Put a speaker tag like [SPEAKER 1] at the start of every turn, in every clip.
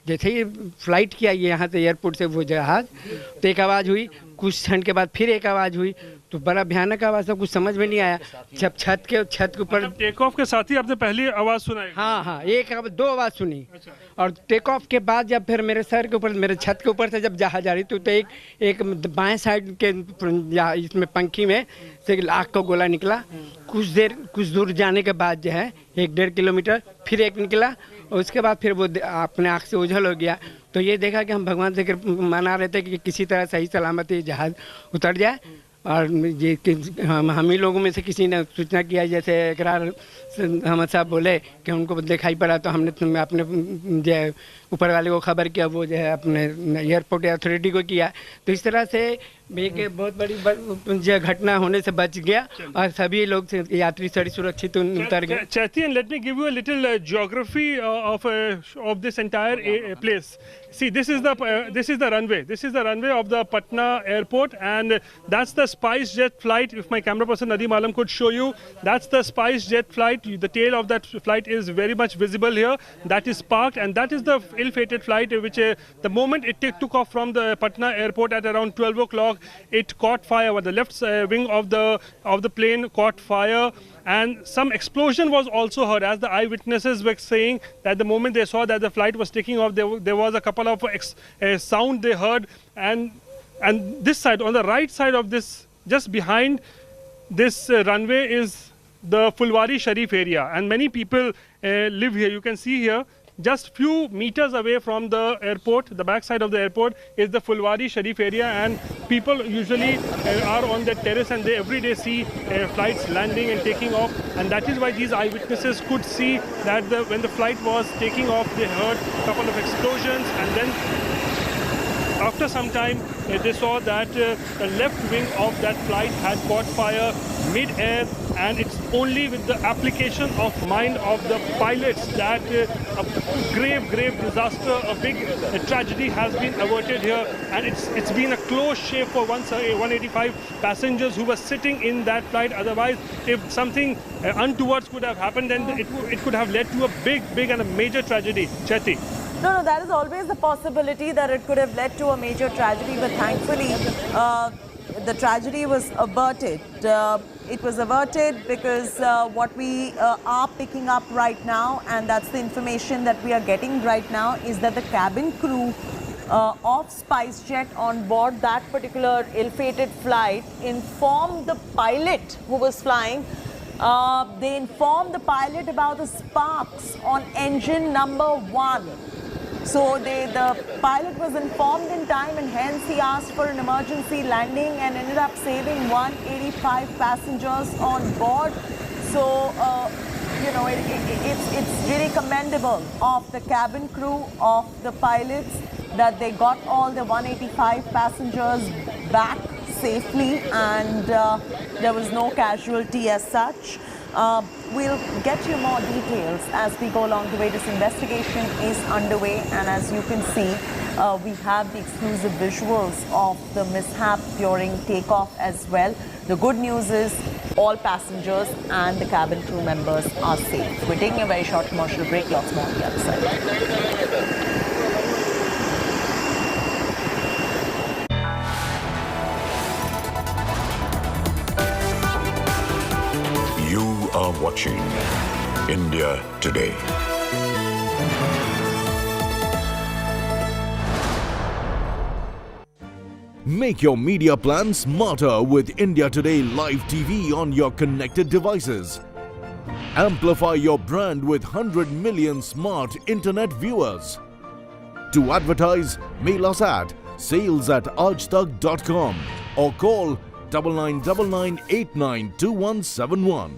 [SPEAKER 1] जैसे ही फ्लाइट किया ये यहाँ से एयरपोर्ट से वो जहाज, तो एक आवाज़ हुई, कुछ क्षण के बाद फिर एक आवाज़ हुई, तो बड़ा भयानक आवाज़ था, कुछ समझ में नहीं आया। जब छत के ऊपर
[SPEAKER 2] टेक ऑफ के साथ ही आपने पहली आवाज़ सुना है?
[SPEAKER 1] हाँ, एक दो आवाज़ सुनी।
[SPEAKER 2] अच्छा।
[SPEAKER 1] और टेक ऑफ के बाद जब फिर मेरे सर के ऊपर, मेरे छत के ऊपर से जब जहाज जा रही तो एक बाएं साइड के इसमें पंखी में से आग का गोला निकला। कुछ दूर जाने के बाद जो है 1-1.5 किलोमीटर फिर एक निकला, और उसके बाद फिर वो अपने आँख से ओझल हो गया। तो ये देखा कि हम भगवान से मना रहे थे कि किसी तरह सही सलामत ये जहाज़ उतर जाए। और ये हम ही लोगों में से किसी ने सूचना किया, जैसे इकरार अहमद साहब बोले कि उनको दिखाई पड़ा, तो हमने अपने जो ऊपर वाले को खबर किया, वो जो है अपने एयरपोर्ट अथॉरिटी को किया। तो इस तरह से एक बहुत बड़ी जो घटना होने से बच गया और सभी लोग यात्री सड़ी सुरक्षित उतर गए।
[SPEAKER 2] Chaiti, and let me give you a little geography of this entire place. See, this is the runway. This is the runway of the Patna airport, and that's the SpiceJet flight. If my camera person Nadeem Alam could show you, that's the SpiceJet flight. The tail of that flight is very much visible here. That is parked, and that is the ill-fated flight which the moment it took off from the Patna airport at around 12 o'clock, it caught fire. The left wing of the plane caught fire, and some explosion was also heard, as the eyewitnesses were saying that the moment they saw that the flight was taking off, there was a couple of sound they heard, and this side, on the right side of this, just behind this runway, is the Fulwari Sharif area, and many people live here. You can see here, just few meters away from the airport, the back side of the airport, is the Fulwari Sharif area, and people usually are on the terrace, and they every day see flights landing and taking off, and that is why these eyewitnesses could see that when the flight was taking off, they heard a couple of explosions, and then after some time they saw that the left wing of that flight had caught fire mid-air, and it's only with the application of mind of the pilots that a grave disaster, a big tragedy has been averted here, and it's been a close shave for 185 passengers who were sitting in that flight. Otherwise, if something untoward could have happened, then it could have led to a big and a major tragedy. Chaiti.
[SPEAKER 3] No, that is always the possibility that it could have led to a major tragedy, but thankfully the tragedy was averted. It was averted because what we are picking up right now, and that's the information that we are getting right now, is that the cabin crew of SpiceJet on board that particular ill-fated flight informed the pilot who was flying. They informed the pilot about the sparks on engine number 1. So the pilot was informed in time, and hence he asked for an emergency landing and ended up saving 185 passengers on board. So, you know, it's really commendable of the cabin crew, of the pilots, that they got all the 185 passengers back safely, and there was no casualty as such. We'll get you more details as we go along the way. This investigation is underway, and as you can see, we have the exclusive visuals of the mishap during takeoff as well. The good news is all passengers and the cabin crew members are safe. We're taking a very short commercial break. Lots more on the other side.
[SPEAKER 4] Are watching India Today.
[SPEAKER 5] Make your media plan smarter with India Today Live TV on your connected devices. Amplify your brand with 100 million smart internet viewers. To advertise, mail us at sales@aajtak.com or call 9999892171.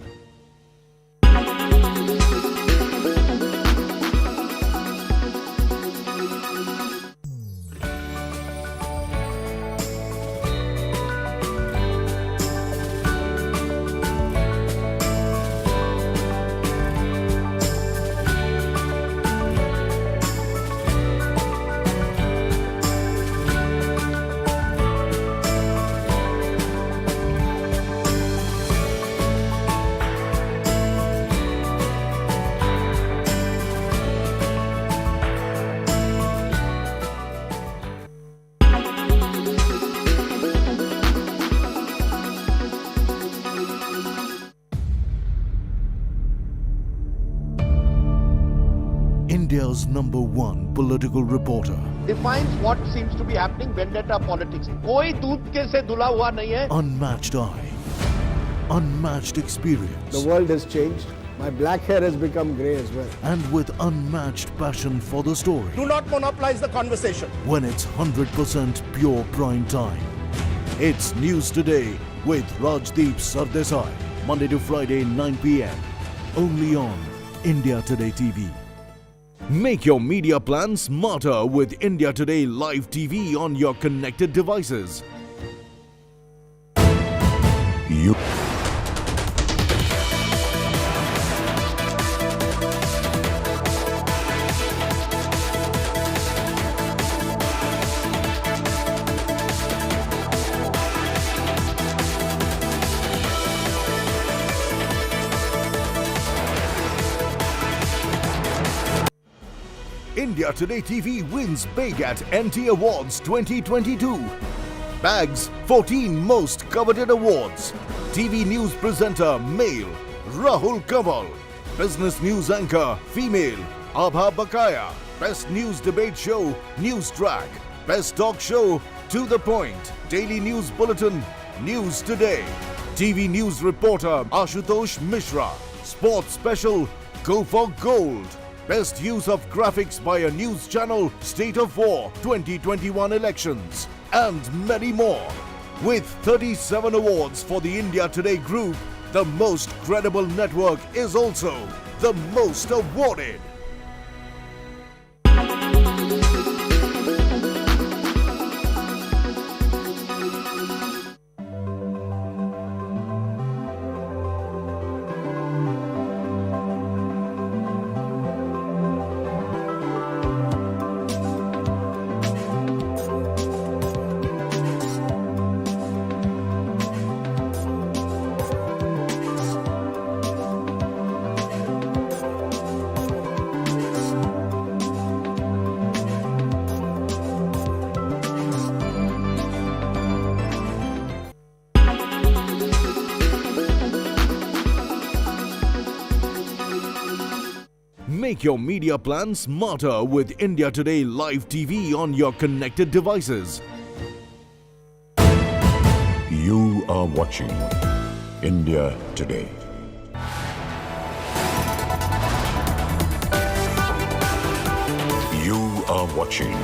[SPEAKER 5] India's #1 political reporter.
[SPEAKER 6] Defines what seems to be happening, vendetta politics. कोई दूध के से धुला हुआ नहीं है.
[SPEAKER 5] Unmatched eye, unmatched experience.
[SPEAKER 7] The world has changed. My black hair has become grey as well.
[SPEAKER 5] And with unmatched passion for the story.
[SPEAKER 6] Do not monopolize the conversation.
[SPEAKER 5] When it's 100% pure prime time. It's News Today with Rajdeep Sardesai. Monday to Friday, 9 p.m. Only on India Today TV. Make your media plan smarter with India Today Live TV on your connected devices.
[SPEAKER 4] You.
[SPEAKER 5] India Today TV wins big at NT Awards 2022. Bags 14 most coveted awards. TV news presenter male Rahul Kanwal. Business news anchor female Abha Bakaya. Best news debate show News Track. Best talk show To the Point. Daily news bulletin News Today. TV news reporter Ashutosh Mishra. Sports special Go for Gold. Best use of graphics by a news channel, State of War 2021 elections, and many more. With 37 awards for the India Today group, the most credible network is also the most awarded. Make your media plan smarter with India Today Live TV on your connected devices.
[SPEAKER 4] You are watching India Today. You are watching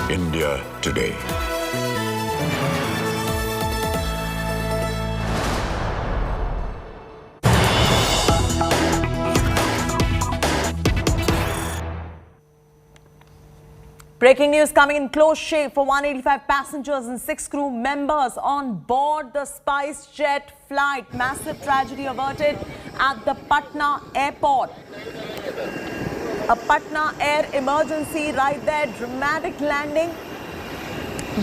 [SPEAKER 4] India Today.
[SPEAKER 3] Breaking news coming in close shape for 185 passengers and 6 crew members on board the SpiceJet flight. Massive tragedy averted at the Patna airport. A Patna air emergency right there. Dramatic landing.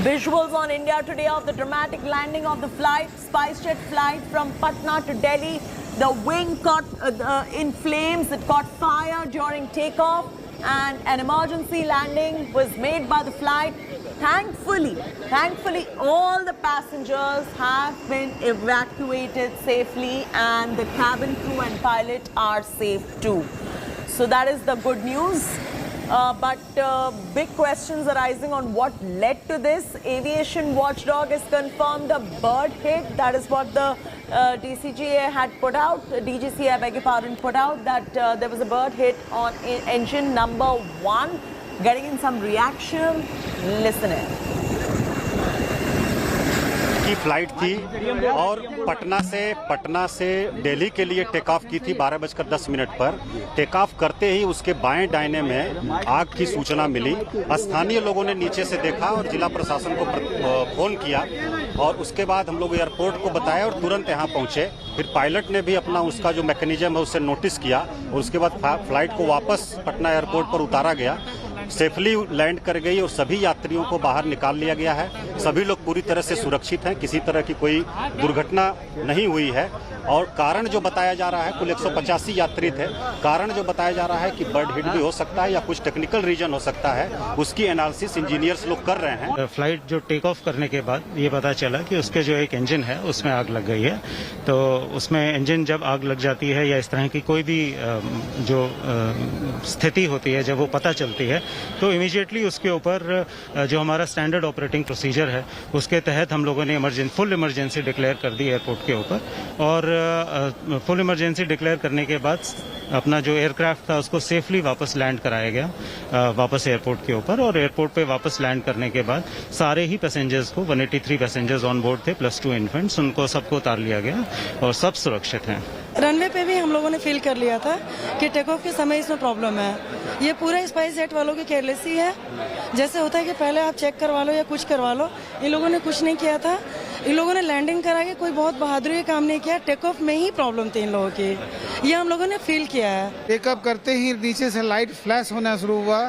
[SPEAKER 3] Visuals on India Today of the dramatic landing of the flight. SpiceJet flight from Patna to Delhi. The wing caught in flames. It caught fire during takeoff. And an emergency landing was made by the flight. Thankfully, all the passengers have been evacuated safely and the cabin crew and pilot are safe too. So that is the good news. But big questions arising on what led to this. Aviation watchdog has confirmed a bird hit. That is what the DCGA had put out, DGCA, I beg your pardon, put out that there was a bird hit on engine number 1. Getting in some reaction. Listen in.
[SPEAKER 8] की flight थी और पटना से दिल्ली के लिए take off की थी 12:10 पर। Take off करते ही उसके बाएं दाहिने में आग की सूचना मिली। स्थानीय लोगों ने नीचे से देखा और जिला प्रशासन को फोन किया और उसके बाद हम लोग एयरपोर्ट को बताया और तुरंत यहाँ पहुँचे। फिर पायलट ने भी अपना उसका जो मैकेनिज्म है उससे नोटिस किया और उसके बाद फ्लाइट को वापस पटना एयरपोर्ट पर उतारा गया। सेफली लैंड कर गई और सभी यात्रियों को बाहर निकाल लिया गया है। सभी लोग पूरी तरह से सुरक्षित हैं, किसी तरह की कोई दुर्घटना नहीं हुई है। और कारण जो बताया जा रहा है, कुल 185 यात्री थे। कारण जो बताया जा रहा है कि बर्ड हिट भी हो सकता है या कुछ टेक्निकल रीजन हो सकता है, उसकी एनालिसिस इंजीनियर्स लोग कर रहे हैं।
[SPEAKER 9] फ्लाइट जो टेक ऑफ करने के बाद ये पता चला कि उसके जो एक इंजन है उसमें आग लग गई है। तो उसमें इंजन जब आग लग जाती है या इस तरह की कोई भी जो स्थिति होती है, जब वो पता चलती है तो इमीडिएटली उसके ऊपर जो हमारा स्टैंडर्ड ऑपरेटिंग प्रोसीजर है उसके तहत हम लोगों ने फुल इमरजेंसी डिक्लेयर कर दी एयरपोर्ट के ऊपर। और फुल इमरजेंसी डिक्लेयर करने के बाद अपना जो एयरक्राफ्ट था उसको सेफली वापस लैंड कराया गया वापस एयरपोर्ट के ऊपर। और एयरपोर्ट पे वापस लैंड करने के बाद सारे ही पैसेंजर्स को 183 पैसेंजर्स ऑन बोर्ड थे +2 इन्फेंट्स, उनको सबको उतार लिया गया और सब सुरक्षित हैं।
[SPEAKER 10] रनवे पे भी हम लोगों ने फील कर लिया था कि टेक ऑफ के समय इसमें प्रॉब्लम है। ये पूरा स्पाइसजेट वालों की केयरलेसी है। जैसे होता है कि पहले आप चेक करवा लो या कुछ करवा लो, इन लोगों ने कुछ नहीं किया था। इन लोगों ने लैंडिंग करा के कोई बहुत बहादुरी का काम नहीं किया। टेक ऑफ में ही प्रॉब्लम थी इन लोगों की, ये हम लोगों ने फील किया है।
[SPEAKER 7] टेकअप करते ही नीचे से लाइट फ्लैश होना शुरू हुआ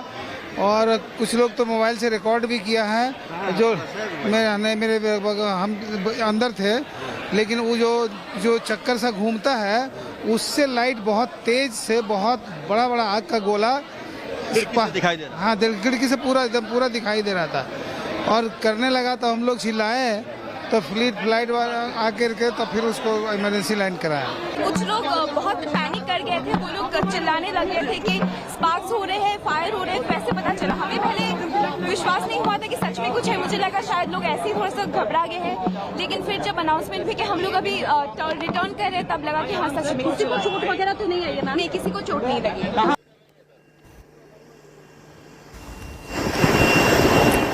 [SPEAKER 7] और कुछ लोग तो मोबाइल से रिकॉर्ड भी किया है। जो मेरे हम अंदर थे, लेकिन वो जो चक्कर सा घूमता है उससे लाइट बहुत तेज से बहुत बड़ा बड़ा आग का गोला
[SPEAKER 11] दिखाई दे रहा।
[SPEAKER 7] हाँ, खिड़की से पूरा दिखाई दे रहा था और करने लगा। तो हम लोग चिल्लाए तो फ्लाइट वाला आकर के तो फिर उसको इमरजेंसी लैंड कराया।
[SPEAKER 12] कुछ लोग बहुत पैनिक कर गए थे, वो लोग चिल्लाने लगे थे कि स्पार्क्स हो रहे हैं, फायर हो रहे हैं। कैसे पता चला? हमें पहले विश्वास नहीं हुआ था कि सच में कुछ है। मुझे लगा शायद लोग ऐसे ही थोड़ा सा घबरा गए हैं, लेकिन फिर जब अनाउंसमेंट हुई कि हम लोग अभी रिटर्न कर रहे हैं, तब लगा कि हाँ सच में। किसी को चोट वगैरह तो नहीं आई है? नहीं, किसी को चोट नहीं लगी।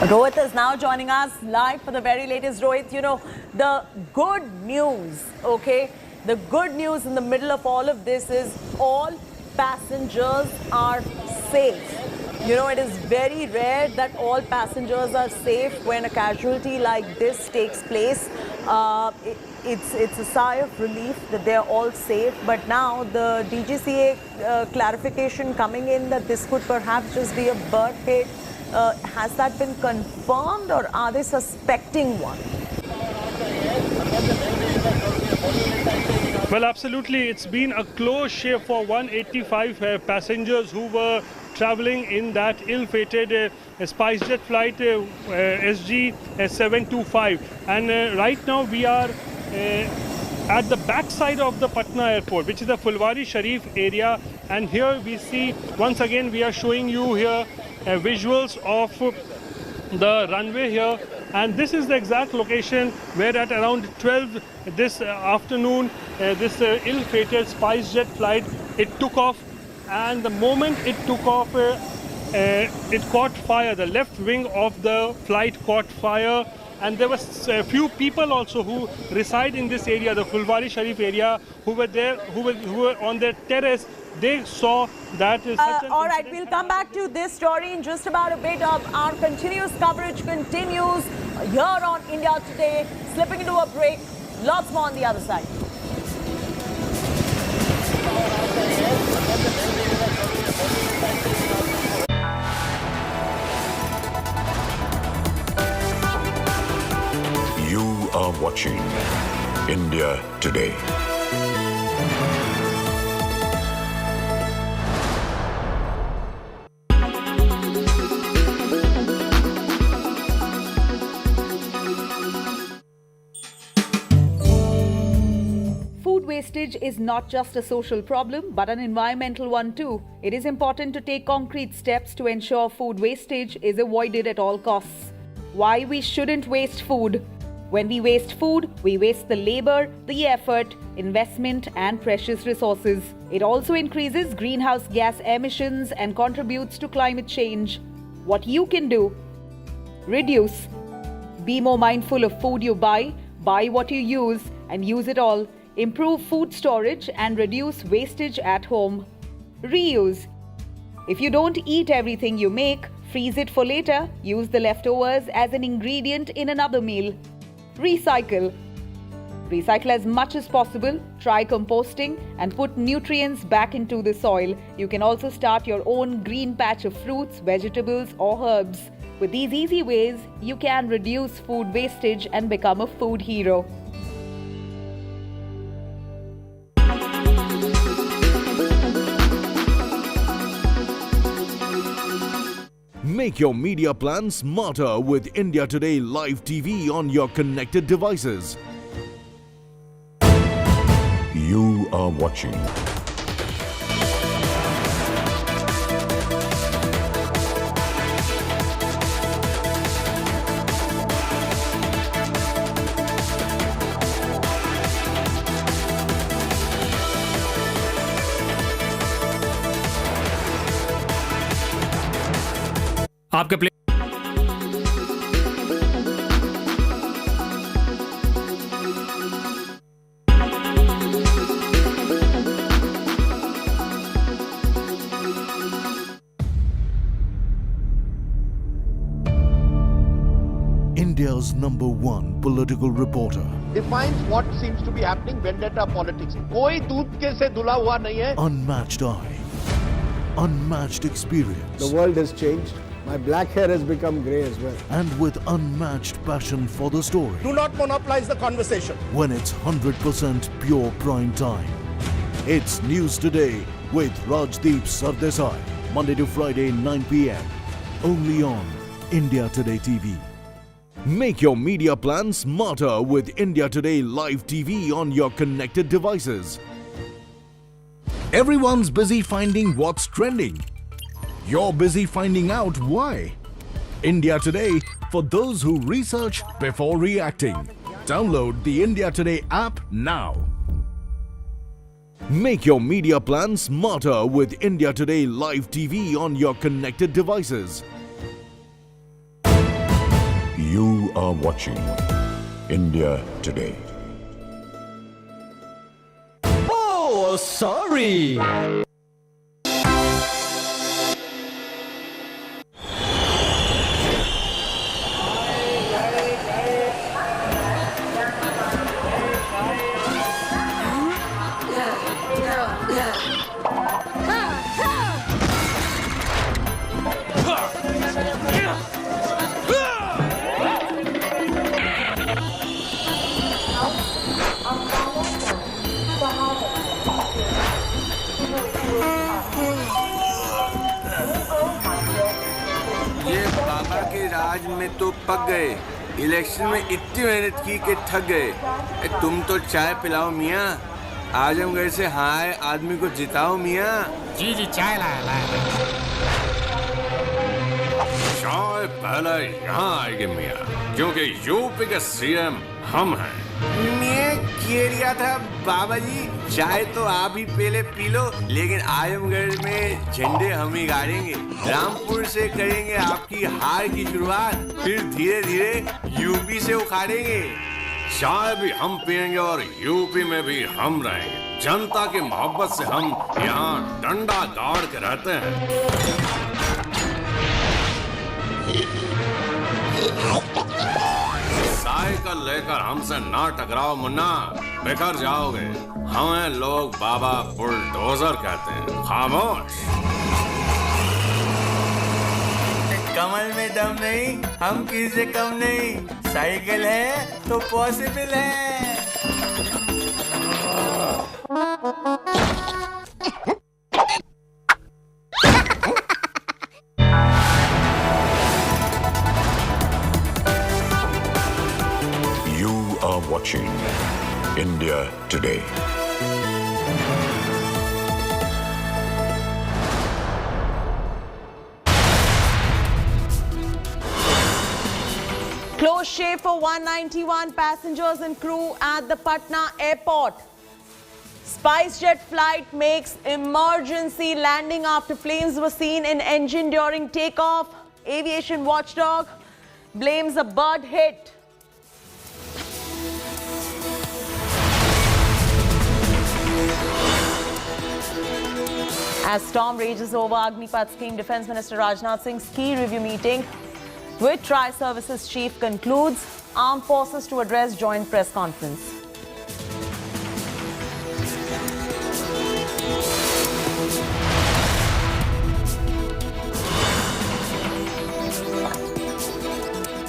[SPEAKER 3] Rohit is now joining us live for the very latest. Rohit, you know, the good news, okay? The good news in the middle of all of this is all passengers are safe. You know, it is very rare that all passengers are safe when a casualty like this takes place. It's a sigh of relief that they're all safe. But now the DGCA clarification coming in that this could perhaps just be a bird hit. Has that been confirmed or are they suspecting one?
[SPEAKER 2] Well, absolutely. It's been a close shave for 185 passengers who were traveling in that ill-fated SpiceJet flight SG 725. And right now we are at the backside of the Patna airport, which is the Fulwari Sharif area. And here we see, once again, we are showing you here visuals of the runway here. And this is the exact location where at around 12 this afternoon, this ill-fated SpiceJet flight, it took off. And the moment it took off, it caught fire. The left wing of the flight caught fire. And there was a few people also who reside in this area, the Fulwari Sharif area, who were there, who were on their terrace. They saw that.
[SPEAKER 3] All right, we'll come back to this story in just about a bit. Our continuous coverage continues here on India Today. Slipping into a break. Lots more on the other side.
[SPEAKER 4] You are watching India Today.
[SPEAKER 13] Food wastage is not just a social problem, but an environmental one too. It is important to take concrete steps to ensure food wastage is avoided at all costs. Why we shouldn't waste food? When we waste food, we waste the labor, the effort, investment, and precious resources. It also increases greenhouse gas emissions and contributes to climate change. What you can do? Reduce. Be more mindful of food you buy what you use, and use it all. Improve food storage and reduce wastage at home. Reuse. If you don't eat everything you make, freeze it for later. Use the leftovers as an ingredient in another meal. Recycle. Recycle as much as possible, try composting, and put nutrients back into the soil. You can also start your own green patch of fruits, vegetables, or herbs. With these easy ways, you can reduce food wastage and become a food hero.
[SPEAKER 5] Make your media plan smarter with India Today Live TV on your connected devices.
[SPEAKER 4] You are watching
[SPEAKER 14] आपके play
[SPEAKER 5] India's #1 political reporter.
[SPEAKER 6] Defines what seems to be happening, vendetta politics. कोई दूध के से धुला हुआ नहीं है.
[SPEAKER 5] Unmatched eye, unmatched experience.
[SPEAKER 15] The world has changed. My black hair has become grey as well.
[SPEAKER 5] And with unmatched passion for the story.
[SPEAKER 6] Do not monopolize the conversation.
[SPEAKER 5] When it's 100% pure prime time. It's News Today with Rajdeep Sardesai. Monday to Friday, 9 p.m. Only on India Today TV. Make your media plan smarter with India Today Live TV on your connected devices. Everyone's busy finding what's trending. You're busy finding out why. India Today, for those who research before reacting. Download the India Today app now. Make your media plan smarter with India Today Live TV on your connected devices.
[SPEAKER 4] You are watching India Today.
[SPEAKER 14] Oh, sorry.
[SPEAKER 16] राज में तो पक गए, election में इतनी मेहनत की कि थक गए। तुम तो चाय पिलाओ मियाँ, आजमगढ़ से हाय आदमी को जिताओ मियाँ।
[SPEAKER 14] जी जी चाय लाया।
[SPEAKER 17] चाय पहले यहाँ आएगी मियाँ, क्योंकि यूपी के सीएम हम हैं।
[SPEAKER 16] मैं कह रहा था बाबा जी, चाय तो आप ही पहले पी लो, लेकिन आजमगढ़ में झंडे हम ही गाड़ेंगे। रामपुर से करेंगे आपकी हार की शुरुआत, फिर धीरे धीरे यूपी से उखाड़ेंगे।
[SPEAKER 17] चाय भी हम पियेंगे और यूपी में भी हम रहेंगे। जनता की मोहब्बत से हम यहाँ डंडा गाड़ के रहते हैं। साइकिल लेकर हमसे ना टकराओ मुन्ना, बिखर जाओगे। हमें लोग बाबा बुलडोजर कहते हैं। खामोश।
[SPEAKER 16] कमल में दम नहीं, हम किसी से कम नहीं। साइकिल है तो पॉसिबल है।
[SPEAKER 4] You are watching India Today.
[SPEAKER 3] Close shave for 191 passengers and crew at the Patna airport. SpiceJet flight makes emergency landing after flames were seen in engine during takeoff. Aviation watchdog blames a bird hit. As storm rages over Agnipath scheme, Defence Minister Rajnath Singh's key review meeting with Tri-Services Chief concludes. Armed Forces to address joint press conference.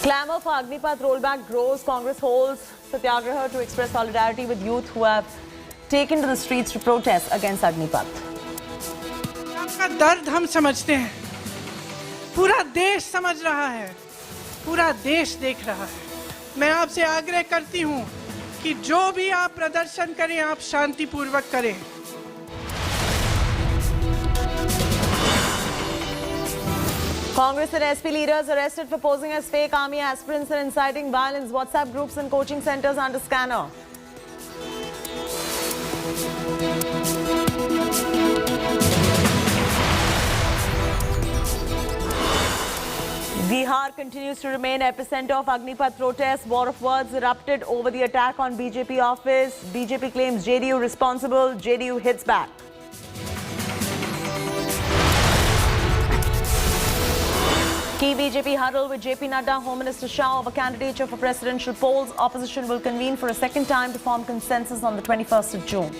[SPEAKER 3] Clamour for Agnipath rollback grows. Congress holds Satyagraha to express solidarity with youth who have taken to the streets to protest against Agnipath.
[SPEAKER 10] आपका दर्द हम समझते हैं, पूरा देश समझ रहा है, पूरा देश देख रहा है। मैं आपसे आग्रह करती हूं कि जो भी आप प्रदर्शन करें, आप शांतिपूर्वक करें।
[SPEAKER 3] Congress and SP leaders arrested for posing as fake army aspirants and inciting violence. WhatsApp groups and coaching centers under scanner. Bihar continues to remain epicenter of Agnipath protests. War of words erupted over the attack on BJP office. BJP claims JDU responsible. JDU hits back. Key BJP huddle with JP Nadda, Home Minister Shah over candidature for presidential polls. Opposition will convene for a second time to form consensus on the 21st of June.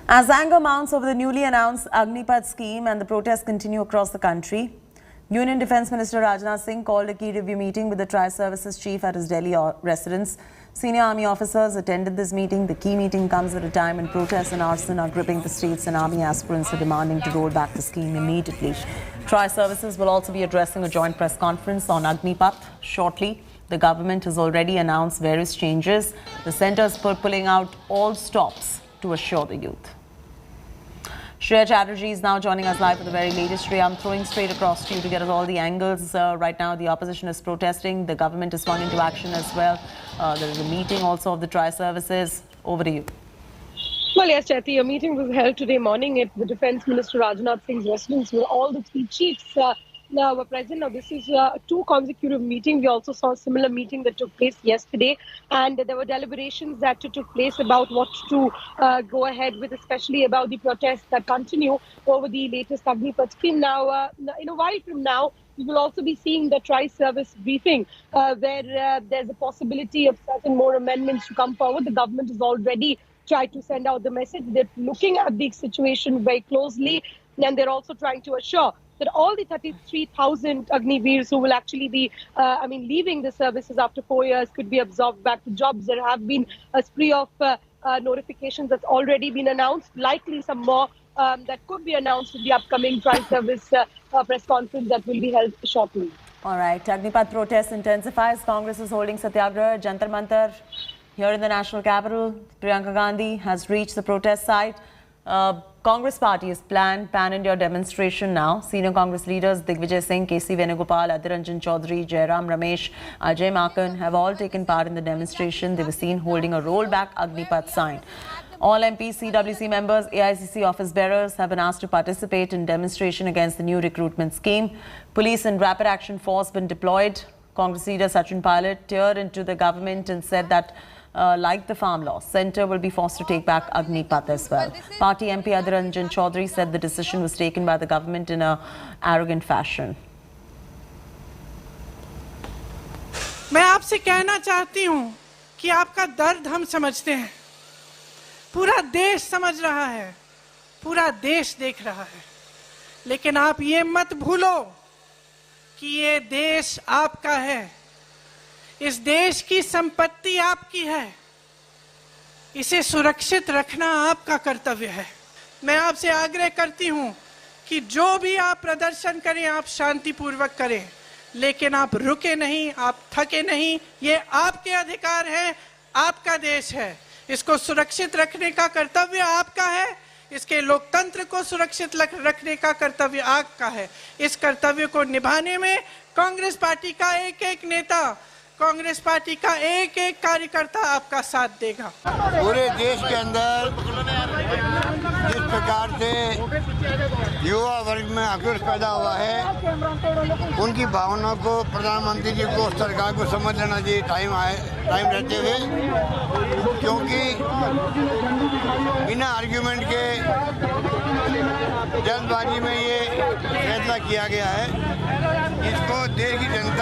[SPEAKER 3] As anger mounts over the newly announced Agnipath scheme and the protests continue across the country, Union Defence Minister Rajnath Singh called a key review meeting with the Tri-Services Chief at his Delhi residence. Senior army officers attended this meeting. The key meeting comes at a time when protests and arson are gripping the streets and army aspirants are demanding to roll back the scheme immediately. Tri-Services will also be addressing a joint press conference on Agnipath shortly. The government has already announced various changes. The centre is pulling out all stops to assure the youth. Shreya Chatterjee is now joining us live for the very latest. Shreya, I'm throwing straight across to you to get us all the angles. Right now, the opposition is protesting. The government has swung into action as well. There is a meeting also of the Tri-Services. Over to you.
[SPEAKER 18] Well, yes, Chaiti, a meeting was held today morning at the Defence Minister Rajnath Singh's residence where all the three chiefs were present. Now, this is two consecutive meetings. We also saw a similar meeting that took place yesterday, and there were deliberations that took place about what to go ahead with, especially about the protests that continue over the latest Agnipath scheme. Now, in a while from now, we will also be seeing the Tri-Service briefing where there's a possibility of certain more amendments to come forward. The government has already tried to send out the message. They're looking at the situation very closely, and they're also trying to assure that all the 33,000 Agniveers who will actually be, leaving the services after 4 years could be absorbed back to jobs. There have been a spree of notifications that's already been announced, likely some more that could be announced in the upcoming Tri-Service press conference that will be held shortly.
[SPEAKER 3] All right, Agnipath protest intensifies. Congress is holding Satyagraha, Jantar Mantar here in the national capital. Priyanka Gandhi has reached the protest site. Congress party has planned pan-India demonstration now. Senior Congress leaders Digvijay Singh, KC Venugopal, Adhiranjan Chaudhary, Jairam Ramesh, Ajay Makan have all taken part in the demonstration. They were seen holding a rollback Agnipath sign. All MPs, CWC members, AICC office bearers have been asked to participate in demonstration against the new recruitment scheme. Police and rapid action force been deployed. Congress leader Sachin Pilot teared into the government and said that like the farm law, centre will be forced to take back Agnipath as well. Party MP Adhiranjan Chaudhary said the decision was taken by the government in an arrogant fashion.
[SPEAKER 10] मैं आपसे कहना चाहती हूं कि आपका दर्द हम समझते हैं, पूरा देश समझ रहा है, पूरा देश देख रहा है, लेकिन आप ये मत भूलो कि ये देश आपका है, इस देश की संपत्ति आपकी है, इसे सुरक्षित रखना आपका कर्तव्य है। मैं आपसे आग्रह करती हूं कि जो भी आप प्रदर्शन करें, आप शांतिपूर्वक करें, लेकिन आप रुके नहीं, आप थके नहीं। ये आपके अधिकार है, आपका देश है, इसको सुरक्षित रखने का कर्तव्य आपका है, इसके लोकतंत्र को सुरक्षित रखने का कर्तव्य आपका है। इस कर्तव्य को निभाने में कांग्रेस पार्टी का एक एक नेता, कांग्रेस पार्टी का एक एक कार्यकर्ता आपका साथ देगा।
[SPEAKER 19] पूरे देश के अंदर जिस प्रकार से युवा वर्ग में आक्रोश पैदा हुआ है, उनकी भावना को प्रधानमंत्री जी को, सरकार को समझ लेना चाहिए टाइम रहते हुए, क्योंकि बिना आर्ग्यूमेंट के जल्दबाजी में ये फैसला किया गया है। इसको देश की जनता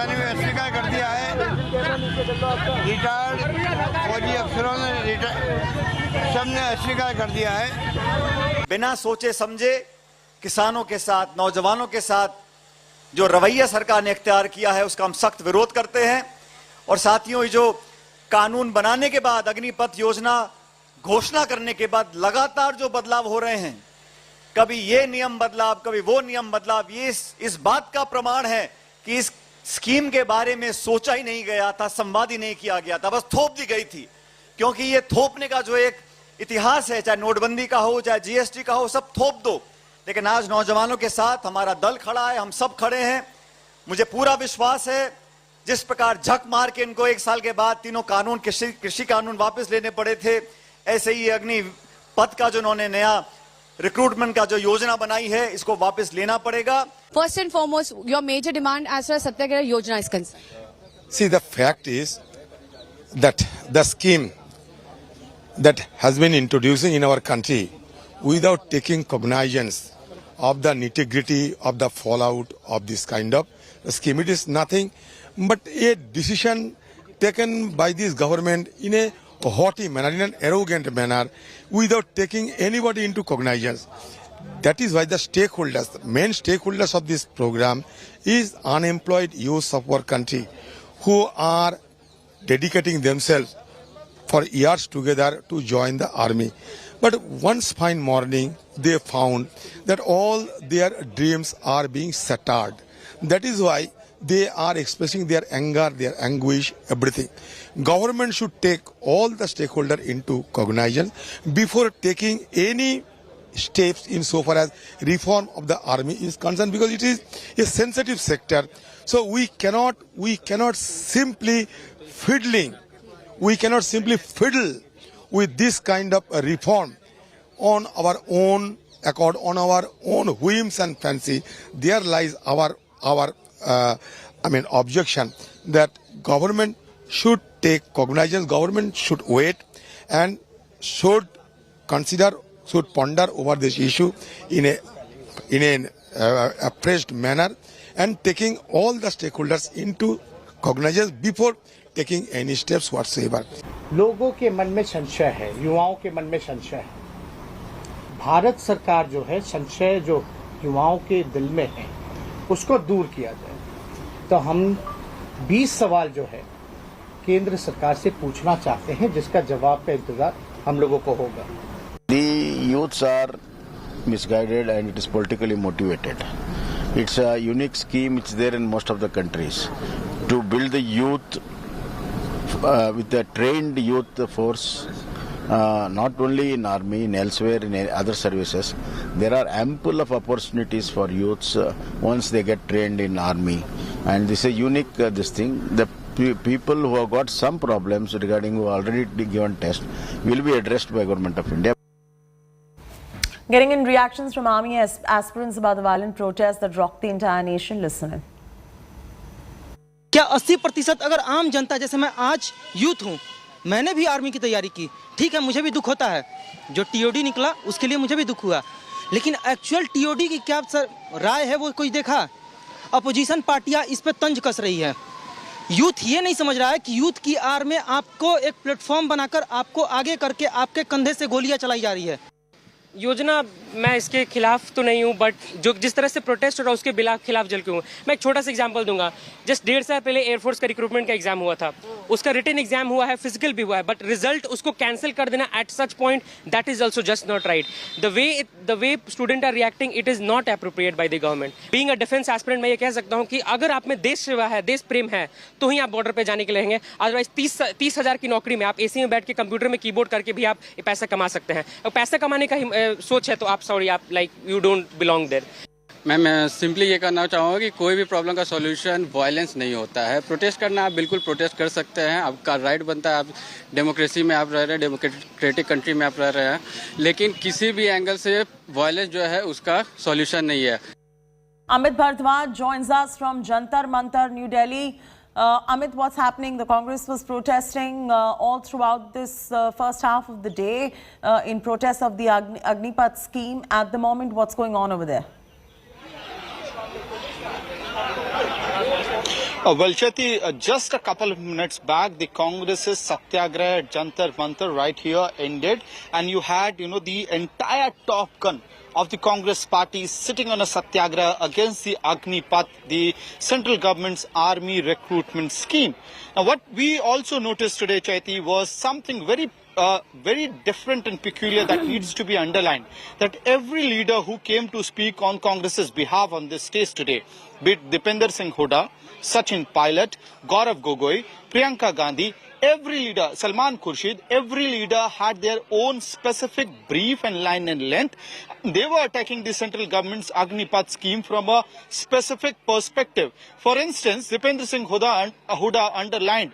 [SPEAKER 19] रिटायर्ड फौजी अफसरों ने सबने अस्वीकार कर दिया है।
[SPEAKER 20] बिना सोचे समझे किसानों के साथ, नौजवानों के साथ जो रवैया सरकार ने इख्तियार किया है उसका हम सख्त विरोध करते हैं। और साथियों, ये जो कानून बनाने के बाद, अग्निपथ योजना घोषणा करने के बाद लगातार जो बदलाव हो रहे हैं, कभी ये नियम बदलाव, कभी वो नियम बदलाव, ये इस बात का प्रमाण है कि इस स्कीम के बारे में सोचा ही नहीं गया था, संवाद ही नहीं किया गया था, बस थोप दी गई थी। क्योंकि ये थोपने का जो एक इतिहास है, चाहे नोटबंदी का हो, चाहे जीएसटी का हो, सब थोप दो। लेकिन आज नौजवानों के साथ हमारा दल खड़ा है, हम सब खड़े हैं। मुझे पूरा विश्वास है जिस प्रकार झक मार के इनको 1 साल के बाद तीनों कानून, कृषि कानून वापस लेने पड़े थे, ऐसे ही अग्निपथ का जो उन्होंने नया रिक्रूटमेंट का जो योजना बनाई है, इसको वापस लेना पड़ेगा।
[SPEAKER 21] First and foremost, your major demand as far as Satyagraha Yojana is concerned.
[SPEAKER 22] See, the fact is that the scheme that has been introduced in our country without taking cognizance of the nitty-gritty of the fallout of this kind of scheme, it is nothing but a decision taken by this government in a haughty manner, in an arrogant manner, without taking anybody into cognizance. That is why the stakeholders, the main stakeholders of this program is unemployed youth of our country who are dedicating themselves for years together to join the army. But one fine morning, they found that all their dreams are being shattered. That is why they are expressing their anger, their anguish, everything. Government should take all the stakeholders into cognizance before taking any steps in so far as reform of the army is concerned, because it is a sensitive sector. So we cannot simply fiddle with this kind of a reform on our own accord, on our own whims and fancy. There lies our objection that government should take cognizance, government should wait and should ponder over this issue in an appraised manner and taking all the stakeholders into cognizance before taking any steps whatsoever.
[SPEAKER 23] लोगों के मन में संशय है, युवाओं के मन में संशय है। भारत सरकार जो है, संशय जो युवाओं के दिल में है उसको दूर किया जाए। तो हम 20 सवाल जो है केंद्र सरकार से पूछना चाहते हैं, जिसका जवाब का इंतजार हम लोगों को होगा।
[SPEAKER 24] The youths are misguided and it is politically motivated. It's a unique scheme, it's there in most of the countries. To build the youth with a trained youth force, not only in army, in elsewhere, in other services, there are ample of opportunities for youths once they get trained in army. And this is a unique this thing. The people who have got some problems regarding who already given test will be addressed by Government of India.
[SPEAKER 3] Getting in reactions from army aspirants about the violent protests that rocked the entire nation. Listen in.
[SPEAKER 25] क्या 80% अगर आम जनता, जैसे मैं आज youth हूँ, मैंने भी army की तैयारी की, ठीक है, मुझे भी दुख होता है, जो टीओडी निकला उसके लिए मुझे भी दुख हुआ, लेकिन एक्चुअल टीओडी की क्या राय है वो कोई देखा? अपोजिशन पार्टियां इस पे तंज कस रही है। यूथ ये नहीं समझ रहा है कि यूथ की आड़ में आपको एक प्लेटफॉर्म बनाकर आपको आगे करके आपके कंधे से गोलियां चलाई जा रही है।
[SPEAKER 26] योजना मैं इसके खिलाफ तो नहीं हूँ, बट जो जिस तरह से प्रोटेस्ट हो रहा है उसके खिलाफ जल के हूँ। मैं एक छोटा सा एग्जांपल दूंगा। जस्ट 1.5 साल पहले एयरफोर्स का रिक्रूटमेंट का एग्जाम हुआ था, उसका रिटन एग्जाम हुआ है, फिजिकल भी हुआ है, बट रिजल्ट उसको कैंसिल कर देना at such point, that is also just not right. The way student are reacting, it is not appropriate by the government. Being a defence aspirant मैं ये कह सकता हूँ कि अगर आप में देश सेवा है, देश प्रेम है, तो ही आप बॉर्डर पे जाने के लिए रहेंगे। अदरवाइज 30,000 की नौकरी में आप एसी में बैठ के कंप्यूटर में कीबोर्ड करके भी आप पैसा कमा सकते हैं। और पैसा कमाने का ही सोच है तो आप सॉरी, आप like you don't belong there.
[SPEAKER 27] मैं सिंपली ये करना चाहूँगा कि कोई भी प्रॉब्लम का सॉल्यूशन वायलेंस नहीं होता है। प्रोटेस्ट करना आप बिल्कुल प्रोटेस्ट कर सकते हैं, आपका राइट बनता है, आप डेमोक्रेसी में आप रह रहे हैं, डेमोक्रेटिक कंट्री में आप रह रहे हैं, लेकिन किसी भी एंगल से वायलेंस जो है उसका सॉल्यूशन नहीं है।
[SPEAKER 3] Amit Bhardwaj joins us from Jantar Mantar, New Delhi. Amit, what's happening? The Congress was protesting all throughout this first half of the day in protest of the Agnipath scheme. At the moment, what's going on over there?
[SPEAKER 23] Well, Shati, just a couple of minutes back, the Congress's Satyagraha at Jantar Mantar right here ended, and you had, the entire top gun of the Congress party sitting on a Satyagraha against the Agnipath, the central government's army recruitment scheme. Now, what we also noticed today, Chaiti, was something very different and peculiar that needs to be underlined. That every leader who came to speak on Congress's behalf on this stage today, be it Dipender Singh Hooda, Sachin Pilot, Gaurav Gogoi, Priyanka Gandhi, every leader, Salman Khurshid, every leader had their own specific brief and line and length. They were attacking the central government's Agnipath scheme from a specific perspective. For instance, Dipender Singh Hooda underlined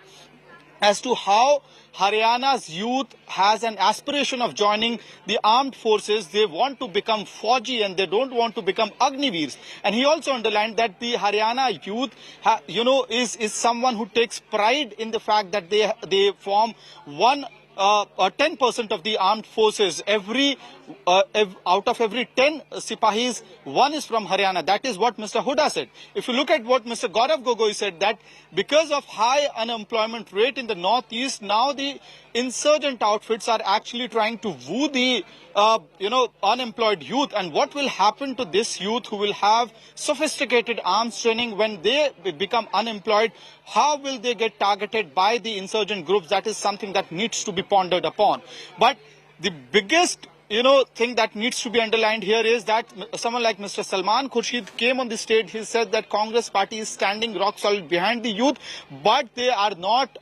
[SPEAKER 23] as to how Haryana's youth has an aspiration of joining the armed forces. They want to become Fauji and they don't want to become Agniveers. And he also underlined that the Haryana youth, is someone who takes pride in the fact that they form 10% of the armed forces. Out of every 10 Sipahis, one is from Haryana. That is what Mr. Hooda said. If you look at what Mr. Gaurav Gogoi said, that because of high unemployment rate in the northeast, now the insurgent outfits are actually trying to woo the unemployed youth. And what will happen to this youth who will have sophisticated arms training when they become unemployed? How will they get targeted by the insurgent groups? That is something that needs to be pondered upon. But the biggest thing that needs to be underlined here is that someone like Mr. Salman Khurshid came on the stage. He said that Congress party is standing rock solid behind the youth, but they are not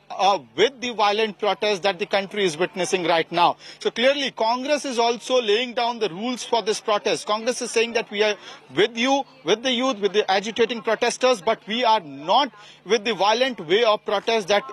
[SPEAKER 23] with the violent protests that the country is witnessing right now. So clearly, Congress is also laying down the rules for this protest. Congress is saying that we are with you, with the youth, with the agitating protesters, but we are not with the violent way of protest that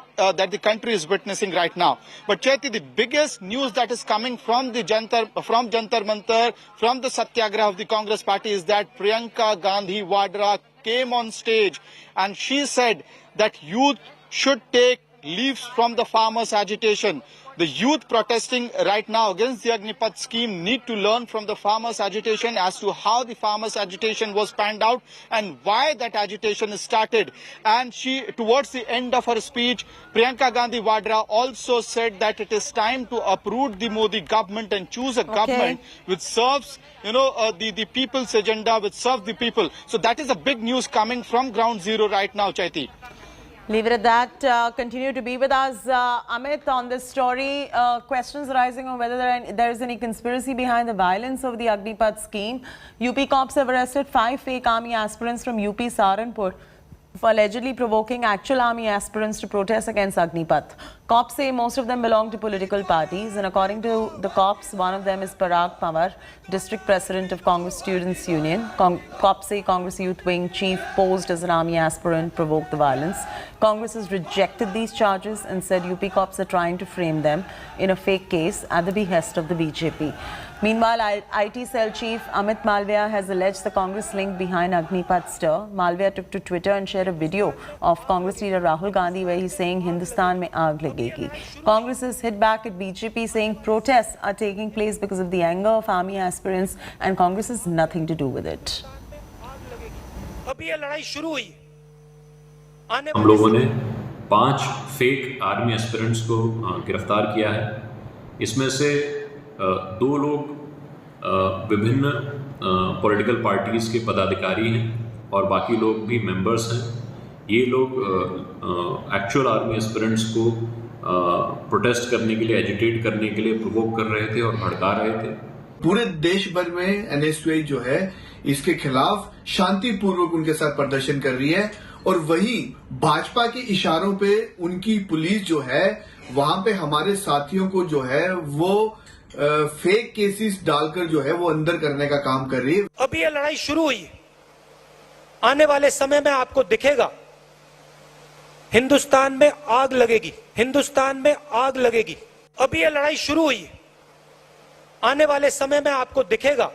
[SPEAKER 23] the country is witnessing right now. But Chaiti, the biggest news that is coming from Jantar Mantar, from the Satyagraha of the Congress party is that Priyanka Gandhi Vadra came on stage and she said that youth should take leaves from the farmers' agitation. The youth protesting right now against the Agnipath scheme need to learn from the farmers' agitation as to how the farmers' agitation was panned out and why that agitation is started. And she, towards the end of her speech, Priyanka Gandhi Vadra also said that it is time to uproot the Modi government and choose a government which serves, the people's agenda, which serves the people. So that is a big news coming from ground zero right now, Chaiti.
[SPEAKER 3] Leave it at that. Continue to be with us, Amit, on this story. Questions arising on whether there is any conspiracy behind the violence of the Agnipath scheme. UP cops have arrested 5 fake army aspirants from UP Saharanpur for allegedly provoking actual army aspirants to protest against Agnipath. Cops say most of them belong to political parties, and according to the cops, one of them is Parag Pawar, district president of Congress Students Union. Cops say Congress Youth Wing chief posed as an army aspirant provoked the violence. Congress has rejected these charges and said UP cops are trying to frame them in a fake case at the behest of the BJP. Meanwhile, IT cell chief Amit Malviya has alleged the Congress link behind Agnipath stir. Malviya took to Twitter and shared a video of Congress leader Rahul Gandhi where he's saying Hindustan mein aag lagegi. Congress has hit back at BJP saying protests are taking place because of the anger of army aspirants and Congress has nothing to do with it.
[SPEAKER 1] हम लोगों ने 5 fake army aspirants को गिरफ्तार किया है। इसमें से 2 लोग विभिन्न पॉलिटिकल पार्टीज़ के पदाधिकारी हैं और बाकी लोग भी मेंबर्स हैं। ये लोग एक्चुअल आर्मी एस्पिरेंट्स को प्रोटेस्ट करने के लिए, एजिटेट करने के लिए प्रोवोक कर रहे थे और भड़का रहे थे।
[SPEAKER 2] पूरे देश भर में एनएसयूआई जो है इसके खिलाफ शांतिपूर्वक उनके साथ प्रदर्शन कर रही है और वही भाजपा के इशारों पे उनकी पुलिस जो है वहां पे हमारे साथियों को जो है वो फेक केसेस डालकर जो है वो अंदर करने का काम कर रही है।
[SPEAKER 7] अभी ये लड़ाई शुरू हुई, आने वाले समय में आपको दिखेगा हिंदुस्तान में आग लगेगी, हिंदुस्तान में आग लगेगी। अभी ये लड़ाई शुरू हुई, आने वाले समय में आपको दिखेगा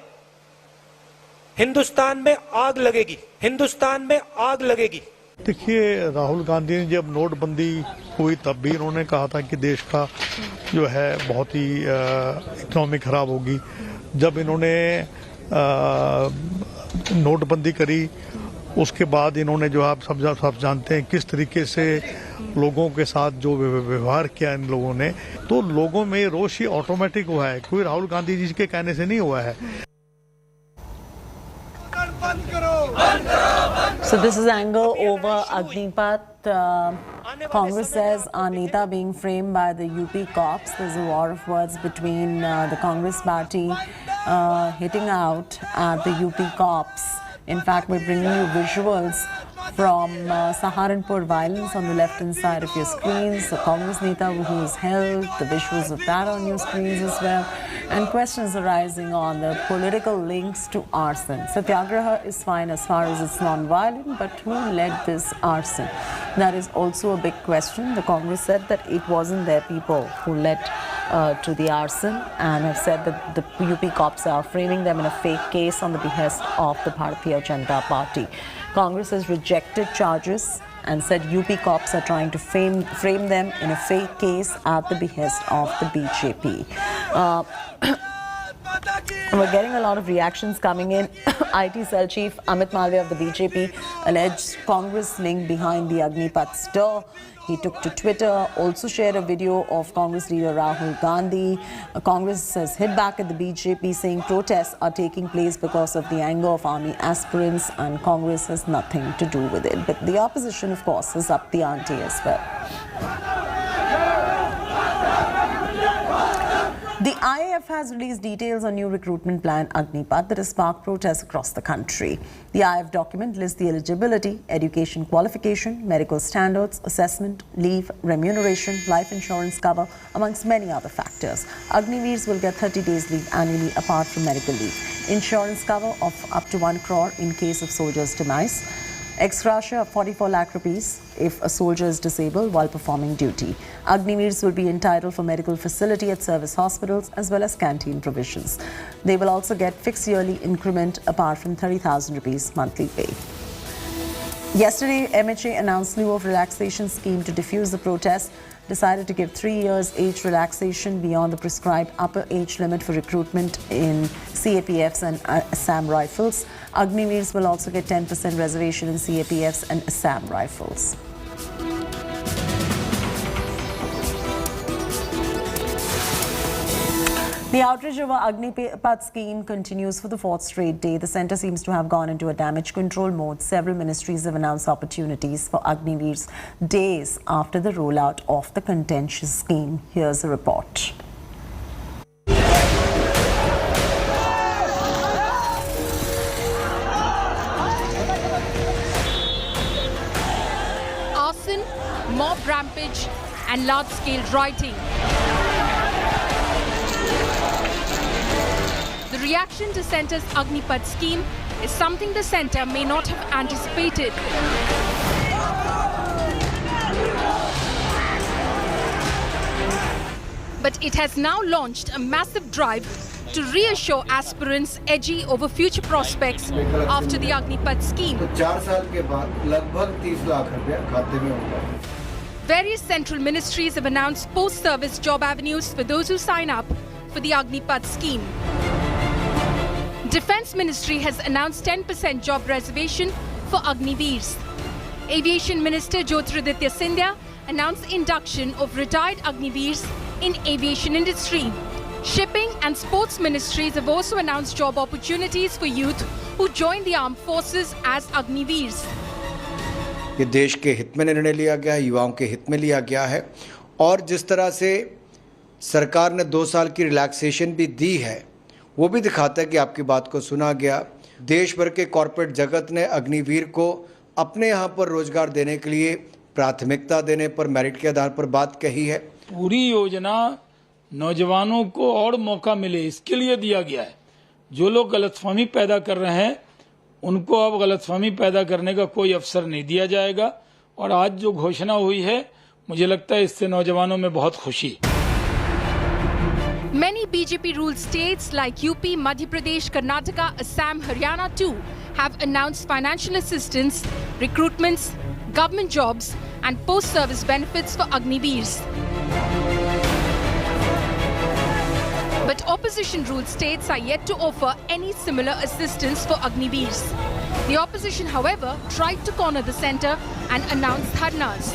[SPEAKER 7] हिंदुस्तान में आग लगेगी, हिंदुस्तान में आग लगेगी।
[SPEAKER 8] देखिए, राहुल गांधी ने जब नोटबंदी हुई तब भी उन्होंने कहा था कि देश का जो है बहुत ही इकोनॉमी खराब होगी। जब इन्होंने नोटबंदी करी उसके बाद इन्होंने जो आप सब जानते हैं किस तरीके से लोगों के साथ जो व्यवहार किया इन लोगों ने, तो लोगों में रोष ही ऑटोमेटिक हुआ है, कोई राहुल गांधी जी के कहने से नहीं हुआ है।
[SPEAKER 3] So this is anger over Agnipath. Congress says our Neta being framed by the UP cops. There's a war of words between the Congress party hitting out at the UP cops. In fact, we're bringing you visuals from Saharanpur violence on the left-hand side of your screens. The Congress Neta who is held, the visuals of that on your screens as well. And questions arising on the political links to arson. Satyagraha is fine as far as it's non-violent, but who led this arson? That is also a big question. The Congress said that it wasn't their people who led to the arson, and have said that the UP cops are framing them in a fake case on the behest of the Bharatiya Janata Party. Congress has rejected charges and said UP cops are trying to frame them in a fake case at the behest of the BJP. We're getting a lot of reactions coming in. IT cell chief Amit Malviya of the BJP alleged Congress link behind the Agnipath stir. He took to Twitter, also shared a video of Congress leader Rahul Gandhi. Congress has hit back at the BJP saying protests are taking place because of the anger of army aspirants, and Congress has nothing to do with it. But the opposition, of course, has upped the ante as well. The IAF has released details on new recruitment plan Agnipath that has sparked protests across the country. The IAF document lists the eligibility, education qualification, medical standards, assessment, leave, remuneration, life insurance cover, amongst many other factors. Agniveers will get 30 days leave annually apart from medical leave. Insurance cover of up to 1 crore in case of soldier's demise. Ex-gratia of 44 lakh rupees if a soldier is disabled while performing duty. Agniveers will be entitled for medical facility at service hospitals as well as canteen provisions. They will also get fixed yearly increment apart from 30,000 rupees monthly pay. Yesterday, MHA announced slew of relaxation scheme to defuse the protests. Decided to give 3 years age relaxation beyond the prescribed upper age limit for recruitment in CAPFs and Assam Rifles. Agniveers will also get 10% reservation in CAPFs and Assam Rifles. The outrage over Agnipath scheme continues for the 4th straight day. The centre seems to have gone into a damage control mode. Several ministries have announced opportunities for Agniveers days after the rollout of the contentious scheme. Here's a report.
[SPEAKER 5] Arson, mob rampage and large-scale rioting. The reaction to Centre's Agnipath scheme is something the Centre may not have anticipated. But it has now launched a massive drive to reassure aspirants edgy over future prospects after the Agnipath scheme.
[SPEAKER 6] 4 साल के बाद लगभग 30 लाख रुपया खाते में होगा.
[SPEAKER 5] Various central ministries have announced post-service job avenues for those who sign up for the Agnipath scheme. Defence Ministry has announced 10% job reservation for Agniveers. Aviation Minister Jyotiraditya Scindia announced induction of retired Agniveers in aviation industry. Shipping and Sports Ministries have also announced job opportunities for youth who join the armed forces as Agniveers.
[SPEAKER 23] ये देश के हित में निर्णय लिया गया है, युवाओं के हित में लिया गया है, और जिस तरह से सरकार ने 2 साल की रिलैक्सेशन भी दी है, वो भी दिखाता है कि आपकी बात को सुना गया। देश भर के कॉर्पोरेट जगत ने अग्निवीर को अपने यहाँ पर रोजगार देने के लिए प्राथमिकता देने पर मेरिट के आधार पर बात कही है।
[SPEAKER 9] पूरी योजना नौजवानों को और मौका मिले इसके लिए दिया गया है। जो लोग गलतफहमी पैदा कर रहे हैं उनको अब गलतफहमी पैदा करने का कोई अवसर नहीं दिया जाएगा, और आज जो घोषणा हुई है मुझे लगता है इससे नौजवानों में बहुत खुशी है।
[SPEAKER 5] Many BJP-ruled states like UP, Madhya Pradesh, Karnataka, Assam, Haryana too have announced financial assistance, recruitments, government jobs and post-service benefits for Agniveers. But opposition-ruled states are yet to offer any similar assistance for Agniveers. The opposition, however, tried to corner the centre and announced dharnas.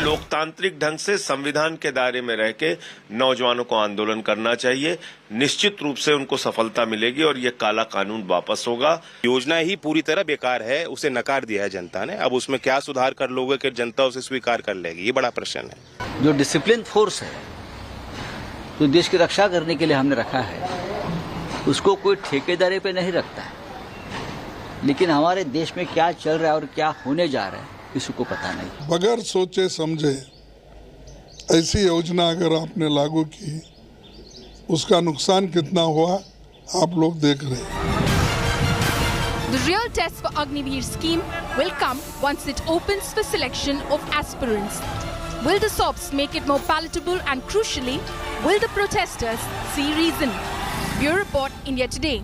[SPEAKER 11] लोकतांत्रिक ढंग से संविधान के दायरे में रह के नौजवानों को आंदोलन करना चाहिए। निश्चित रूप से उनको सफलता मिलेगी और ये काला कानून वापस होगा।
[SPEAKER 12] योजना ही पूरी तरह बेकार है, उसे नकार दिया है जनता ने। अब उसमें क्या सुधार कर लोगे कि जनता उसे स्वीकार कर लेगी, ये बड़ा प्रश्न है।
[SPEAKER 13] जो डिसिप्लिन फोर्स है, जो देश की रक्षा करने के लिए हमने रखा है, उसको कोई ठेकेदारी पे नहीं रखता है। लेकिन हमारे देश में क्या चल रहा है और क्या होने जा रहा है, किसी को पता नहीं।
[SPEAKER 14] बगैर सोचे समझे ऐसी योजना अगर आपने लागू की, उसका नुकसान कितना हुआ आप लोग देख रहे हैं।
[SPEAKER 5] The real test for Agniveer scheme will come once it opens for selection of aspirants. Will the Sops make it more palatable, and crucially, will the protesters see reason? Bureau Report, India Today.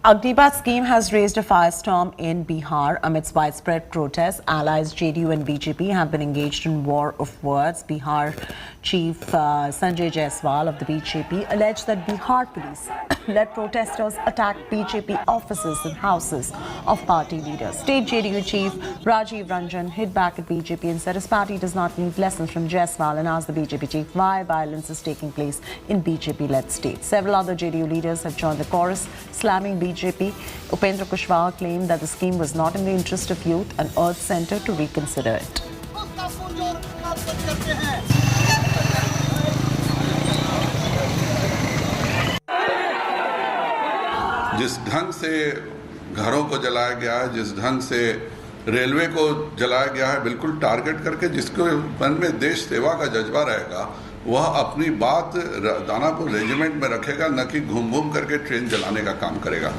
[SPEAKER 3] Agnipath scheme has raised a firestorm in Bihar amidst widespread protests. Allies JDU and BJP have been engaged in war of words. Bihar Chief Sanjay Jaiswal of the BJP alleged that Bihar police let protesters attack BJP offices and houses of party leaders. State JDU Chief Rajiv Ranjan hit back at BJP and said his party does not need lessons from Jaiswal, and asked the BJP chief why violence is taking place in BJP-led states. Several other JDU leaders have joined the chorus, slamming BJP. Upendra Kushwaha claimed that the scheme was not in the interest of youth and urged Centre to reconsider it.
[SPEAKER 14] जिस ढंग से घरों को जलाया गया है, जिस ढंग से रेलवे को जलाया गया है, बिल्कुल टारगेट करके, जिसके मन में देश सेवा का जज्बा रहेगा वह अपनी बात दानापुर रेजिमेंट में रखेगा, न कि घूम घूम करके ट्रेन जलाने का काम करेगा।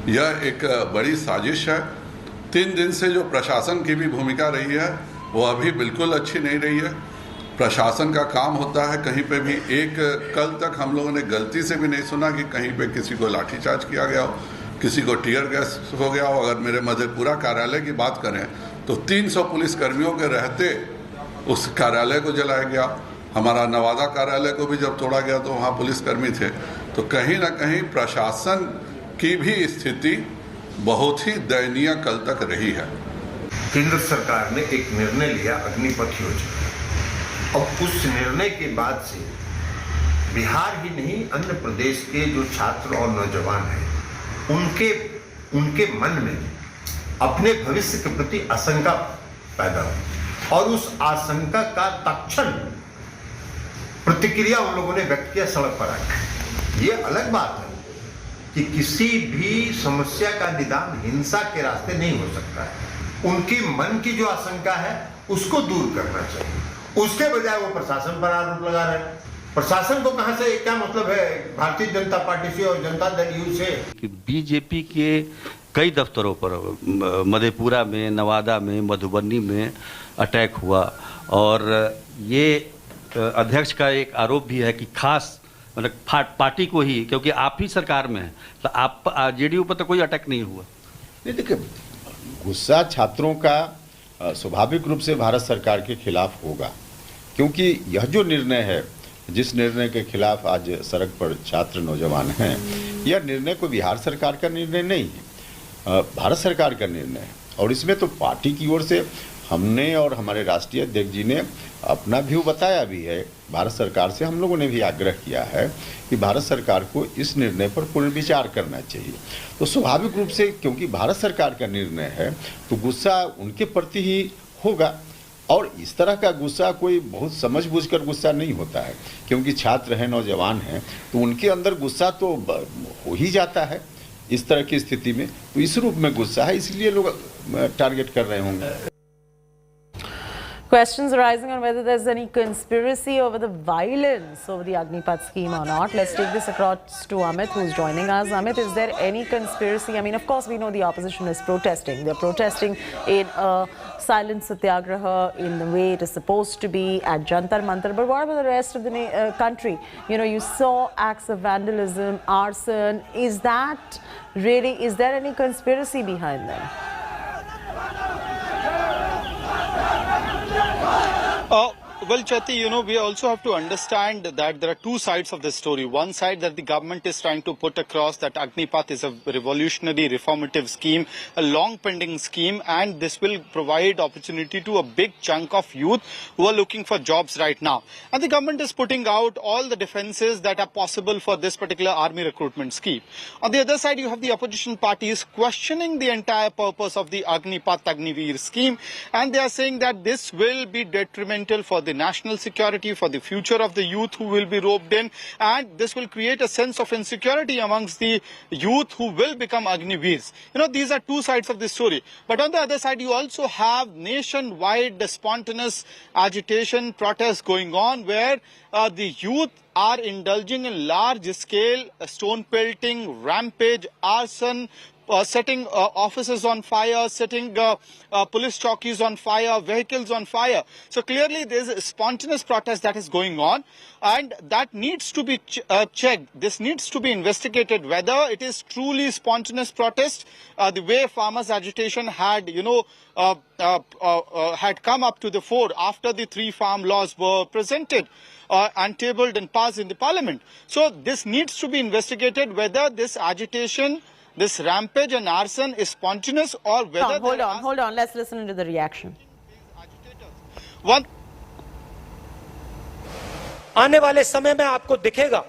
[SPEAKER 14] यह एक बड़ी साजिश है। 3 दिन से जो प्रशासन की भी भूमिका रही है वो अभी बिल्कुल अच्छी नहीं रही है। प्रशासन का काम होता है कहीं पे भी, एक कल तक हम लोगों ने गलती से भी नहीं सुना कि कहीं पे किसी को लाठीचार्ज किया गया हो, किसी को टीयर गैस हो गया हो। अगर मेरे मधेपुरा कार्यालय की बात करें तो 300 पुलिस कर्मियों के रहते उस कार्यालय को जलाया गया। हमारा नवादा कार्यालय को भी जब तोड़ा गया तो वहाँ पुलिसकर्मी थे। तो कहीं ना कहीं प्रशासन की भी स्थिति बहुत ही दयनीय कल तक रही है।
[SPEAKER 15] केंद्र सरकार ने एक निर्णय लिया अग्निपथ योजना, और उस निर्णय के बाद से बिहार ही नहीं अन्य प्रदेश के जो छात्र और नौजवान हैं उनके मन में अपने भविष्य के प्रति आशंका पैदा हुई, और उस आशंका का तत्क्षण प्रतिक्रिया उन लोगों ने व्यक्त किया, सड़क पर आकर। ये अलग बात है कि किसी भी समस्या का निदान हिंसा के रास्ते नहीं हो सकता है। उनकी मन की जो आशंका है उसको दूर करना चाहिए, उसके बजाय वो प्रशासन पर आरोप लगा रहे हैं। प्रशासन को कहां से, क्या मतलब है भारतीय जनता पार्टी से और जनता दल यू से?
[SPEAKER 13] कि बीजेपी के कई दफ्तरों पर मधेपुरा में, नवादा में, मधुबनी में अटैक हुआ, और ये अध्यक्ष का एक आरोप भी है कि खास मतलब पार्टी को ही, क्योंकि आप ही सरकार में हैं, तो आप जेडीयू पर तो कोई अटैक नहीं हुआ।
[SPEAKER 16] नहीं, देखिए गुस्सा छात्रों का स्वाभाविक रूप से भारत सरकार के खिलाफ होगा, क्योंकि यह जो निर्णय है, जिस निर्णय के खिलाफ आज सड़क पर छात्र नौजवान हैं, यह निर्णय कोई बिहार सरकार का निर्णय नहीं है, भारत सरकार का निर्णय है। और इसमें तो पार्टी की ओर से हमने और हमारे राष्ट्रीय अध्यक्ष जी ने अपना व्यू बताया भी है। भारत सरकार से हम लोगों ने भी आग्रह किया है कि भारत सरकार को इस निर्णय पर पुनर्विचार करना चाहिए। तो स्वाभाविक रूप से क्योंकि भारत सरकार का निर्णय है तो गुस्सा उनके प्रति ही होगा, और इस तरह का गुस्सा कोई बहुत समझबूझकर गुस्सा नहीं होता है, क्योंकि छात्र हैं, नौजवान हैं, तो उनके अंदर गुस्सा तो हो ही जाता है इस तरह की स्थिति में। तो इस रूप में गुस्सा है, इसलिए लोग टारगेट कर रहे होंगे।
[SPEAKER 3] Questions arising on whether there's any conspiracy over the violence over the Agnipath scheme or not. Let's take this across to Amit, who's joining us. Amit, is there any conspiracy? I mean, of course, we know the opposition is protesting. They're protesting in a silent satyagraha in the way it is supposed to be at Jantar Mantar. But what about the rest of the country? You know, you saw acts of vandalism, arson. Is there any conspiracy behind them?
[SPEAKER 4] Well, Chati, we also have to understand that there are two sides of the story. One side that the government is trying to put across that Agnipath is a revolutionary, reformative scheme, a long-pending scheme, and this will provide opportunity to a big chunk of youth who are looking for jobs right now. And the government is putting out all the defenses that are possible for this particular army recruitment scheme. On the other side, you have the opposition parties questioning the entire purpose of the Agnipath-Agniveer scheme, and they are saying that this will be detrimental for the national security, for the future of the youth who will be roped in, and this will create a sense of insecurity amongst the youth who will become Agniveers. These are two sides of the story. But on the other side, you also have nationwide spontaneous agitation, protests going on where the youth are indulging in large-scale stone pelting, rampage, arson, setting offices on fire, setting police chowkis on fire, vehicles on fire. So clearly there is a spontaneous protest that is going on, and that needs to be checked. This needs to be investigated whether it is truly spontaneous protest, the way farmers' agitation had, had come up to the fore after the 3 farm laws were presented and tabled and passed in the parliament. So this needs to be investigated whether this agitation, this rampage and arson is spontaneous or whether...
[SPEAKER 3] Hold on. Let's listen to the reaction.
[SPEAKER 4] One.
[SPEAKER 7] आने वाले समय में आपको दिखेगा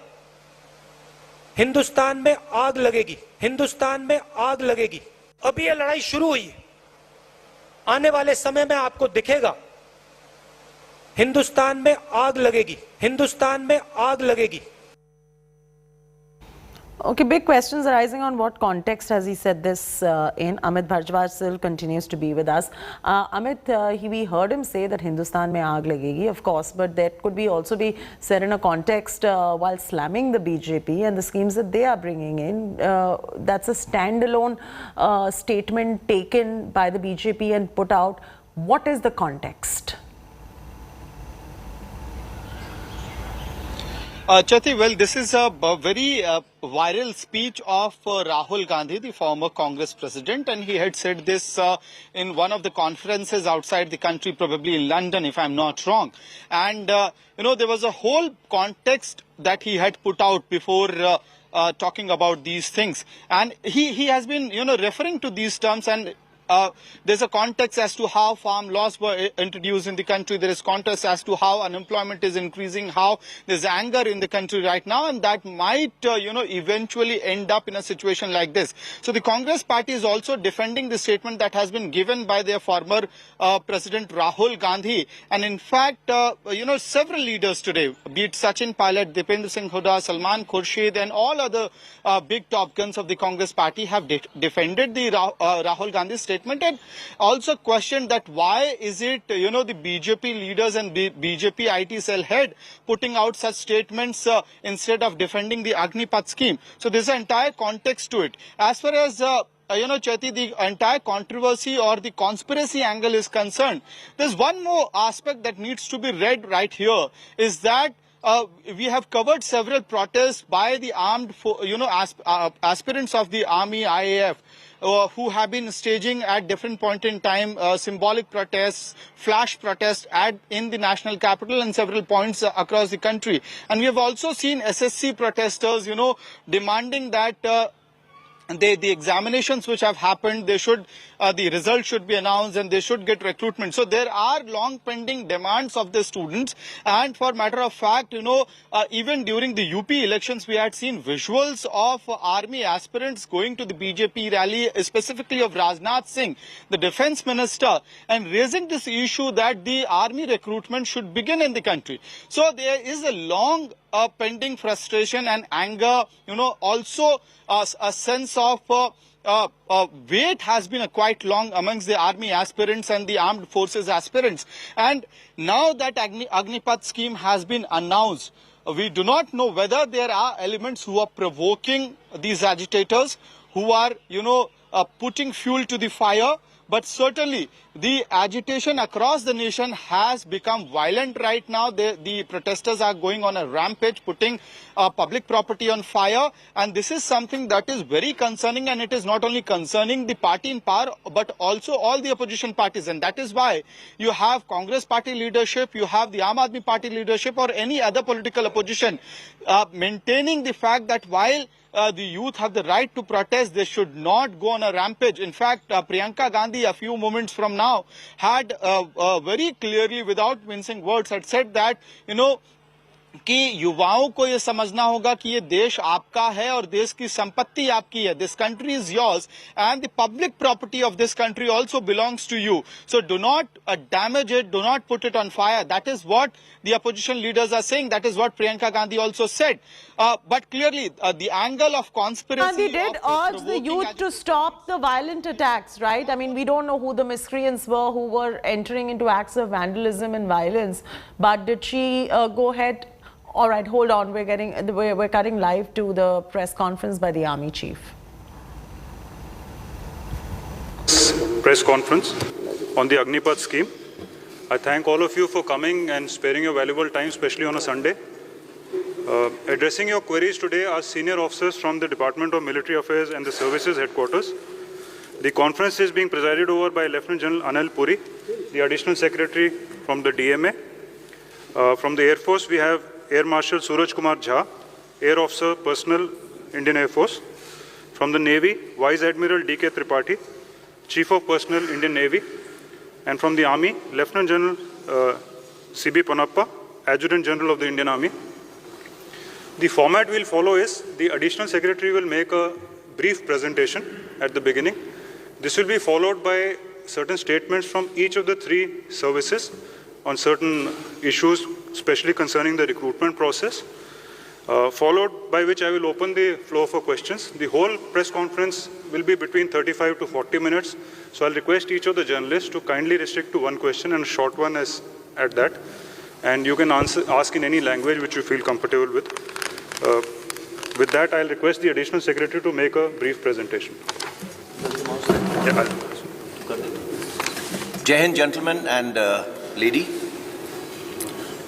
[SPEAKER 7] हिंदुस्तान में आग लगेगी, हिंदुस्तान में आग लगेगी। अभी ये लड़ाई शुरू हुई है। आने वाले समय में आपको दिखेगा हिंदुस्तान में आग लगेगी, हिंदुस्तान में आग लगेगी।
[SPEAKER 3] Okay, big questions arising on what context has he said this in. Amit Bharjwaj still continues to be with us. Amit, we heard him say that Hindustan mein aag lagegi, of course, but that could be also be said in a context while slamming the BJP and the schemes that they are bringing in. That's a standalone statement taken by the BJP and put out. What is the context?
[SPEAKER 4] Chati, well, this is a very viral speech of Rahul Gandhi, the former Congress president, and he had said this in one of the conferences outside the country, probably in London, if I'm not wrong. And, there was a whole context that he had put out before talking about these things. And he has been, referring to these terms, and there's a context as to how farm laws were introduced in the country. There is context as to how unemployment is increasing, how there's anger in the country right now, and that might, eventually end up in a situation like this. So the Congress party is also defending the statement that has been given by their former President Rahul Gandhi. And in fact, several leaders today, be it Sachin Pilot, Dipendra Singh Hooda, Salman Khurshid, and all other big top guns of the Congress party have defended the Rahul Gandhi statement and also questioned that why is it, the BJP leaders and BJP IT cell head putting out such statements instead of defending the Agnipath scheme. So there's an entire context to it. As far as Chati, the entire controversy or the conspiracy angle is concerned, there's one more aspect that needs to be read right here, is that we have covered several protests by the armed, aspirants of the army, IAF, who have been staging at different point in time symbolic protests, flash protests in the national capital and several points across the country. And we have also seen SSC protesters, demanding that the examinations which have happened, the results should be announced and they should get recruitment. So there are long pending demands of the students. And for matter of fact, even during the UP elections, we had seen visuals of army aspirants going to the BJP rally, specifically of Rajnath Singh, the defense minister, and raising this issue that the army recruitment should begin in the country. So there is a long pending frustration and anger, also a sense of wait has been quite long amongst the army aspirants and the armed forces aspirants. And now that Agnipath scheme has been announced, we do not know whether there are elements who are provoking these agitators, who are, putting fuel to the fire, but certainly the agitation across the nation has become violent right now. The protesters are going on a rampage, putting public property on fire, and this is something that is very concerning, and it is not only concerning the party in power but also all the opposition parties, and that is why you have Congress party leadership, you have the Aam Aadmi party leadership or any other political opposition maintaining the fact that while the youth have the right to protest, they should not go on a rampage. In fact, Priyanka Gandhi a few moments from now had very clearly, without mincing words, had said that, कि युवाओं को ये समझना होगा कि ये देश आपका है और देश की संपत्ति आपकी है. This country is yours and the public property of this country also belongs to you. So do not damage it, do not put it on fire. That is what the opposition leaders are saying. That is what Priyanka Gandhi also said. But clearly, the angle of conspiracy...
[SPEAKER 3] Gandhi did urge the youth to stop the violent attacks, right? I mean, we don't know who the miscreants were who were entering into acts of vandalism and violence. But did she go ahead... All right, hold on. We're cutting live to the press conference by the Army Chief.
[SPEAKER 10] Press conference on the Agnipath scheme. I thank all of you for coming and sparing your valuable time, especially on a Sunday. Addressing your queries today are senior officers from the Department of Military Affairs and the Services Headquarters. The conference is being presided over by Lieutenant General Anil Puri, the Additional Secretary from the DMA. From the Air Force, we have Air Marshal Suraj Kumar Jha, Air Officer Personnel, Indian Air Force. From the Navy, Vice Admiral D.K. Tripathi, Chief of Personnel, Indian Navy. And from the Army, Lieutenant General C.B. Ponappa, Adjutant General of the Indian Army. The format we'll follow is the Additional Secretary will make a brief presentation at the beginning. This will be followed by certain statements from each of the three services on certain issues, especially concerning the recruitment process, followed by which I will open the floor for questions. The whole press conference will be between 35 to 40 minutes, so I'll request each of the journalists to kindly restrict to one question and a short one as at that, and you can ask in any language which you feel comfortable with. With that, I'll request the Additional Secretary to make a brief presentation.
[SPEAKER 17] Jai Hind, gentlemen and lady.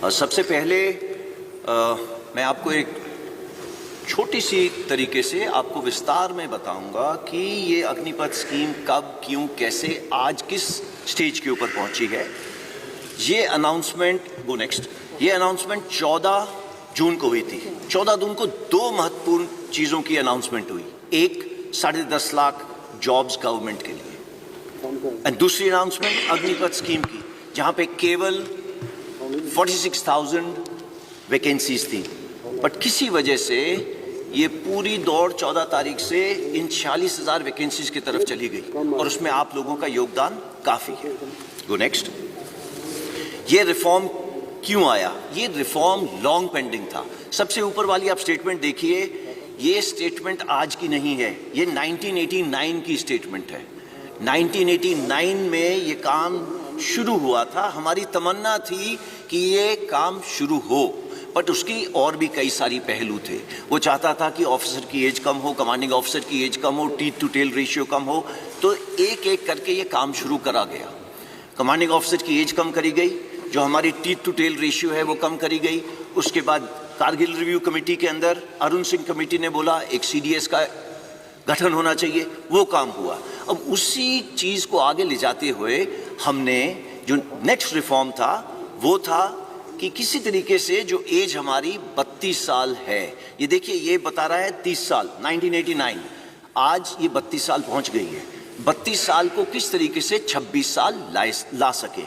[SPEAKER 17] सबसे पहले मैं आपको एक छोटी सी तरीके से आपको विस्तार में बताऊंगा कि ये अग्निपथ स्कीम कब, क्यों, कैसे, आज किस स्टेज के ऊपर पहुंची है. ये अनाउंसमेंट ये अनाउंसमेंट 14 जून को हुई थी. 14 जून को दो महत्वपूर्ण चीज़ों की अनाउंसमेंट हुई. एक 10.5 लाख जॉब्स गवर्नमेंट के लिए, और दूसरी अनाउंसमेंट अग्निपथ स्कीम की, जहां पे केवल 46,000 वैकेंसीज थी. बट किसी वजह से ये पूरी दौड़ 14 तारीख से इन 46,000 वैकेंसीज की तरफ चली गई, और उसमें आप लोगों का योगदान काफ़ी है. Go next. ये रिफॉर्म क्यों आया? ये रिफॉर्म लॉन्ग पेंडिंग था. सबसे ऊपर वाली आप स्टेटमेंट देखिए, ये स्टेटमेंट आज की नहीं है, ये 1989 की स्टेटमेंट है. 1989 में ये काम शुरू हुआ था. हमारी तमन्ना थी कि ये काम शुरू हो, बट उसकी और भी कई सारी पहलू थे. वो चाहता था कि ऑफिसर की एज कम हो, कमांडिंग ऑफिसर की एज कम हो, टीथ टू टेल रेशियो कम हो. तो एक एक करके ये काम शुरू करा गया. कमांडिंग ऑफिसर की एज कम करी गई, जो हमारी टीथ टू टेल रेशियो है वो कम करी गई. उसके बाद कारगिल रिव्यू कमेटी के अंदर अरुण सिंह कमेटी ने बोला एक सीडीएस का गठन होना चाहिए, वो काम हुआ. अब उसी चीज़ को आगे ले जाते हुए हमने जो नेक्स्ट रिफॉर्म था वो था कि किसी तरीके से जो एज हमारी 32 साल है, ये देखिए ये बता रहा है 30 साल 1989, आज ये 32 साल पहुंच गई है. 32 साल को किस तरीके से 26 साल ला सके.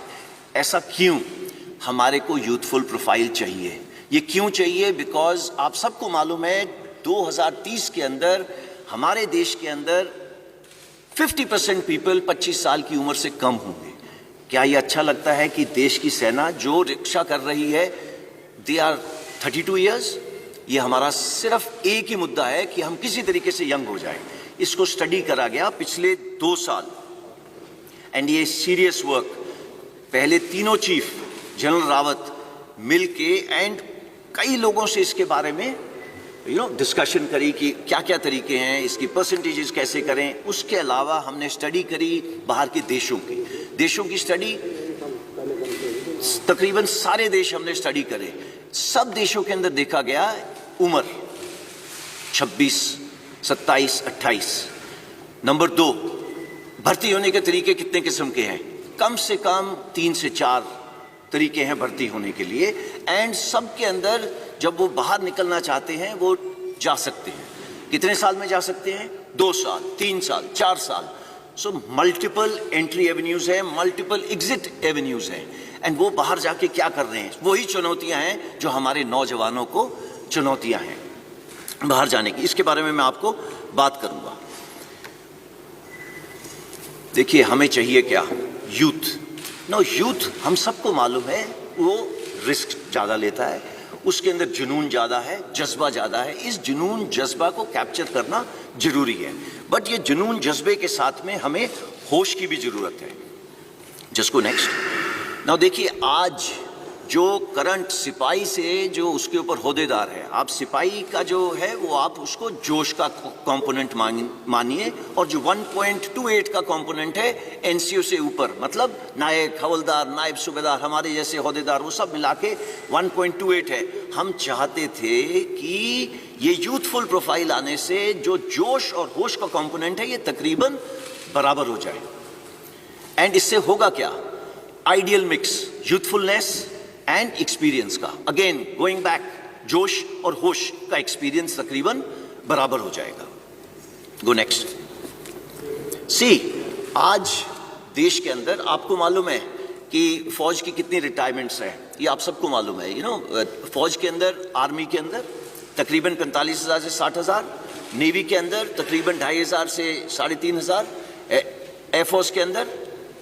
[SPEAKER 17] ऐसा क्यों? हमारे को यूथफुल प्रोफाइल चाहिए. ये क्यों चाहिए? बिकॉज आप सबको मालूम है 2030 के अंदर हमारे देश के अंदर 50% पीपल 25 साल की उम्र से कम होंगे. क्या ये अच्छा लगता है कि देश की सेना जो रक्षा कर रही है दे आर 32 ईयर्स? ये हमारा सिर्फ एक ही मुद्दा है कि हम किसी तरीके से यंग हो जाए. इसको स्टडी करा गया पिछले 2 साल, एंड ये सीरियस वर्क. पहले तीनों चीफ जनरल रावत मिल के एंड कई लोगों से इसके बारे में डिस्कशन करी कि क्या क्या तरीके हैं, इसकी परसेंटेजेस कैसे करें। उसके अलावा हमने स्टडी करी बाहर के देशों की स्टडी, तकरीबन सारे देश हमने स्टडी करे। सब देशों के अंदर देखा गया उम्र 26, 27, 28। नंबर 2, भर्ती होने के तरीके कितने किस्म के हैं? कम से कम 3 से 4 तरीके हैं भर्ती होने के लिए। एंड सब के अंदर जब वो बाहर निकलना चाहते हैं वो जा सकते हैं। कितने साल में जा सकते हैं? 2 साल, 3 साल, 4 साल। सो मल्टीपल एंट्री एवेन्यूज हैं, मल्टीपल एग्जिट एवेन्यूज हैं। एंड वो बाहर जाके क्या कर रहे हैं? वही चुनौतियां हैं जो हमारे नौजवानों को चुनौतियां हैं बाहर जाने की। इसके बारे में मैं आपको बात करूंगा। देखिए, हमें चाहिए क्या? यूथ हम सबको मालूम है वो रिस्क ज़्यादा लेता है, उसके अंदर जुनून ज़्यादा है, जज्बा ज़्यादा है। इस जुनून जज्बा को कैप्चर करना जरूरी है, बट ये जुनून जज्बे के साथ में हमें होश की भी ज़रूरत है। जिसको नेक्स्ट नाउ देखिए, आज जो करंट सिपाही से जो उसके ऊपर होदेदार है, आप सिपाही का जो है वो आप उसको जोश का कंपोनेंट मानिए, और जो 1.28 का कंपोनेंट है एनसीओ से ऊपर, मतलब नायक, हवलदार, नायब सूबेदार, हमारे जैसे होदेदार, वो सब मिला के 1.28 है। हम चाहते थे कि ये यूथफुल प्रोफाइल आने से जो जोश और होश का कंपोनेंट है ये तकरीबन बराबर हो जाए। एंड इससे होगा क्या? Ideal mix youthfulness and experience का। अगेन गोइंग बैक, जोश और होश का एक्सपीरियंस तकरीबन बराबर हो जाएगा। Go next. सी, आज देश के अंदर आपको मालूम है कि फौज की कितनी रिटायरमेंट्स हैं, ये आप सबको मालूम है। फौज के अंदर, आर्मी के अंदर तकरीबन 45,000 से 60,000, नेवी के अंदर तकरीबन 2,500 से 3,500, एयरफोर्स के अंदर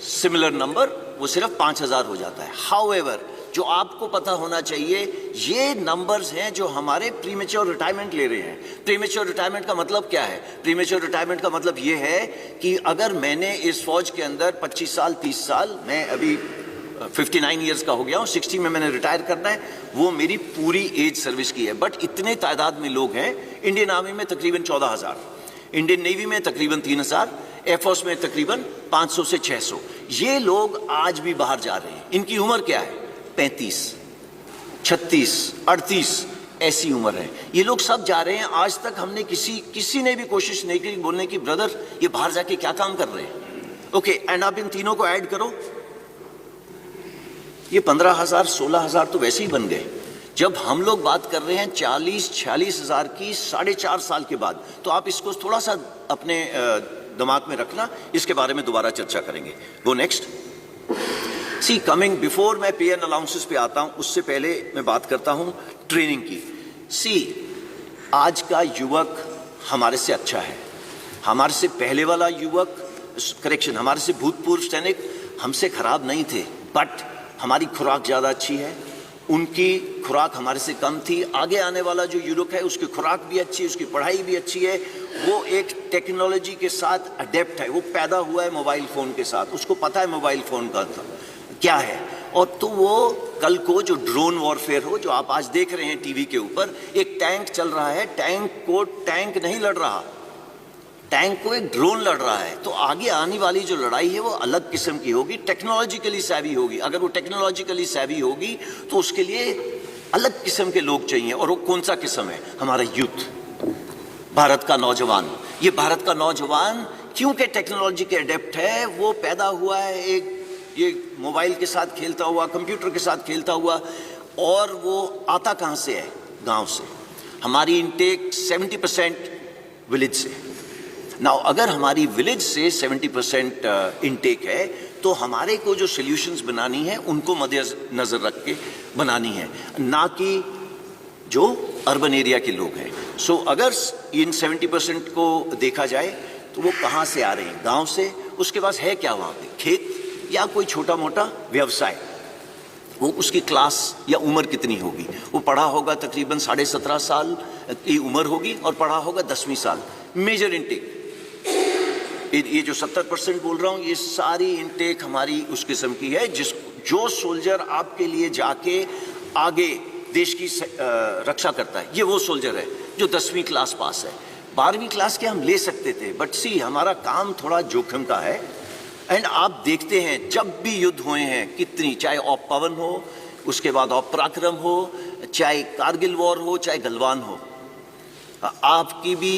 [SPEAKER 17] सिमिलर नंबर, वो सिर्फ 5,000 हो जाता है। हाउएवर, जो आपको पता होना चाहिए, ये नंबर्स हैं जो हमारे प्रीमेच्योर रिटायरमेंट ले रहे हैं। प्रीमेच्योर रिटायरमेंट का मतलब क्या है? प्रीमेच्योर रिटायरमेंट का मतलब ये है कि अगर मैंने इस फौज के अंदर 25 साल, 30 साल, मैं अभी 59 ईयर्स का हो गया हूँ, 60 में मैंने रिटायर करना है, वो मेरी पूरी एज सर्विस की है। बट इतने तादाद में लोग हैं, इंडियन आर्मी में तकरीबन 14,000, इंडियन नेवी में तकरीबन 3,000, एयरफोर्स में तकरीबन 500 से 600। ये लोग आज भी बाहर जा रहे हैं। इनकी उम्र क्या है? 35, 36, 38 ऐसी उम्र है। ये लोग सब जा रहे हैं। आज तक हमने किसी ने भी कोशिश नहीं की बोलने की, ब्रदर ये बाहर जाके क्या काम कर रहे हैं? ओके, एंड आप इन तीनों को ऐड करो, ये 15,000, 16,000 तो वैसे ही बन गए। जब हम लोग बात कर रहे हैं 40-46 हज़ार की 4.5 साल के बाद, तो आप इसको थोड़ा सा अपने दिमाग में रखना, इसके बारे में दोबारा चर्चा करेंगे। वो नेक्स्ट। सी, कमिंग बिफोर मैं पे एंड अलाउंसेस पे आता हूं, उससे पहले मैं बात करता हूं ट्रेनिंग की। सी, आज का युवक हमारे से अच्छा है। हमारे से पहले वाला युवक, करेक्शन, हमारे से भूतपूर्व सैनिक हमसे खराब नहीं थे, बट हमारी खुराक ज़्यादा अच्छी है, उनकी खुराक हमारे से कम थी। आगे आने वाला जो युवक है उसकी खुराक भी अच्छी है, उसकी पढ़ाई भी अच्छी है, वो एक टेक्नोलॉजी के साथ अडेप्ट है, वो पैदा हुआ है मोबाइल फ़ोन के साथ, उसको पता है मोबाइल फ़ोन का क्या है। और तो वो कल को जो ड्रोन वॉरफेयर हो, जो आप आज देख रहे हैं टीवी के ऊपर, एक टैंक चल रहा है, टैंक को टैंक नहीं लड़ रहा, टैंक को एक ड्रोन लड़ रहा है। तो आगे आने वाली जो लड़ाई है वो अलग किस्म की होगी, टेक्नोलॉजिकली सैवी होगी। अगर वो टेक्नोलॉजिकली सैवी होगी तो उसके लिए अलग किस्म के लोग चाहिए। और वो कौन सा किस्म है? हमारा यूथ, भारत का नौजवान। ये भारत का नौजवान क्योंकि टेक्नोलॉजी के अडेप्ट है, वो पैदा हुआ है एक ये मोबाइल के साथ खेलता हुआ, कंप्यूटर के साथ खेलता हुआ, और वो आता कहाँ से है? गांव से। हमारी इनटेक 70% विलेज से। नाउ अगर हमारी विलेज से 70% इनटेक है, तो हमारे को जो सॉल्यूशंस बनानी है उनको मद्देनजर रख के बनानी है, ना कि जो अर्बन एरिया के लोग हैं। सो अगर इन 70% को देखा जाए तो वो कहाँ से आ रहे हैं? गांव से। उसके पास है क्या वहाँ पे? खेत या कोई छोटा मोटा व्यवसाय। वो उसकी क्लास या उम्र कितनी होगी? वो पढ़ा होगा तकरीबन 17.5 साल की उम्र होगी और पढ़ा होगा 10वीं साल। मेजर इनटेक, ये जो 70% बोल रहा हूँ, ये सारी इनटेक हमारी उस किस्म की है जो सोल्जर आपके लिए जाके आगे देश की रक्षा करता है, ये वो सोल्जर है। जो 10वीं क्लास पास है। 12वीं क्लास के हम ले सकते थे, बट सी हमारा काम थोड़ा जोखिम का है। एंड आप देखते हैं जब भी युद्ध हुए हैं कितनी, चाहे ऑप पवन हो, उसके बाद ऑप पराक्रम हो, चाहे कारगिल वॉर हो, चाहे गलवान हो, आपकी भी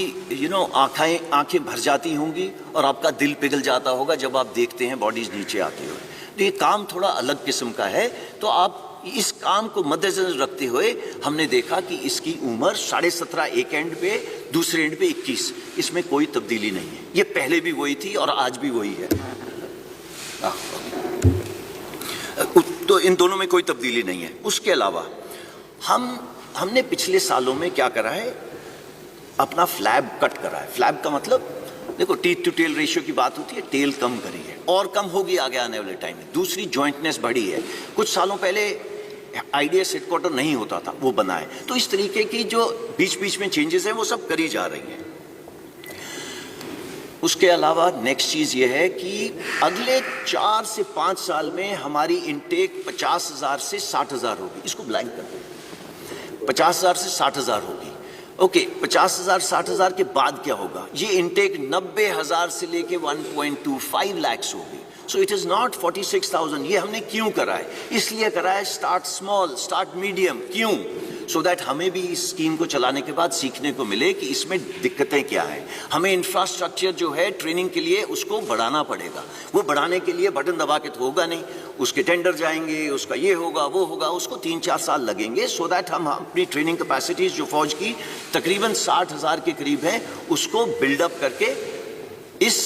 [SPEAKER 17] आंखें भर जाती होंगी और आपका दिल पिघल जाता होगा जब आप देखते हैं बॉडीज नीचे आती हुई। तो ये काम थोड़ा अलग किस्म का है। तो आप इस काम को मद्देनजर रखते हुए हमने देखा कि इसकी उम्र 17.5 एक एंड पे, दूसरे एंड पे 21, इसमें कोई तब्दीली नहीं है। ये पहले भी वही थी और आज भी वही है। तो इन दोनों में कोई तब्दीली नहीं है। उसके अलावा हमने पिछले सालों में क्या करा है, अपना फ्लैब कट करा है। फ्लैब का मतलब देखो, टीथ टू टेल रेशियो की बात होती है, टेल कम करी है और कम होगी आगे आने वाले टाइम में। दूसरी जॉइंटनेस बढ़ी है। कुछ सालों पहले आईडीएस हेडक्वार्टर नहीं होता था, वो बना है। तो इस तरीके की जो बीच बीच में चेंजेस हैं वो सब करी जा रही हैं। उसके अलावा नेक्स्ट चीज ये है कि अगले 4 से 5 साल में हमारी इनटेक 50,000 से 60,000 होगी। इसको ब्लैंक कर दो, 50,000 से 60,000 होगी। ओके, 50,000 60,000 के बाद क्या होगा? ये इनटेक 90,000 से लेके 1.25 लाख होगी। सो इट इज नॉट 46,000। ये हमने क्यों करा है? इसलिए करा है स्टार्ट स्मॉल, स्टार्ट मीडियम। क्यों? सो दैट हमें भी इस स्कीम को चलाने के बाद सीखने को मिले कि इसमें दिक्कतें क्या हैं। हमें इंफ्रास्ट्रक्चर जो है ट्रेनिंग के लिए उसको बढ़ाना पड़ेगा। वो बढ़ाने के लिए बटन दबा के तो होगा नहीं, उसके टेंडर जाएंगे, उसका ये होगा वो होगा, उसको 3-4 साल लगेंगे। सो दैट हम अपनी ट्रेनिंग कैपेसिटीज जो फौज की तकरीबन 60,000 के करीब है उसको बिल्डअप करके इस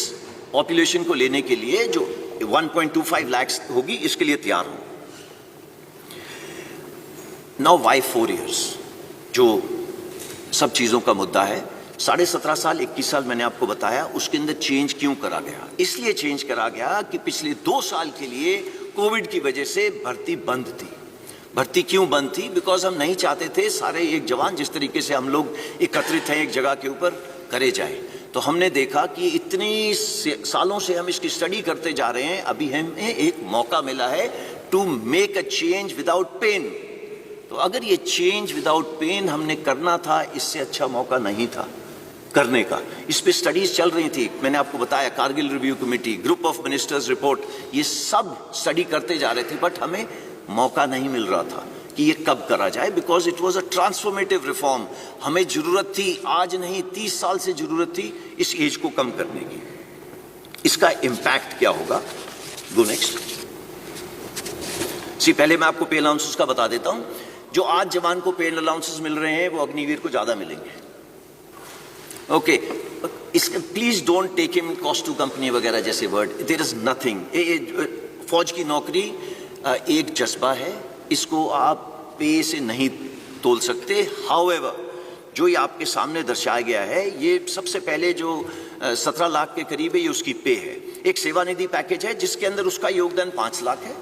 [SPEAKER 17] पॉपुलेशन को लेने के लिए जो 1.25 लाख होगी इसके लिए तैयार हो। नाउ वाई 4 years, जो सब चीज़ों का मुद्दा है। 17.5 साल 21 साल मैंने आपको बताया, उसके अंदर चेंज क्यों करा गया? इसलिए चेंज करा गया कि पिछले 2 साल के लिए कोविड की वजह से भर्ती बंद थी। भर्ती क्यों बंद थी? बिकॉज हम नहीं चाहते थे सारे एक जवान जिस तरीके से हम लोग एकत्रित हैं एक जगह के ऊपर करे जाए। तो हमने देखा कि इतनी सालों से हम इसकी स्टडी करते जा रहे हैं, अभी हमें एक मौका मिला है to make a change without pain. तो अगर ये चेंज विदाउट पेन हमने करना था, इससे अच्छा मौका नहीं था करने का। इस पे स्टडीज चल रही थी, मैंने आपको बताया, Kargil review committee, group of ministers report, ये सब स्टडी करते जा रहे थे। बट हमें मौका नहीं मिल रहा था कि ये कब करा जाए, because it was a transformative reform. हमें जरूरत थी, आज नहीं 30 साल से जरूरत थी इस एज को कम करने की। इसका इम्पैक्ट क्या होगा? Go next. पहले मैं आपको पे अलाउंसेस का बता देता हूं। जो आज जवान को पे अलाउंसेस मिल रहे हैं वो अग्निवीर को ज्यादा मिलेंगे। ओके, इसका please don't take him cost to company वगैरह जैसे वर्ड, देयर इज नथिंग। फौज की नौकरी एक जज्बा है, इसको आप पे से नहीं तोल सकते। हाउएवर, जो ये आपके सामने दर्शाया गया है, ये सबसे पहले जो 17 लाख के करीब है, ये उसकी पे है। एक सेवानिधि पैकेज है जिसके अंदर उसका योगदान 5 लाख है।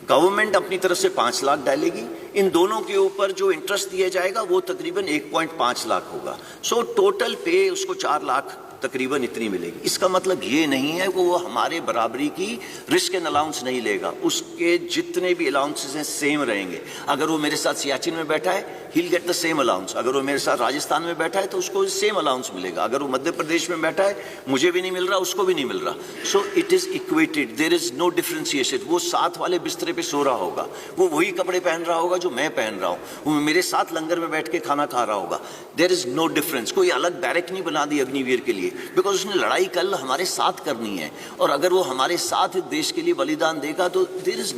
[SPEAKER 17] गवर्नमेंट अपनी तरफ से 5 लाख डालेगी। इन दोनों के ऊपर जो इंटरेस्ट दिया जाएगा वो तकरीबन 1.5 लाख होगा। सो टोटल पे उसको 4 लाख तकरीबन इतनी मिलेगी। इसका मतलब ये नहीं है कि वो हमारे बराबरी की रिस्क एंड अलाउंस नहीं लेगा, उसके जितने भी अलाउंसेस हैं सेम रहेंगे। अगर वो मेरे साथ सियाचिन में बैठा है, he will get the same allowance. अगर वो मेरे साथ राजस्थान में बैठा है तो उसको सेम अलाउंस मिलेगा। अगर वो मध्य प्रदेश में बैठा है, मुझे भी नहीं मिल रहा, उसको भी नहीं मिल रहा। So it is equated, there is no differentiation. वो साथ वाले बिस्तरे पे सो रहा होगा, वो वही कपड़े पहन रहा होगा जो मैं पहन रहा हूँ, वो मेरे साथ लंगर में बैठ के खाना खा रहा होगा। There is no difference. कोई अलग बैरक नहीं बना दी अग्निवीर के लिए, बिकॉज उसने लड़ाई कल हमारे साथ करनी है। और अगर वो हमारे साथ देश के लिए बलिदान देगा तो देयर इज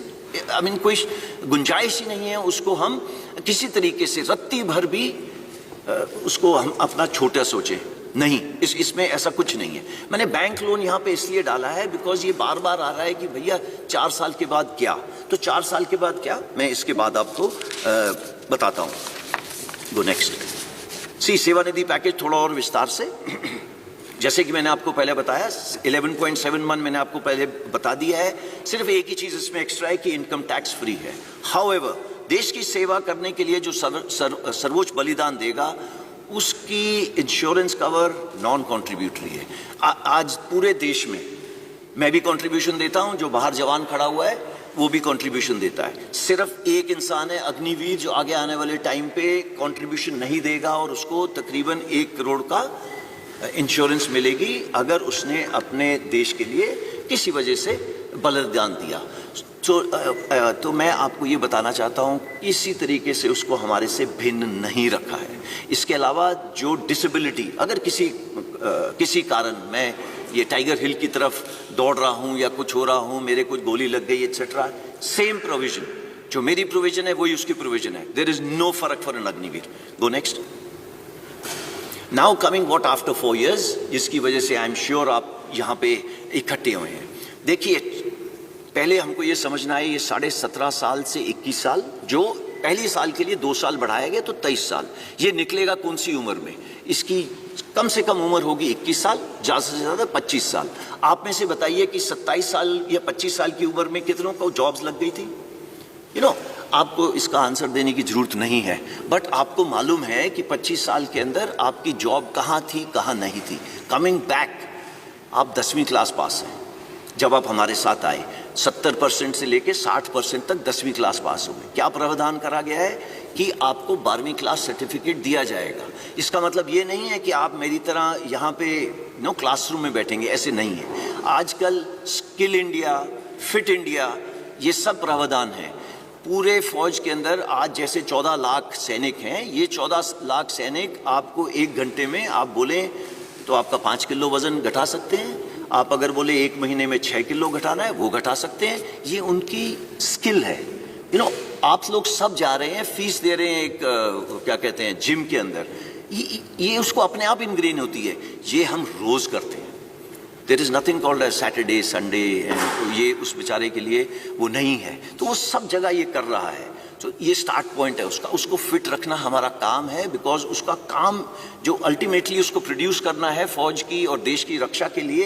[SPEAKER 17] कोई गुंजाइश ही नहीं है उसको हम किसी तरीके से रत्ती भर भी उसको हम अपना छोटा सोचे नहीं। इसमें ऐसा कुछ नहीं है। मैंने बैंक लोन यहाँ पे इसलिए डाला है बिकॉज ये बार बार आ रहा है कि भैया 4 साल के बाद क्या, तो 4 साल के बाद क्या, मैं इसके बाद आपको बताता हूँ। Go next. सेवानिधि पैकेज थोड़ा और विस्तार से, जैसे कि मैंने आपको पहले बताया 11.71 मैंने आपको पहले बता दिया है। सिर्फ एक ही चीज इसमें एक्स्ट्रा है कि इनकम टैक्स फ्री है। हाउएवर, देश की सेवा करने के लिए जो सर्वोच्च बलिदान देगा उसकी इंश्योरेंस कवर नॉन कॉन्ट्रीब्यूटरी है। आज पूरे देश में मैं भी कंट्रीब्यूशन देता हूं, जो बाहर जवान खड़ा हुआ है वो भी कंट्रीब्यूशन देता है। सिर्फ एक इंसान है अग्निवीर जो आगे आने वाले टाइम पे कंट्रीब्यूशन नहीं देगा और उसको तकरीबन 1 करोड़ का इंश्योरेंस मिलेगी अगर उसने अपने देश के लिए किसी वजह से बलिदान दिया। तो मैं आपको ये बताना चाहता हूँ इसी तरीके से उसको हमारे से भिन्न नहीं रखा है। इसके अलावा जो डिसेबिलिटी, अगर किसी कारण मैं ये टाइगर हिल की तरफ दौड़ रहा हूँ या कुछ हो रहा हूँ, मेरे कुछ गोली लग गई एक्सेट्रा, सेम प्रोविजन, जो मेरी प्रोविजन है वही उसकी प्रोविजन है। देयर इज नो फर्क for an Agniveer. Go next. Now coming what after 4 years, जिसकी वजह से आई एम श्योर आप यहाँ पे इकट्ठे हुए हैं। देखिए, पहले हमको ये समझना है, ये 17.5 साल से 21 साल, जो पहले साल के लिए 2 साल बढ़ाया गया तो 23 साल, ये निकलेगा कौन सी उम्र में? इसकी कम से कम उम्र होगी 21 साल, ज़्यादा से ज़्यादा 25 साल। आप में से बताइए कि 27 साल या 25 साल की उम्र में कितनों को जॉब्स लग गई थी? आपको इसका आंसर देने की जरूरत नहीं है, बट आपको मालूम है कि 25 साल के अंदर आपकी जॉब कहाँ थी, कहाँ नहीं थी। कमिंग बैक, आप 10वीं क्लास पास हैं जब आप हमारे साथ आए, 70% से लेके 60% तक 10वीं क्लास पास हो गए। क्या प्रावधान करा गया है कि आपको 12वीं क्लास सर्टिफिकेट दिया जाएगा। इसका मतलब ये नहीं है कि आप मेरी तरह यहाँ पे क्लासरूम में बैठेंगे, ऐसे नहीं है। आजकल स्किल इंडिया, फिट इंडिया, ये सब प्रावधान है। पूरे फौज के अंदर आज जैसे 14 लाख सैनिक हैं, ये 14 लाख सैनिक आपको 1 घंटे में आप बोलें तो आपका 5 किलो वजन घटा सकते हैं। आप अगर बोले 1 महीने में 6 किलो घटाना है, वो घटा सकते हैं। ये उनकी स्किल है। आप लोग सब जा रहे हैं, फीस दे रहे हैं, एक क्या कहते हैं, जिम के अंदर, ये उसको अपने आप इनग्रेन होती है। ये हम रोज करते हैं। There is nothing called Saturday Sunday, ये उस बेचारे के लिए वो नहीं है। तो वो सब जगह ये कर रहा है। तो ये स्टार्ट पॉइंट है उसका, उसको फिट रखना हमारा काम है, बिकॉज उसका काम जो अल्टीमेटली उसको प्रोड्यूस करना है फौज की और देश की रक्षा के लिए,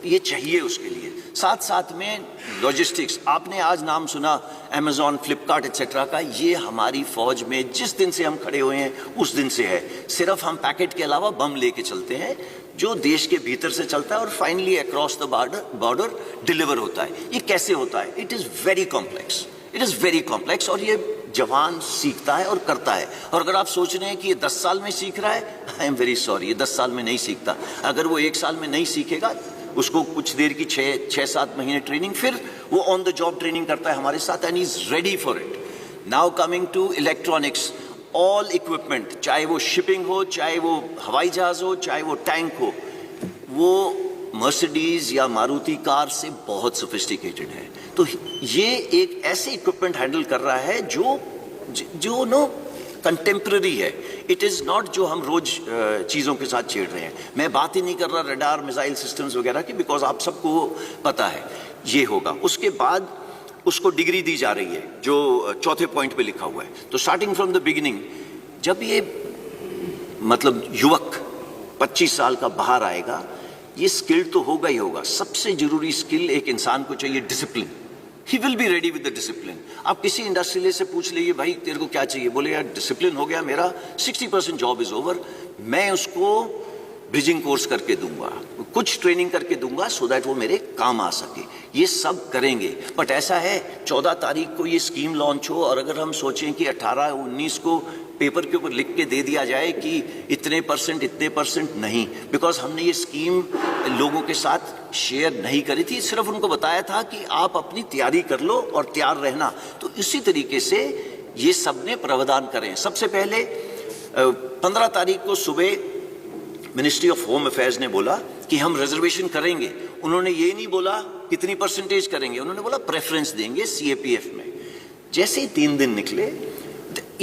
[SPEAKER 17] ये चाहिए उसके लिए। साथ साथ में लॉजिस्टिक्स, आपने आज नाम सुना अमेजॉन, फ्लिपकार्ट एक्सेट्रा का, ये हमारी फौज में जिस दिन से हम खड़े हुए हैं उस दिन से है। सिर्फ हम पैकेट के अलावा बम लेके चलते हैं जो देश के भीतर से चलता है और finally across the border deliver होता है। ये कैसे होता है? It is very complex, it is very complex, और ये जवान सीखता है और करता है। और अगर आप सोच रहे हैं कि ये 10 साल में सीख रहा है, आई एम वेरी सॉरी, ये 10 साल में नहीं सीखता। अगर वो 1 साल में नहीं सीखेगा, उसको कुछ देर की 6-7 महीने ट्रेनिंग, फिर वो ऑन द जॉब ट्रेनिंग करता है हमारे साथ, and is ready for it. Now coming to electronics, all equipment, चाहे वो शिपिंग हो, चाहे वो हवाई जहाज हो, चाहे वो टैंक हो, वो मर्सिडीज या मारुति कार से बहुत सोफिस्टिकेटेड है। तो ये एक ऐसे इक्विपमेंट हैंडल कर रहा है जो कंटेम्प्रेरी है। इट इज़ नॉट जो हम रोज चीज़ों के साथ छेड़ रहे हैं। मैं बात ही नहीं कर रहा रडार, मिसाइल सिस्टम्स वगैरह की, बिकॉज आप सबको पता है ये होगा। उसके बाद उसको डिग्री दी जा रही है जो 4थे पॉइंट पे लिखा हुआ है। तो स्टार्टिंग फ्रॉम द बिगिनिंग, जब ये मतलब युवक 25 साल का बाहर आएगा, ये स्किल तो होगा ही होगा। सबसे जरूरी स्किल एक इंसान को चाहिए, discipline. He will be ready with the discipline. आप किसी इंडस्ट्रियलिस्ट से पूछ लीजिए, भाई तेरे को क्या चाहिए? बोले यार डिसिप्लिन हो गया मेरा, 60% जॉब इज ओवर, मैं उसको ब्रिजिंग कोर्स करके दूंगा, कुछ ट्रेनिंग करके दूंगा, सो दैट वो मेरे काम आ सके। ये सब करेंगे। बट ऐसा है 14 तारीख को ये स्कीम लॉन्च हो, और अगर हम सोचें कि 18-19 को पेपर के ऊपर लिख के दे दिया जाए कि इतने परसेंट नहीं, बिकॉज हमने ये स्कीम लोगों के साथ शेयर नहीं करी थी, सिर्फ उनको बताया था कि आप अपनी तैयारी कर लो और तैयार रहना। तो इसी तरीके से ये सब ने प्रावधान करें। सबसे पहले 15 तारीख को सुबह मिनिस्ट्री ऑफ होम अफेयर्स ने बोला कि हम रिजर्वेशन करेंगे। उन्होंने ये नहीं बोला कितनी परसेंटेज करेंगे, उन्होंने बोला प्रेफरेंस देंगे CAPF में। जैसे ही 3 दिन निकले,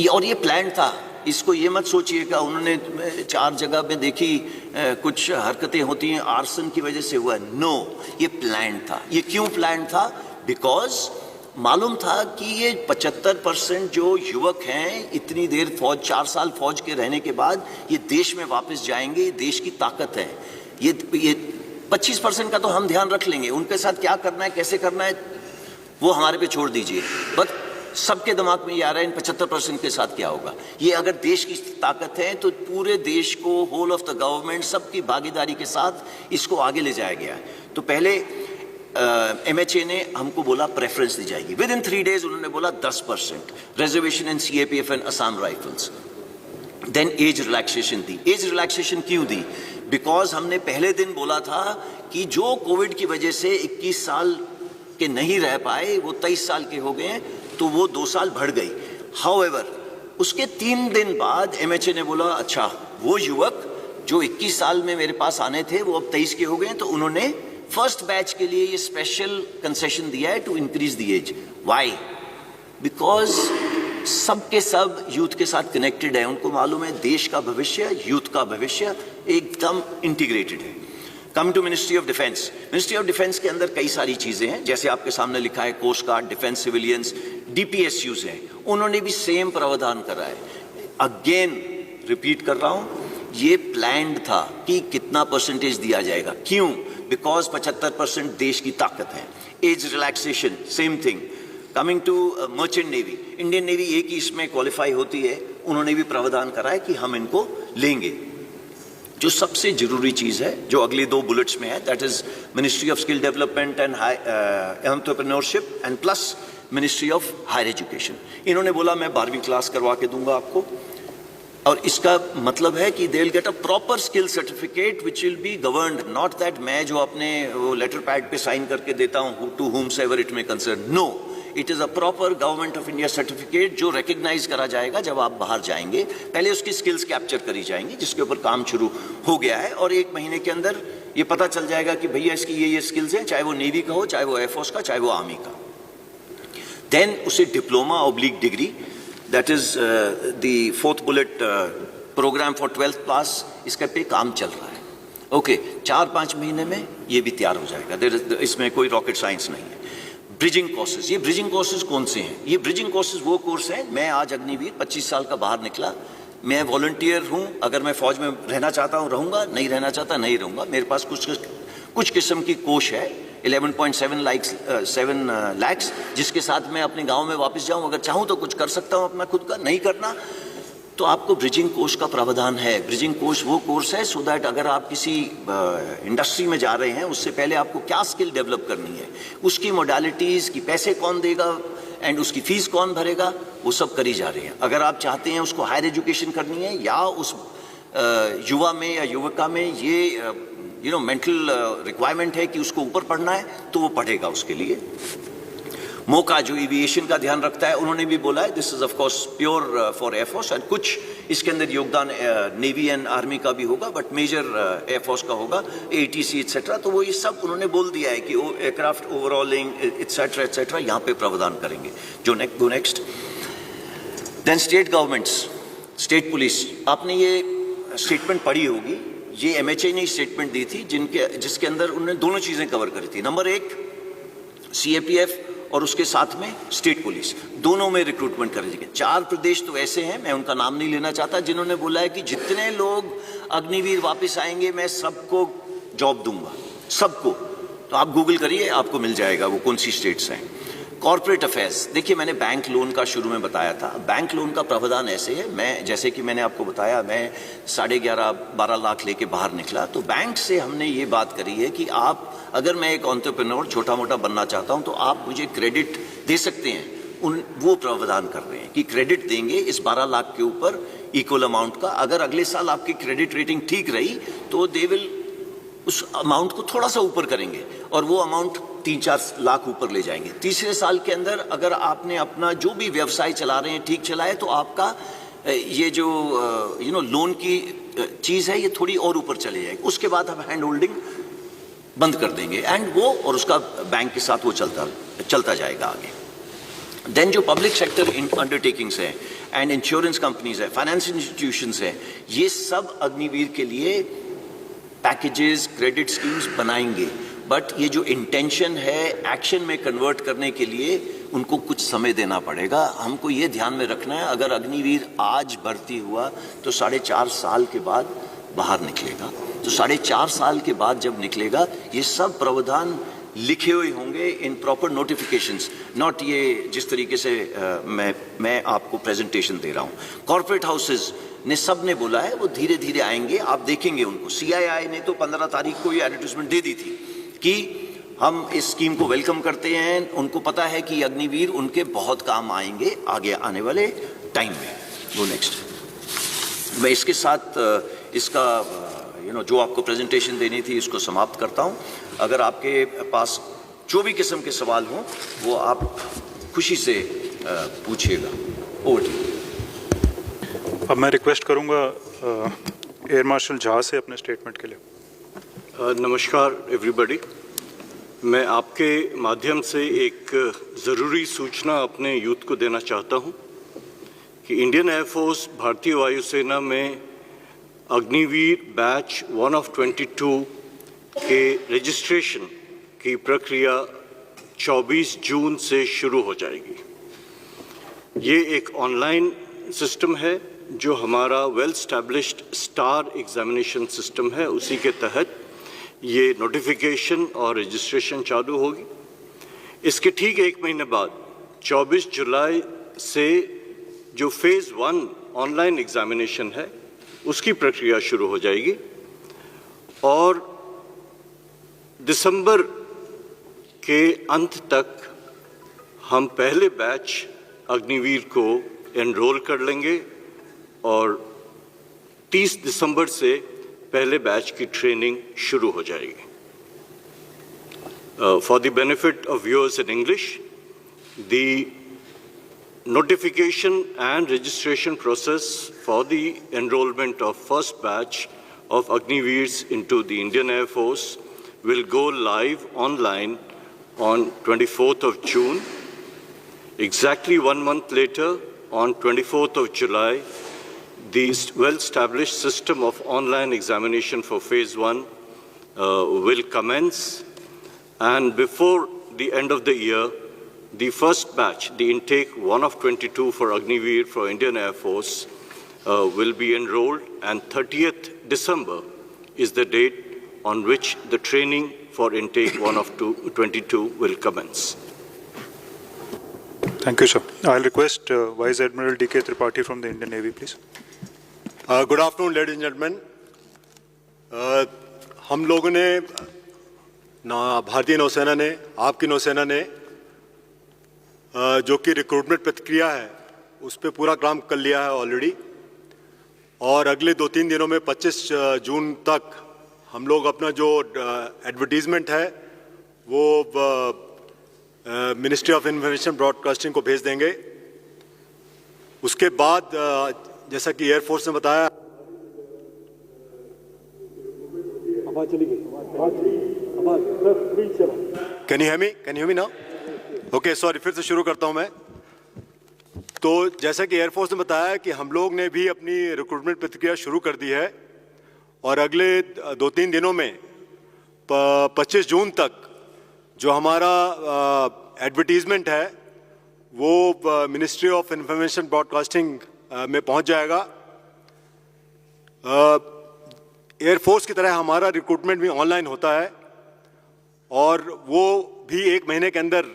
[SPEAKER 17] और ये प्लान था, इसको ये मत सोचिएगा उन्होंने 4 जगह में देखी कुछ हरकतें होती हैं आर्सन की वजह से हुआ। नो, ये प्लान था। ये क्यों प्लान था? बिकॉज मालूम था कि ये 75% जो युवक हैं, इतनी देर फौज, 4 साल फौज के रहने के बाद ये देश में वापस जाएंगे, देश की ताकत है। ये 25% का तो हम ध्यान रख लेंगे, उनके साथ क्या करना है, कैसे करना है, वो हमारे पे छोड़ दीजिए। बट सबके दिमाग में ये आ रहा है इन 75% के साथ क्या होगा। ये अगर देश की ताकत है तो पूरे देश को, होल ऑफ द गवर्नमेंट, सबकी भागीदारी के साथ इसको आगे ले जाया गया है। तो पहले MHA ने हमको बोला प्रेफरेंस दी जाएगी। विद इन 3 days उन्होंने बोला 10% reservation in CAPF and Assam rifles. Then age relaxation दी। एज रिलैक्सेशन क्यों दी? बिकॉज हमने पहले दिन बोला था कि जो कोविड की वजह से 21 साल के नहीं रह पाए वो 23 साल के हो गए हैं, तो वो 2 साल बढ़ गई। हाउएवर उसके 3 दिन बाद MHA ने बोला अच्छा वो युवक जो 21 साल में मेरे पास आने थे वो अब 23 के हो गए हैं, तो उन्होंने फर्स्ट बैच के लिए ये स्पेशल कंसेशन दिया है to increase the age. Why? Because सबके सब यूथ के साथ कनेक्टेड है, उनको मालूम है देश का भविष्य, यूथ का भविष्य एकदम इंटीग्रेटेड है। Come to ministry of defence. Ministry of defence के अंदर कई सारी चीजें हैं, जैसे आपके सामने लिखा है coast guard, defence civilians, DPSUs हैं, उन्होंने भी सेम प्रावधान करा है। अगेन रिपीट कर रहा हूं, ये प्लान्ड था कि कितना परसेंटेज दिया जाएगा। क्यों? बिकॉज 75% देश की ताकत है। Age relaxation same thing. Coming to merchant navy, Indian navy एक ही इसमें क्वालिफाई होती है, उन्होंने भी प्रावधान करा है कि हम इनको लेंगे। जो सबसे जरूरी चीज है जो अगले 2 बुलेट्स में है, that is ministry of skill development and entrepreneurship and plus ministry of higher education. इन्होंने बोला मैं 12वीं क्लास करवा के दूंगा आपको, और इसका मतलब है कि they will get a proper skill certificate which will be governed, not that मैं जो अपने वो लेटर पैड पे साइन करके देता हूं to whomsoever it may concern. No, it is a proper government of India certificate जो रिकग्नाइज करा जाएगा जब आप बाहर जाएंगे। पहले उसकी स्किल्स कैप्चर करी जाएंगी, जिसके ऊपर काम शुरू हो गया है, और 1 महीने के अंदर ये पता चल जाएगा कि भैया इसकी ये स्किल्स हैं, चाहे वो नेवी का हो, चाहे वो एयरफोर्स का, चाहे वो आर्मी का। देन उसे diploma oblique degree, that is the 4th bullet program for 12th pass, इसका पे काम चल रहा है। ओके, 4-5 महीने में ये भी तैयार हो जाएगा। इसमें कोई रॉकेट साइंस नहीं है। ब्रिजिंग कोर्सेज, ये ब्रिजिंग कोर्सेज कौन से हैं? ये ब्रिजिंग कोर्सेज वो कोर्स हैं, मैं आज अग्निवीर 25 साल का बाहर निकला, मैं वॉलंटियर हूं, अगर मैं फौज में रहना चाहता हूं रहूंगा, नहीं रहना चाहता नहीं रहूंगा। मेरे पास कुछ किस्म की कोष है 11.7 लाख, जिसके साथ मैं अपने गांव में वापस जाऊं, अगर चाहूं तो कुछ कर सकता हूं अपना खुद का, नहीं करना तो आपको ब्रिजिंग कोर्स का प्रावधान है। ब्रिजिंग कोर्स वो कोर्स है सो दैट अगर आप किसी इंडस्ट्री में जा रहे हैं, उससे पहले आपको क्या स्किल डेवलप करनी है, उसकी मोडालिटीज़ की पैसे कौन देगा एंड उसकी फीस कौन भरेगा, वो सब करी जा रही है। अगर आप चाहते हैं उसको हायर एजुकेशन करनी है या उस युवा में या युवका में ये मेंटल रिक्वायरमेंट है कि उसको ऊपर पढ़ना है, तो वो पढ़ेगा उसके लिए। मौका जो एविएशन का ध्यान रखता है, उन्होंने भी बोला है this is of course pure for air force, और कुछ इसके अंदर योगदान नेवी एंड आर्मी का भी होगा, बट मेजर एयरफोर्स का होगा, ATC एक्सेट्रा। तो वो ये सब उन्होंने बोल दिया है कि एयरक्राफ्ट ओवरऑलिंग एक्सेट्रा एक्सेट्रा यहाँ पे प्रावधान करेंगे। जो next then state governments, state police, आपने ये स्टेटमेंट पढ़ी होगी, ये MHA ने स्टेटमेंट दी थी जिसके अंदर उन्होंने दोनों चीजें कवर करी थी। नंबर 1 CAPF और उसके साथ में स्टेट पुलिस, दोनों में रिक्रूटमेंट करेंगे। 4 प्रदेश तो ऐसे हैं, मैं उनका नाम नहीं लेना चाहता, जिन्होंने बोला है कि जितने लोग अग्निवीर वापस आएंगे मैं सबको जॉब दूंगा, सबको। तो आप गूगल करिए, आपको मिल जाएगा वो कौन सी स्टेट्स हैं। कॉर्पोरेट अफेयर्स, देखिए मैंने बैंक लोन का शुरू में बताया था, बैंक लोन का प्रावधान ऐसे है, मैं जैसे कि मैंने आपको बताया मैं 11.5-12 लाख लेके बाहर निकला, तो बैंक से हमने ये बात करी है कि आप अगर मैं एक एंटरप्रेन्योर छोटा मोटा बनना चाहता हूं तो आप मुझे क्रेडिट दे सकते हैं। वो प्रावधान कर रहे हैं कि क्रेडिट देंगे इस 12 लाख के ऊपर इक्वल अमाउंट का। अगर अगले साल आपकी क्रेडिट रेटिंग ठीक रही तो दे विल उस अमाउंट को थोड़ा सा ऊपर करेंगे और वो अमाउंट 3-4 लाख ऊपर ले जाएंगे। तीसरे साल के अंदर अगर आपने अपना जो भी व्यवसाय चला रहे हैं ठीक चलाए तो आपका ये जो लोन की चीज़ है ये थोड़ी और ऊपर चले जाएगी। उसके बाद हम हैंड होल्डिंग बंद कर देंगे एंड वो और उसका बैंक के साथ वो चलता जाएगा आगे। देन जो पब्लिक सेक्टर अंडरटेकिंग्स है एंड इंश्योरेंस कंपनीज है, फाइनेंस इंस्टीट्यूशंस है, ये सब अग्निवीर के लिए पैकेजेस, क्रेडिट स्कीम्स बनाएंगे, बट ये जो इंटेंशन है एक्शन में कन्वर्ट करने के लिए उनको कुछ समय देना पड़ेगा। हमको ये ध्यान में रखना है, अगर अग्निवीर आज भर्ती हुआ तो 4.5 साल के बाद बाहर निकलेगा, तो 4.5 साल के बाद जब निकलेगा ये सब प्रावधान लिखे हुए होंगे इन प्रॉपर नोटिफिकेशंस, नॉट ये जिस तरीके से मैं आपको प्रेजेंटेशन दे रहा हूँ। कॉर्पोरेट हाउसेज ने सब ने बोला है वो धीरे धीरे आएंगे, आप देखेंगे उनको। CII ने तो 15 तारीख को ये एडवर्टाइजमेंट दे दी थी कि हम इस स्कीम को वेलकम करते हैं। उनको पता है कि अग्निवीर उनके बहुत काम आएंगे आगे आने वाले टाइम में। वो नेक्स्ट मैं इसके साथ इसका जो आपको प्रेजेंटेशन देनी थी इसको समाप्त करता हूं। अगर आपके पास जो भी किस्म के सवाल हों वो आप खुशी से पूछिएगा। Over to you.
[SPEAKER 10] अब मैं रिक्वेस्ट करूंगा एयर मार्शल झा से अपने स्टेटमेंट के लिए।
[SPEAKER 18] नमस्कार एवरीबॉडी, मैं आपके माध्यम से एक ज़रूरी सूचना अपने यूथ को देना चाहता हूं कि इंडियन एयरफोर्स भारतीय वायुसेना में अग्निवीर बैच 1 of 22 के रजिस्ट्रेशन की प्रक्रिया 24 जून से शुरू हो जाएगी। ये एक ऑनलाइन सिस्टम है जो हमारा well established star examination system है, उसी के तहत ये नोटिफिकेशन और रजिस्ट्रेशन चालू होगी। इसके ठीक एक महीने बाद 24 जुलाई से जो फेज़ 1 ऑनलाइन एग्जामिनेशन है उसकी प्रक्रिया शुरू हो जाएगी और दिसंबर के अंत तक हम पहले बैच अग्निवीर को एनरोल कर लेंगे और 30 दिसंबर से पहले बैच की ट्रेनिंग शुरू हो जाएगी। For the benefit of viewers in English, the notification and registration process for the enrollment of first batch of Agniveers into the Indian Air Force will go live online on 24th of June. Exactly 1 month later, on 24th of July, the well-established system of online examination for Phase 1 will commence, and before the end of the year, the first batch, the intake 1 of 22 for Agniveer for Indian Air Force will be enrolled, and 30th December is the date on which the training for intake 1 of 22 will commence.
[SPEAKER 10] Thank you, sir. I'll request Vice Admiral D.K. Tripathi from the Indian Navy, please.
[SPEAKER 19] Good afternoon, ladies and gentlemen. हम लोगों ने भारतीय नौसेना ने, आपकी नौसेना ने जो कि रिक्रूटमेंट प्रक्रिया है उस पर पूरा काम कर लिया है ऑलरेडी, और अगले 2-3 दिनों में 25 जून तक हम लोग अपना जो एडवर्टीजमेंट है वो मिनिस्ट्री ऑफ इंफॉर्मेशन ब्रॉडकास्टिंग को भेज देंगे। उसके बाद जैसा कि एयरफोर्स ने बताया, can you hear me now? Okay, sorry, फिर से शुरू करता हूं मैं। तो जैसा कि एयरफोर्स ने बताया कि हम लोग ने भी अपनी रिक्रूटमेंट प्रक्रिया शुरू कर दी है और अगले 2-3 दिनों में 25 जून तक जो हमारा एडवर्टीजमेंट है वो मिनिस्ट्री ऑफ इंफॉर्मेशन ब्रॉडकास्टिंग में पहुंच जाएगा। एयरफोर्स की तरह हमारा रिक्रूटमेंट भी ऑनलाइन होता है और वो भी 1 महीने के अंदर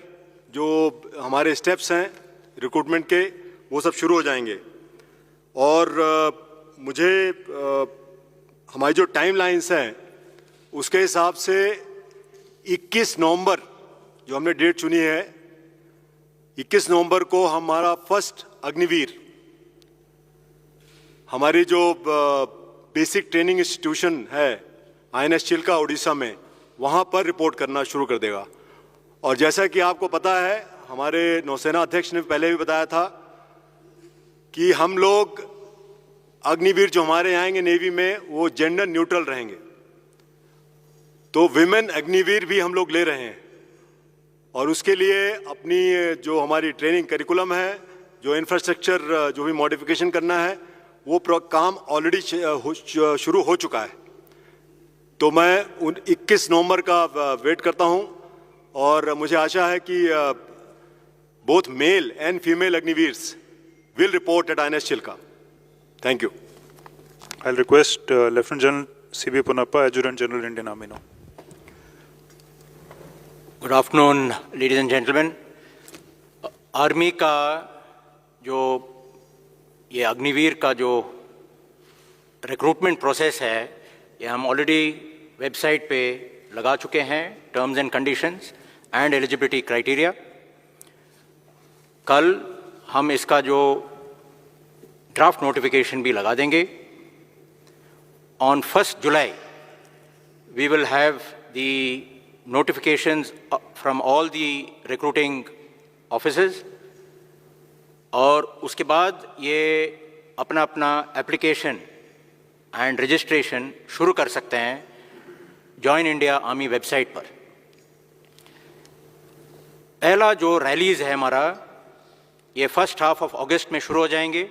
[SPEAKER 19] जो हमारे स्टेप्स हैं रिक्रूटमेंट के वो सब शुरू हो जाएंगे। और मुझे हमारी जो टाइमलाइंस हैं उसके हिसाब से 21 नवंबर जो हमने डेट चुनी है, 21 नवंबर को हमारा फर्स्ट अग्निवीर हमारी जो बेसिक ट्रेनिंग इंस्टीट्यूशन है INS चिल्का उड़ीसा में, वहाँ पर रिपोर्ट करना शुरू कर देगा। और जैसा कि आपको पता है, हमारे नौसेना अध्यक्ष ने पहले भी बताया था कि हम लोग अग्निवीर जो हमारे आएंगे नेवी में वो जेंडर न्यूट्रल रहेंगे। तो विमेन अग्निवीर भी हम लोग ले रहे हैं और उसके लिए अपनी जो हमारी ट्रेनिंग करिकुलम है, जो इंफ्रास्ट्रक्चर जो भी मॉडिफिकेशन करना है, वो काम ऑलरेडी शुरू हो चुका है। तो मैं 21 नवंबर का वेट करता हूं और मुझे आशा है कि both male and female Agniveers will report at INS Chilka. Thank you.
[SPEAKER 10] I'll request Lieutenant General C.B. Punappa, Adjutant General, Indian Army now.
[SPEAKER 20] Good afternoon, ladies and gentlemen. Army का जो ये अग्निवीर का जो रिक्रूटमेंट प्रोसेस है, ये हम ऑलरेडी वेबसाइट पे लगा चुके हैं, terms and conditions and eligibility criteria. कल हम इसका जो ड्राफ्ट नोटिफिकेशन भी लगा देंगे। On 1 July we will have the notifications from all the recruiting offices, और उसके बाद ये अपना अपना एप्लीकेशन एंड रजिस्ट्रेशन शुरू कर सकते हैं जॉइन इंडिया आर्मी वेबसाइट पर। पहला जो रैलीज़ है हमारा, ये फर्स्ट हाफ ऑफ अगस्त में शुरू हो जाएंगे।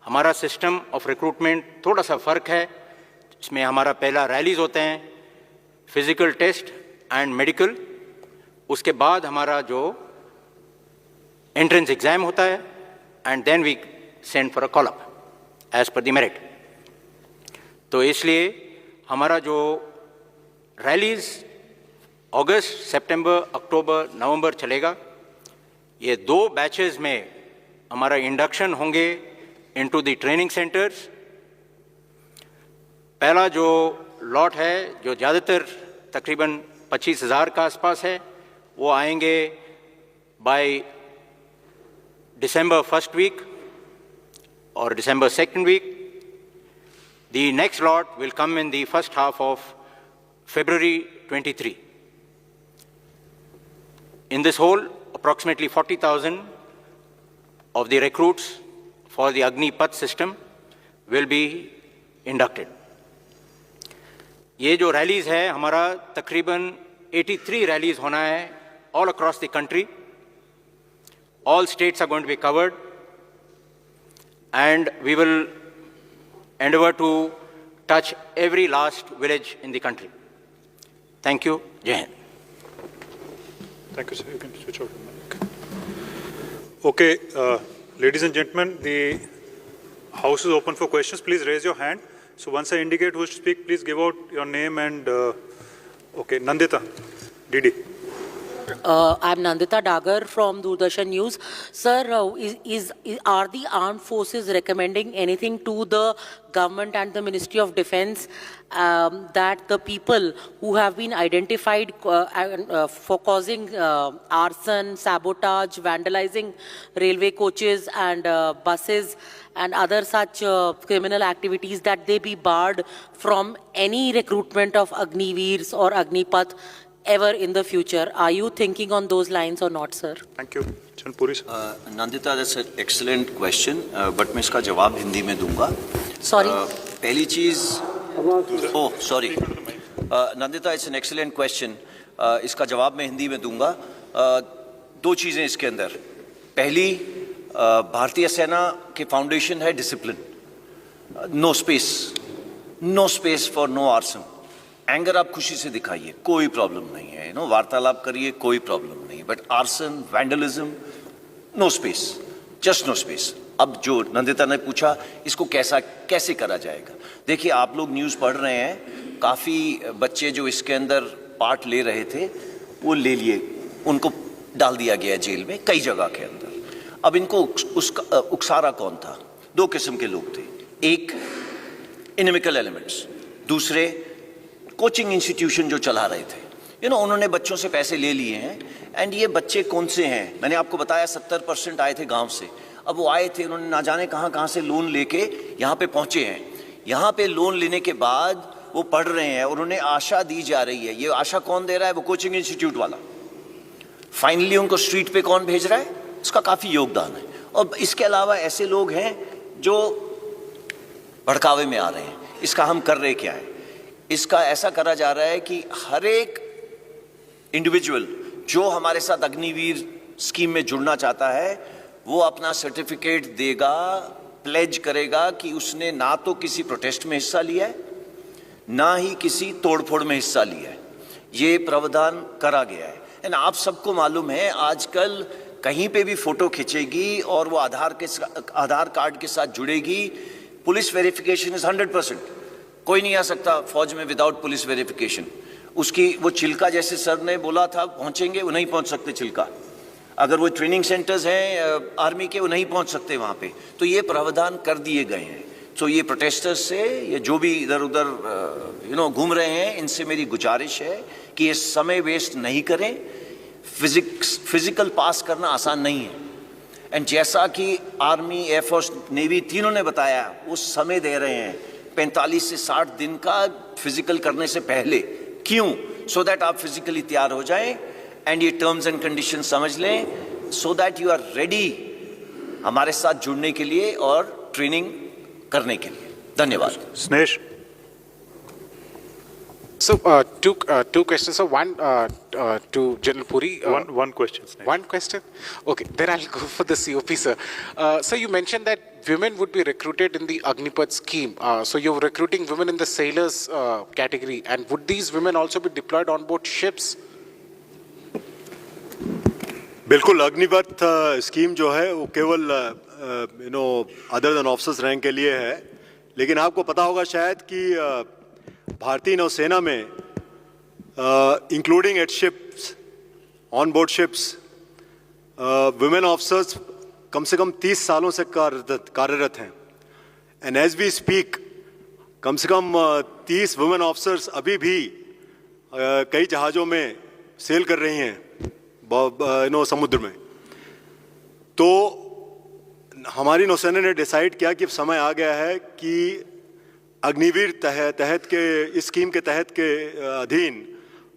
[SPEAKER 20] हमारा सिस्टम ऑफ रिक्रूटमेंट थोड़ा सा फ़र्क है, इसमें हमारा पहला रैलीज़ होते हैं, फिज़िकल टेस्ट एंड मेडिकल, उसके बाद हमारा जो एंट्रेंस एग्ज़ाम होता है, and then we send for a call up as per the merit. तो इसलिए हमारा जो रैलीज़ अगस्त, सितंबर, अक्टूबर, नवंबर चलेगा, ये 2 बैचेस में हमारा इंडक्शन होंगे इनटू द ट्रेनिंग सेंटर्स। पहला जो लॉट है, जो ज़्यादातर तकरीबन 25,000 का आसपास है, वो आएंगे bye December 1st week or December 2nd week. The next lot will come in the first half of February 23. In this whole, approximately 40,000 of the recruits for the Agnipath system will be inducted. ये जो rallies है हमारा तकरीबन 83 rallies होना है all across the country. All states are going to be covered, and we will endeavor to touch every last village in the country. Thank you. Jai Hind.
[SPEAKER 10] Thank you, sir. You can switch out the mic. Okay, ladies and gentlemen, the house is open for questions. Please raise your hand. So once I indicate who is to speak, please give out your name and, okay, Nandita, DD.
[SPEAKER 1] I'm Nandita Dagar from Doordarshan News. Sir, are the armed forces recommending anything to the government and the Ministry of Defense that the people who have been identified for causing arson, sabotage, vandalizing railway coaches and buses and other such criminal activities, that they be barred from any recruitment of Agniveers or Agnipath ever in the future? Are you thinking on those lines or not, sir?
[SPEAKER 10] Thank you. Chanpuri sir.
[SPEAKER 17] Nandita, that's an excellent question, but मैं इसका जवाब हिंदी में दूंगा.
[SPEAKER 1] Sorry.
[SPEAKER 17] पहली चीज, oh sorry, Nandita, it's an excellent question. इसका जवाब मैं हिंदी में दूंगा. 2 चीजें इसके अंदर. पहली, भारतीय सेना के फाउंडेशन है discipline. No space for no arson. Anger आप खुशी से दिखाइए, कोई प्रॉब्लम नहीं है, वार्तालाप करिए, कोई प्रॉब्लम नहीं, but arson, vandalism, no space, just no space. अब जो नंदिता ने पूछा, इसको कैसे करा जाएगा? देखिए, आप लोग न्यूज़ पढ़ रहे हैं, काफ़ी बच्चे जो इसके अंदर पार्ट ले रहे थे, वो ले लिए, उनको डाल दिया गया जेल में कई जगह के अंदर. अब इनको उकसारा कौन था? 2 किस्म के लोग थे. एक, इनमिकल एलिमेंट्स. दूसरे, कोचिंग इंस्टीट्यूशन जो चला रहे थे. उन्होंने बच्चों से पैसे ले लिए हैं. एंड ये बच्चे कौन से हैं? मैंने आपको बताया 70% आए थे गांव से. अब वो आए थे, उन्होंने ना जाने कहाँ से लोन लेके यहाँ पे पहुँचे हैं. यहाँ पे लोन लेने के बाद वो पढ़ रहे हैं और उन्हें आशा दी जा रही है. ये आशा कौन दे रहा है? वो कोचिंग इंस्टीट्यूट वाला. फाइनली उनको स्ट्रीट पे कौन भेज रहा है? इसका काफ़ी योगदान है. और इसके अलावा ऐसे लोग हैं जो भड़कावे में आ रहे हैं. इसका हम कर रहे क्या है? इसका ऐसा करा जा रहा है कि हर एक इंडिविजुअल जो हमारे साथ अग्निवीर स्कीम में जुड़ना चाहता है, वो अपना सर्टिफिकेट देगा, प्लेज करेगा कि उसने ना तो किसी प्रोटेस्ट में हिस्सा लिया है, ना ही किसी तोड़फोड़ में हिस्सा लिया है. ये प्रावधान करा गया है. एंड आप सबको मालूम है, आजकल कहीं पे भी फोटो खींचेगी और वो आधार कार्ड के साथ जुड़ेगी. Police verification is 100%. कोई नहीं आ सकता फौज में विदाउट पुलिस वेरिफिकेशन. उसकी वो चिल्का, जैसे सर ने बोला था, पहुंचेंगे, वो नहीं पहुंच सकते चिल्का. अगर वो ट्रेनिंग सेंटर्स हैं आर्मी के, वो नहीं पहुंच सकते वहां पे. तो ये प्रावधान कर दिए गए हैं तो ये प्रोटेस्टर्स से, ये जो भी इधर उधर घूम रहे हैं, इनसे मेरी गुजारिश है कि ये समय वेस्ट नहीं करें। फिजिकल पास करना आसान नहीं है, एंड जैसा कि आर्मी, एयरफोर्स, नेवी तीनों ने बताया, वो समय दे रहे हैं 45 से 60 दिन का फिजिकल करने से पहले। क्यों? सो दैट आप फिजिकली तैयार हो जाएं एंड ये टर्म्स एंड कंडीशन समझ लें, so that you are ready हमारे साथ जुड़ने के लिए और ट्रेनिंग करने के लिए। धन्यवाद।
[SPEAKER 10] स्नेश।
[SPEAKER 2] So two questions. So one to General Puri.
[SPEAKER 10] One question.
[SPEAKER 2] One question. Okay, then I'll go for the COP, sir. So you mentioned that women would be recruited in the Agnipath scheme. So you're recruiting women in the sailors category, and would these women also be deployed on board ships?
[SPEAKER 19] बिल्कुल, Agnipath scheme जो है वो केवल other than officers rank के लिए है, लेकिन आपको पता होगा शायद कि भारतीय नौसेना में including at ships, on board ships, women officers कम से कम 30 सालों से कार्यरत हैं। एंड एज वी स्पीक कम से कम 30 वुमेन ऑफिसर्स अभी भी कई जहाज़ों में सेल कर रही हैं समुद्र में। तो हमारी नौसेना ने डिसाइड किया कि समय आ गया है कि अग्निवीर तहत के इस स्कीम के तहत के अधीन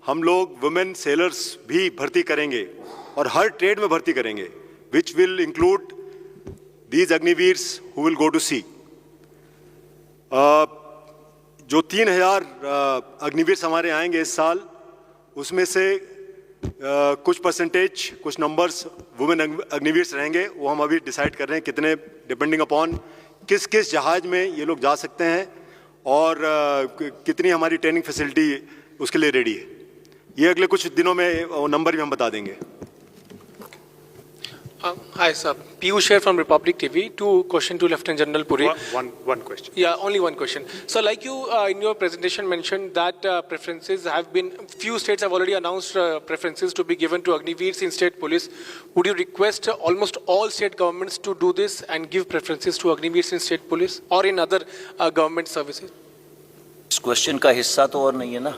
[SPEAKER 19] हम लोग वुमेन सेलर्स भी भर्ती करेंगे और हर ट्रेड में भर्ती करेंगे, which will include these Agniveers who will go to sea. जो 3000 अग्निवीर्स हमारे आएंगे इस साल, उसमें से कुछ परसेंटेज, कुछ नंबर्स वुमेन अग्निवीर्स रहेंगे। वो हम अभी डिसाइड कर रहे हैं कितने, डिपेंडिंग अपॉन किस किस जहाज में ये लोग जा सकते हैं और कितनी हमारी ट्रेनिंग फैसिलिटी उसके लिए रेडी है। ये अगले कुछ दिनों में वो नंबर भी हम बता देंगे।
[SPEAKER 2] Hi, sir. Piyush here from Republic TV. Two questions to Lieutenant General Puri.
[SPEAKER 10] One question.
[SPEAKER 2] Yeah, only one question. So, like you in your presentation mentioned that preferences have been, few states have already announced preferences to be given to Agniveers in state police. Would you request almost all state governments to do this and give preferences to Agniveers in state police or in other government services?
[SPEAKER 17] इस question का हिस्सा तो और नहीं है ना,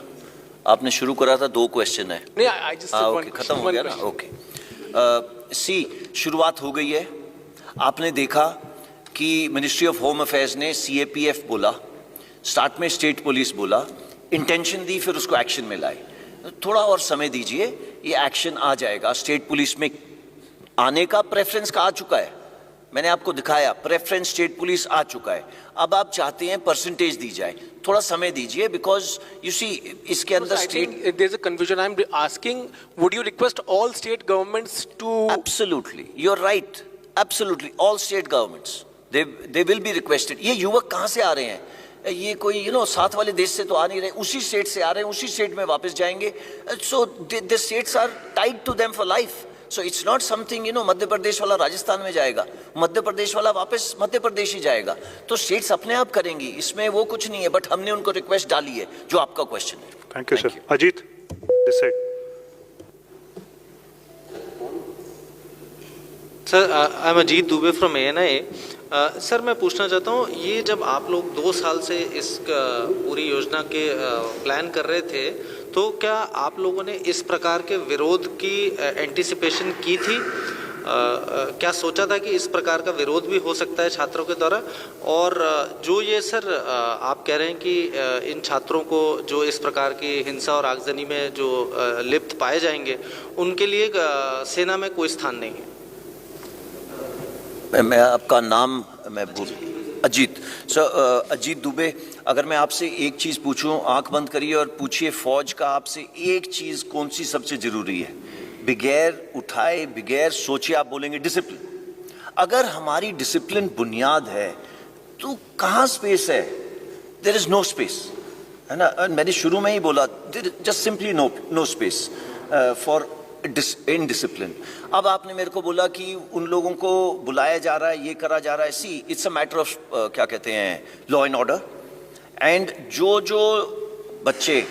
[SPEAKER 17] आपने शुरू करा था, 2 क्वेश्चन है।
[SPEAKER 2] नहीं, I just one
[SPEAKER 17] खत्म हो गया ना, ओके। शुरुआत हो गई है। आपने देखा कि मिनिस्ट्री ऑफ होम अफेयर्स ने CAPF बोला, स्टार्ट में स्टेट पुलिस बोला, इंटेंशन दी, फिर उसको एक्शन में लाए। थोड़ा और समय दीजिए, ये एक्शन आ जाएगा। स्टेट पुलिस में आने का प्रेफरेंस का आ चुका है, मैंने आपको दिखाया, प्रेफरेंस स्टेट पुलिस आ चुका है। अब आप चाहते हैं परसेंटेज दी जाए, थोड़ा समय दीजिए, बिकॉज यू सी इसके अंदर state,
[SPEAKER 2] there is a confusion. I am asking, would you request all state governments to?
[SPEAKER 17] Absolutely, you are right, absolutely all state governments they will be requested. ये युवक कहाँ से आ रहे हैं? ये कोई साथ वाले देश से तो आ नहीं रहे, उसी स्टेट से आ रहे हैं, उसी स्टेट में वापस जाएंगे। So the states are tied to them for life. So it's not something Madhya Pradesh वाला राजस्थान में जाएगा, मध्य प्रदेश वाला वापस मध्य प्रदेश ही जाएगा। तो स्टेट्स अपने आप करेंगी, इसमें वो कुछ नहीं है, बट हमने उनको रिक्वेस्ट डाली है, जो आपका क्वेश्चन है।
[SPEAKER 10] Thank you sir. Ajit, this side.
[SPEAKER 21] Sir, I am Ajit Dubey from ANI। Sir, मैं पूछना चाहता हूँ, ये जब आप लोग 2 साल से इस पूरी योजना के प्लान कर रहे थे, तो क्या आप लोगों ने इस प्रकार के विरोध की एंटिसिपेशन की थी? क्या सोचा था कि इस प्रकार का विरोध भी हो सकता है छात्रों के द्वारा? और जो ये सर आप कह रहे हैं कि इन छात्रों को जो इस प्रकार की हिंसा और आगजनी में जो लिप्त पाए जाएंगे, उनके लिए सेना में कोई स्थान नहीं है?
[SPEAKER 17] मैं आपका नाम मैं अजीत सर, अजीत दुबे। अगर मैं आपसे एक चीज़ पूछूं, आंख बंद करिए और पूछिए, फौज का आपसे एक चीज़ कौन सी सबसे ज़रूरी है? बगैर उठाए, बगैर सोचे आप बोलेंगे डिसिप्लिन। अगर हमारी डिसिप्लिन बुनियाद है तो कहाँ स्पेस है? देयर इज़ नो स्पेस, है ना। मैंने शुरू में ही बोला, just simply no space for indiscipline. अब आपने मेरे को बोला कि उन लोगों को बुलाया जा रहा है, ये करा जा रहा है। See it's a matter of क्या कहते हैं, लॉ एंड ऑर्डर। एंड जो बच्चे,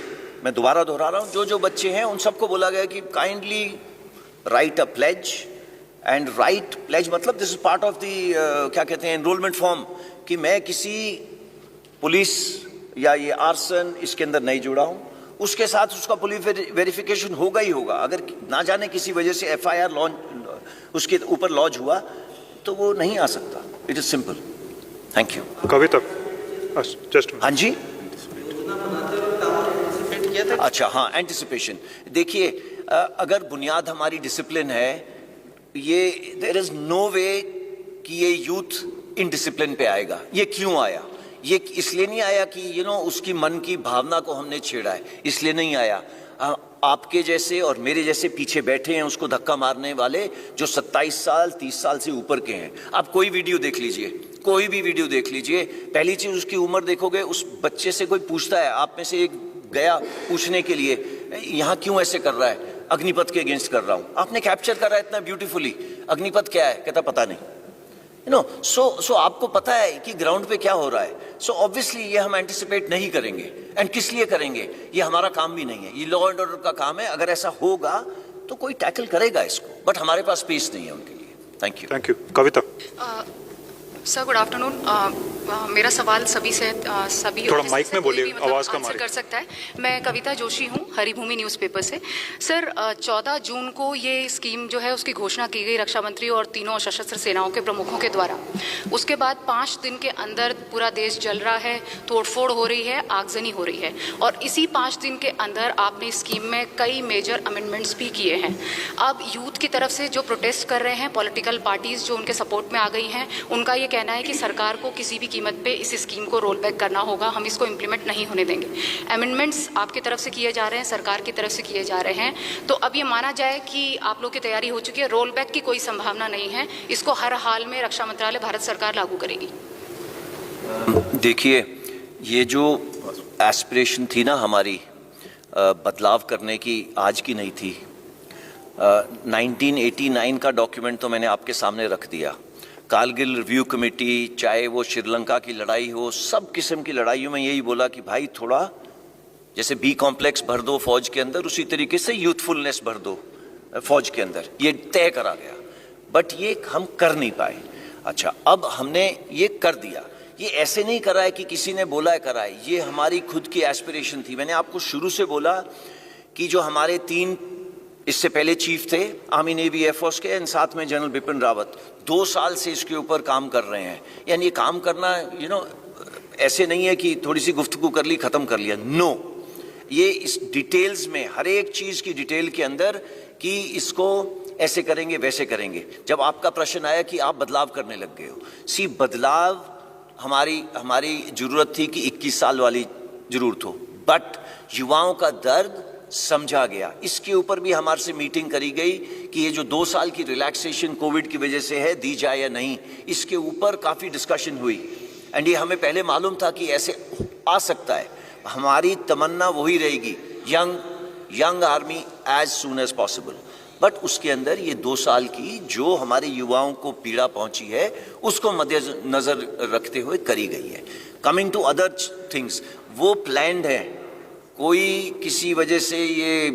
[SPEAKER 17] मैं दोबारा दोहरा रहा हूँ, जो बच्चे हैं उन सबको बोला गया कि kindly write a pledge. And write pledge मतलब this is part of the क्या कहते हैं, एनरोलमेंट फॉर्म, कि मैं किसी पुलिस या ये आर्सन इसके अंदर नहीं जुड़ा हूं, उसके साथ उसका पुलिस वेरिफिकेशन होगा ही होगा। अगर ना जाने किसी वजह से एफआईआर लॉन्च उसके ऊपर लॉन्च हुआ तो वो नहीं आ सकता। It is simple. Thank you.
[SPEAKER 10] Kavita just
[SPEAKER 17] हाँ जी, अच्छा हाँ, एंटिसिपेशन। देखिए अगर बुनियाद हमारी डिसिप्लिन है, ये देयर इज नो वे कि ये यूथ इनडिसिप्लिन पे आएगा। ये क्यों आया? ये इसलिए नहीं आया कि उसकी मन की भावना को हमने छेड़ा है, इसलिए नहीं आया। आपके जैसे और मेरे जैसे पीछे बैठे हैं उसको धक्का मारने वाले जो 27 साल 30 साल से ऊपर के हैं। आप कोई वीडियो देख लीजिए, कोई भी वीडियो देख लीजिए, पहली चीज उसकी उम्र देखोगे। उस बच्चे से कोई पूछता है, आप में से एक गया पूछने के लिए, यहाँ क्यों ऐसे कर रहा है? अग्निपथ के अगेंस्ट कर रहा हूं। आपने कैप्चर करा इतना ब्यूटीफुली, अग्निपथ क्या है? कहता पता नहीं। सो आपको पता है कि ग्राउंड पे क्या हो रहा है। सो ऑब्वियसली ये हम एंटिसिपेट नहीं करेंगे। एंड किस लिए करेंगे? ये हमारा काम भी नहीं है, ये लॉ एंड ऑर्डर का काम है। अगर ऐसा होगा तो कोई टैकल करेगा इसको, बट हमारे पास स्पेस नहीं है उनके लिए। Thank you.
[SPEAKER 10] Thank you. Kavita
[SPEAKER 6] sir good afternoon. मेरा सवाल सभी से सभी
[SPEAKER 10] थोड़ा माइक में बोलिए, आवाज कम आ रही है।
[SPEAKER 6] कर सकता है। मैं कविता जोशी हूँ, हरिभूमि न्यूज़पेपर से। सर 14 जून को ये स्कीम जो है उसकी घोषणा की गई रक्षा मंत्री और तीनों सशस्त्र सेनाओं के प्रमुखों के द्वारा। उसके बाद 5 दिन के अंदर पूरा देश जल रहा है, तोड़फोड़ हो रही है, आगजनी हो रही है, और इसी 5 दिन के अंदर आपने स्कीम में कई मेजर अमेंडमेंट्स भी किए हैं। अब यूथ की तरफ से जो प्रोटेस्ट कर रहे हैं, पॉलिटिकल पार्टीज जो उनके सपोर्ट में आ गई हैं, उनका ये कहना है कि सरकार को किसी भी कीमत पे इस स्कीम को रोल बैक करना होगा, हम इसको इम्प्लीमेंट नहीं होने देंगे। अमेंडमेंट्स आपकी तरफ से किए जा रहे हैं, सरकार की तरफ से किए जा रहे हैं, तो अब ये माना जाए कि आप लोग की तैयारी हो चुकी है, रोल बैक की कोई संभावना नहीं है, इसको हर हाल में रक्षा मंत्रालय भारत सरकार लागू करेगी।
[SPEAKER 17] देखिए ये जो एस्पिरेशन थी ना हमारी बदलाव करने की, आज की नहीं थी। 1989 का डॉक्यूमेंट तो मैंने आपके सामने रख दिया। कारगिल रिव्यू कमेटी, चाहे वो श्रीलंका की लड़ाई हो, सब किस्म की लड़ाइयों में यही बोला कि भाई थोड़ा जैसे बी कॉम्प्लेक्स भर दो फौज के अंदर, उसी तरीके से यूथफुलनेस भर दो फौज के अंदर। ये तय करा गया, बट ये हम कर नहीं पाए। अच्छा, अब हमने ये कर दिया। ये ऐसे नहीं करा है कि किसी ने बोला है करा है, ये हमारी खुद की एस्पिरेशन थी। मैंने आपको शुरू से बोला कि जो हमारे 3 इससे पहले चीफ थे आर्मी नेवी एयरफोर्स के, एंड साथ में जनरल बिपिन रावत, 2 साल से इसके ऊपर काम कर रहे हैं। यानी ये काम करना ऐसे नहीं है कि थोड़ी सी गुफ्तगू कर ली खत्म कर लिया। नो, ये इस डिटेल्स में, हर एक चीज की डिटेल के अंदर कि इसको ऐसे करेंगे वैसे करेंगे। जब आपका प्रश्न आया कि आप बदलाव करने लग गए हो, बदलाव हमारी जरूरत थी कि 21 साल वाली जरूरत हो, बट युवाओं का दर्द समझा गया। इसके ऊपर भी हमारे से मीटिंग करी गई कि ये जो 2 साल की रिलैक्सेशन कोविड की वजह से है, दी जाए या नहीं, इसके ऊपर काफ़ी डिस्कशन हुई। एंड ये हमें पहले मालूम था कि ऐसे आ सकता है। हमारी तमन्ना वही रहेगी, young army as soon as possible, but उसके अंदर ये 2 साल की जो हमारे युवाओं को पीड़ा पहुंची है उसको मद्देनजर रखते हुए करी गई है। कमिंग टू अदर थिंग्स, वो प्लान्ड है, कोई किसी वजह से ये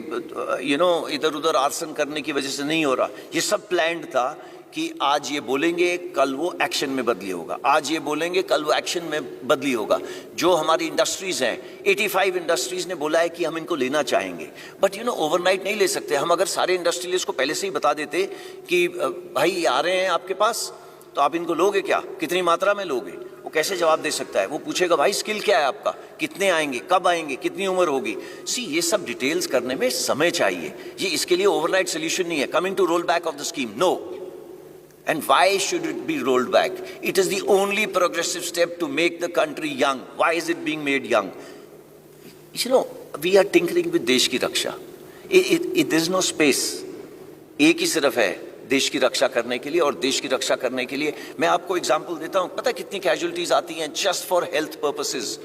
[SPEAKER 17] इधर उधर आर्सन करने की वजह से नहीं हो रहा। ये सब प्लान्ड था कि आज ये बोलेंगे कल वो एक्शन में बदली होगा, आज ये बोलेंगे कल वो एक्शन में बदली होगा। जो हमारी इंडस्ट्रीज हैं, 85 इंडस्ट्रीज ने बोला है कि हम इनको लेना चाहेंगे, बट ओवरनाइट नहीं ले सकते। हम अगर सारे इंडस्ट्रियलिस्ट को पहले से ही बता देते कि भाई ये आ रहे हैं आपके पास, तो आप इनको लोगे क्या, कितनी मात्रा में लोगे, वो कैसे जवाब दे सकता है? वो पूछेगा भाई स्किल क्या है आपका, कितने आएंगे, कब आएंगे, कितनी उम्र होगी। ये सब डिटेल्स करने में समय चाहिए। ये इसके लिए ओवरनाइट सोल्यूशन नहीं है। Coming to roll back of the scheme, no. And why should it be rolled back? It is the only progressive step to make the country young. Why is it being made young? We are tinkering with देश की रक्षा. There is no space. एक ही सिर्फ है देश की रक्षा करने के लिए, और देश की रक्षा करने के लिए मैं आपको एग्जांपल देता हूं। पता कितनी कैजुअलिटीज आती हैं just for health purposes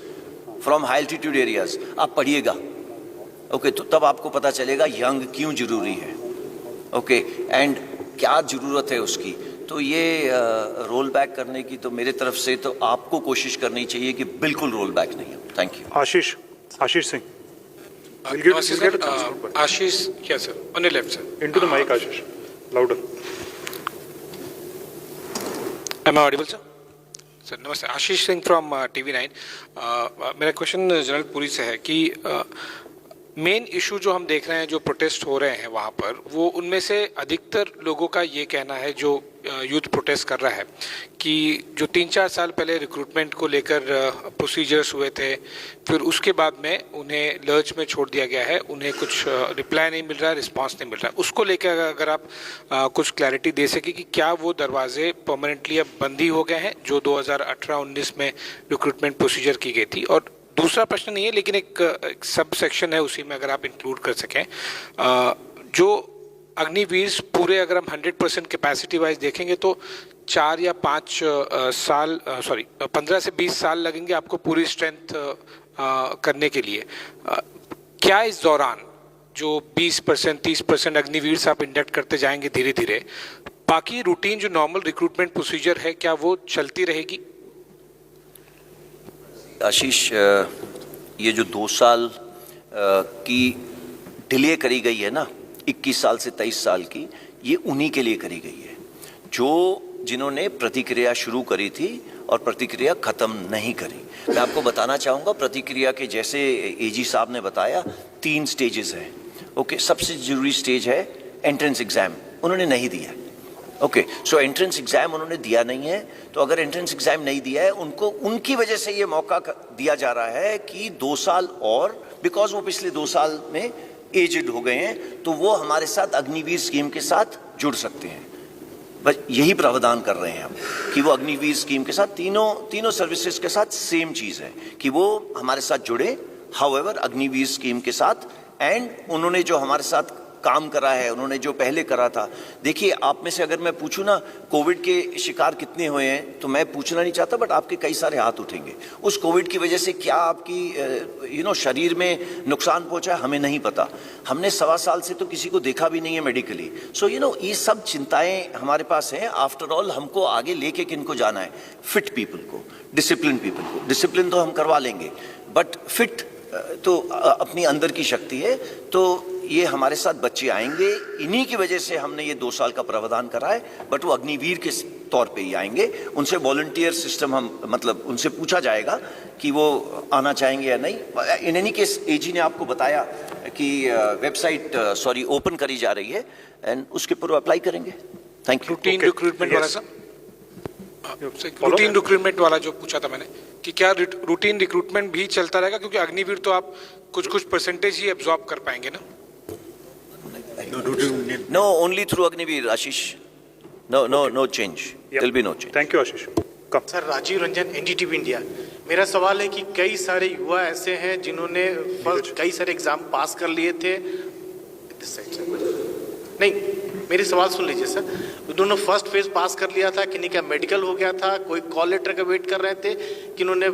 [SPEAKER 17] from high altitude areas? आप पढ़िएगा, ओके, तो तब आपको पता चलेगा यंग क्यों जरूरी है, ओके, एंड क्या जरूरत है उसकी। तो ये रोल बैक करने की तो मेरे तरफ से तो आपको कोशिश करनी चाहिए कि बिल्कुल रोल बैक नहीं हो। Thank you.
[SPEAKER 10] आशीष सिंह।
[SPEAKER 2] आशीष, क्या sir, on the left sir,
[SPEAKER 10] into the mic Ashish, louder.
[SPEAKER 2] Am I audible, sir?
[SPEAKER 8] Sir नमस्ते, आशीष सिंह फ्रॉम TV9। मेरा क्वेश्चन जनरल पुरी से है कि मेन इशू जो हम देख रहे हैं, जो प्रोटेस्ट हो रहे हैं वहाँ पर, वो उनमें से अधिकतर लोगों का ये कहना है, जो यूथ प्रोटेस्ट कर रहा है, कि जो 3-4 साल पहले रिक्रूटमेंट को लेकर प्रोसीजर्स हुए थे, फिर उसके बाद में उन्हें लर्च में छोड़ दिया गया है, उन्हें कुछ रिप्लाई नहीं मिल रहा है, रिस्पांस नहीं मिल रहा है। उसको लेकर अगर आप कुछ क्लैरिटी दे सके कि क्या वो दरवाजे परमानेंटली अब बंद ही हो गए हैं जो 2018-19 में रिक्रूटमेंट प्रोसीजर की गई थी। और दूसरा प्रश्न नहीं है, लेकिन एक सब सेक्शन है उसी में, अगर आप इंक्लूड कर सकें, जो अग्निवीर पूरे अगर हम 100% कैपेसिटी वाइज देखेंगे तो 4 या 5 साल 15 से 20 साल लगेंगे आपको पूरी स्ट्रेंथ करने के लिए। क्या इस दौरान जो 20% 30% अग्निवीर आप इंडक्ट करते जाएंगे धीरे धीरे, बाकी रूटीन जो नॉर्मल रिक्रूटमेंट प्रोसीजर है, क्या वो चलती रहेगी?
[SPEAKER 17] आशीष, ये जो 2 साल की डिले करी गई है ना, 21 साल से 23 साल की, ये उन्हीं के लिए करी गई है जिन्होंने प्रतिक्रिया शुरू करी थी और प्रतिक्रिया खत्म नहीं करी। मैं आपको बताना चाहूँगा, प्रतिक्रिया के जैसे एजी साहब ने बताया, 3 स्टेजेस हैं। ओके, सबसे जरूरी स्टेज है एंट्रेंस एग्जाम, उन्होंने नहीं दिया। ओके, सो एंट्रेंस एग्जाम उन्होंने दिया नहीं है, तो अगर एंट्रेंस एग्जाम नहीं दिया है उनको, उनकी वजह से ये मौका दिया जा रहा है कि 2 साल और, बिकॉज वो पिछले 2 साल में एजेड हो गए हैं, तो वो हमारे साथ अग्निवीर स्कीम के साथ जुड़ सकते हैं। बस यही प्रावधान कर रहे हैं हम कि वो अग्निवीर स्कीम के साथ तीनों सर्विसेज के साथ सेम चीज़ है कि वो हमारे साथ जुड़े, हाउएवर अग्निवीर स्कीम के साथ। एंड उन्होंने जो हमारे साथ काम करा है, उन्होंने जो पहले करा था, देखिए आप में से अगर मैं पूछूं ना कोविड के शिकार कितने हुए हैं, तो मैं पूछना नहीं चाहता, बट आपके कई सारे हाथ उठेंगे। उस कोविड की वजह से क्या आपकी शरीर में नुकसान पहुंचा, हमें नहीं पता। हमने 1.25 साल से तो किसी को देखा भी नहीं है मेडिकली। सो ये सब चिंताएं हमारे पास हैं। आफ्टर ऑल हमको आगे लेके किनको जाना है? फिट पीपल को, डिसिप्लिन पीपल को। डिसिप्लिन तो हम करवा लेंगे, बट फिट तो अपनी अंदर की शक्ति है। तो ये हमारे साथ बच्चे आएंगे, इन्हीं की वजह से हमने ये 2 साल का प्रावधान करा है, बट वो अग्निवीर के तौर पे ही आएंगे। उनसे वॉलंटियर सिस्टम हम, मतलब उनसे पूछा जाएगा कि वो आना चाहेंगे या नहीं। इन एनी केस एजी ने आपको बताया कि वेबसाइट ओपन करी जा रही है, एंड उसके ऊपर अप्लाई करेंगे। Thank you.
[SPEAKER 8] रूटीन रिक्रूटमेंट वाला सर, रूटीन रिक्रूटमेंट वाला जो पूछा था मैंने, कि क्या रूटीन रिक्रूटमेंट भी चलता रहेगा? क्योंकि अग्निवीर तो आप कुछ परसेंटेज ही एब्जॉर्ब कर पाएंगे ना।
[SPEAKER 17] No, only through Agniveer, Ashish. No change. There'll be no change.
[SPEAKER 10] Thank you, Ashish.
[SPEAKER 22] Sir, Rajiv Ranjan, NDTV India. मेरा सवाल है कि कई सारे युवा ऐसे हैं जिन्होंने कई सारे एग्जाम पास कर लिए थे। नहीं, मेरी सवाल सुन लीजिए सर। उन्होंने फर्स्ट फेज पास कर लिया था, किन्हीं का मेडिकल हो गया था, कोई कॉल लेटर का वेट कर रहे थे, किन्होंने,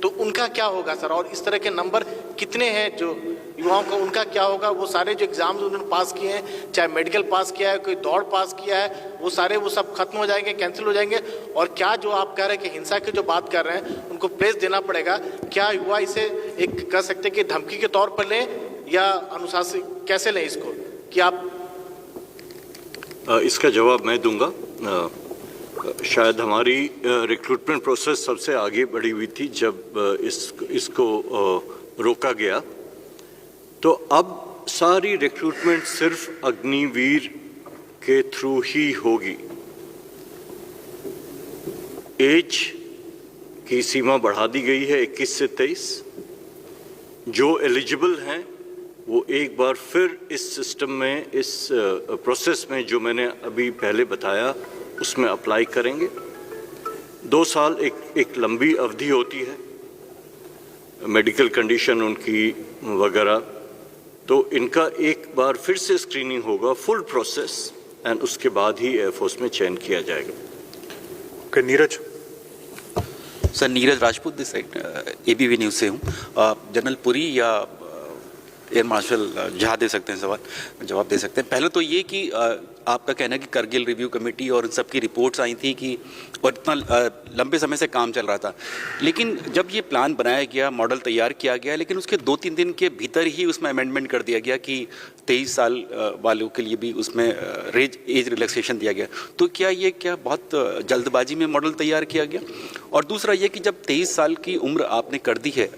[SPEAKER 22] तो उनका क्या होगा सर? और इस तरह के नंबर कितने हैं जो युवाओं का, उनका क्या होगा? वो सारे जो एग्जाम्स उन्होंने पास किए हैं, चाहे मेडिकल पास किया है, कोई दौड़ पास किया है, वो सब खत्म हो जाएंगे, कैंसिल हो जाएंगे? और क्या जो आप कह रहे हैं कि हिंसा की जो बात कर रहे हैं उनको प्रेस देना पड़ेगा, क्या युवा इसे एक कह सकते हैं कि धमकी के तौर पर लें, या अनुशासन कैसे लें इसको, कि आप?
[SPEAKER 18] इसका जवाब मैं दूंगा। शायद हमारी रिक्रूटमेंट प्रोसेस सबसे आगे बढ़ी हुई थी जब इसको रोका गया। तो अब सारी रिक्रूटमेंट सिर्फ अग्निवीर के थ्रू ही होगी। एज की सीमा बढ़ा दी गई है 21 से 23। जो एलिजिबल हैं वो एक बार फिर इस सिस्टम में, इस प्रोसेस में जो मैंने अभी पहले बताया उसमें अप्लाई करेंगे। 2 साल एक लंबी अवधि होती है, मेडिकल कंडीशन उनकी वगैरह, तो इनका एक बार फिर से स्क्रीनिंग होगा, फुल प्रोसेस, एंड उसके बाद ही एयरफोर्स में चयन किया जाएगा।
[SPEAKER 10] Neeraj
[SPEAKER 23] sir, Neeraj Rajput this side, ABP news से हूँ। जनरल पुरी या
[SPEAKER 9] एयर मार्शल जहाँ दे सकते हैं सवाल जवाब दे सकते हैं। पहले तो ये कि आपका कहना है कि करगिल रिव्यू कमेटी और सब की रिपोर्ट्स आई थी कि और इतना लंबे समय से काम चल रहा था, लेकिन जब ये प्लान बनाया गया, मॉडल तैयार किया गया, लेकिन उसके 2-3 दिन के भीतर ही उसमें अमेंडमेंट कर दिया गया कि 23 साल वालों के लिए भी उसमें एज रिलैक्सेशन दिया गया। तो क्या बहुत जल्दबाजी में मॉडल तैयार किया गया? और दूसरा ये कि जब 23 साल की उम्र आपने कर दी है,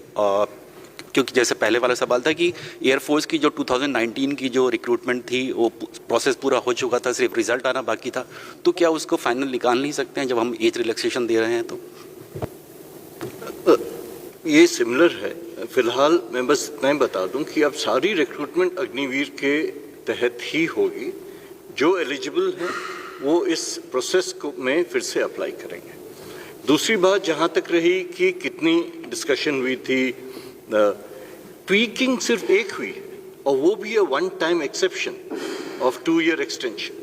[SPEAKER 9] क्योंकि जैसे पहले वाला सवाल था कि एयरफोर्स की जो 2019 की जो रिक्रूटमेंट थी वो प्रोसेस पूरा हो चुका था, सिर्फ रिजल्ट आना बाकी था, तो क्या उसको फाइनल निकाल नहीं सकते हैं जब हम एज रिलैक्सेशन दे रहे हैं? तो
[SPEAKER 18] ये सिमिलर है। फिलहाल मैं बस इतना ही बता दूं कि अब सारी रिक्रूटमेंट अग्निवीर के तहत ही होगी। जो एलिजिबल हैं वो इस प्रोसेस को में फिर से अप्लाई करेंगे। दूसरी बात जहाँ तक रही कि कितनी डिस्कशन हुई थी, ट्वीकिंग सिर्फ एक हुई और वो भी है one time exception of 2 year extension.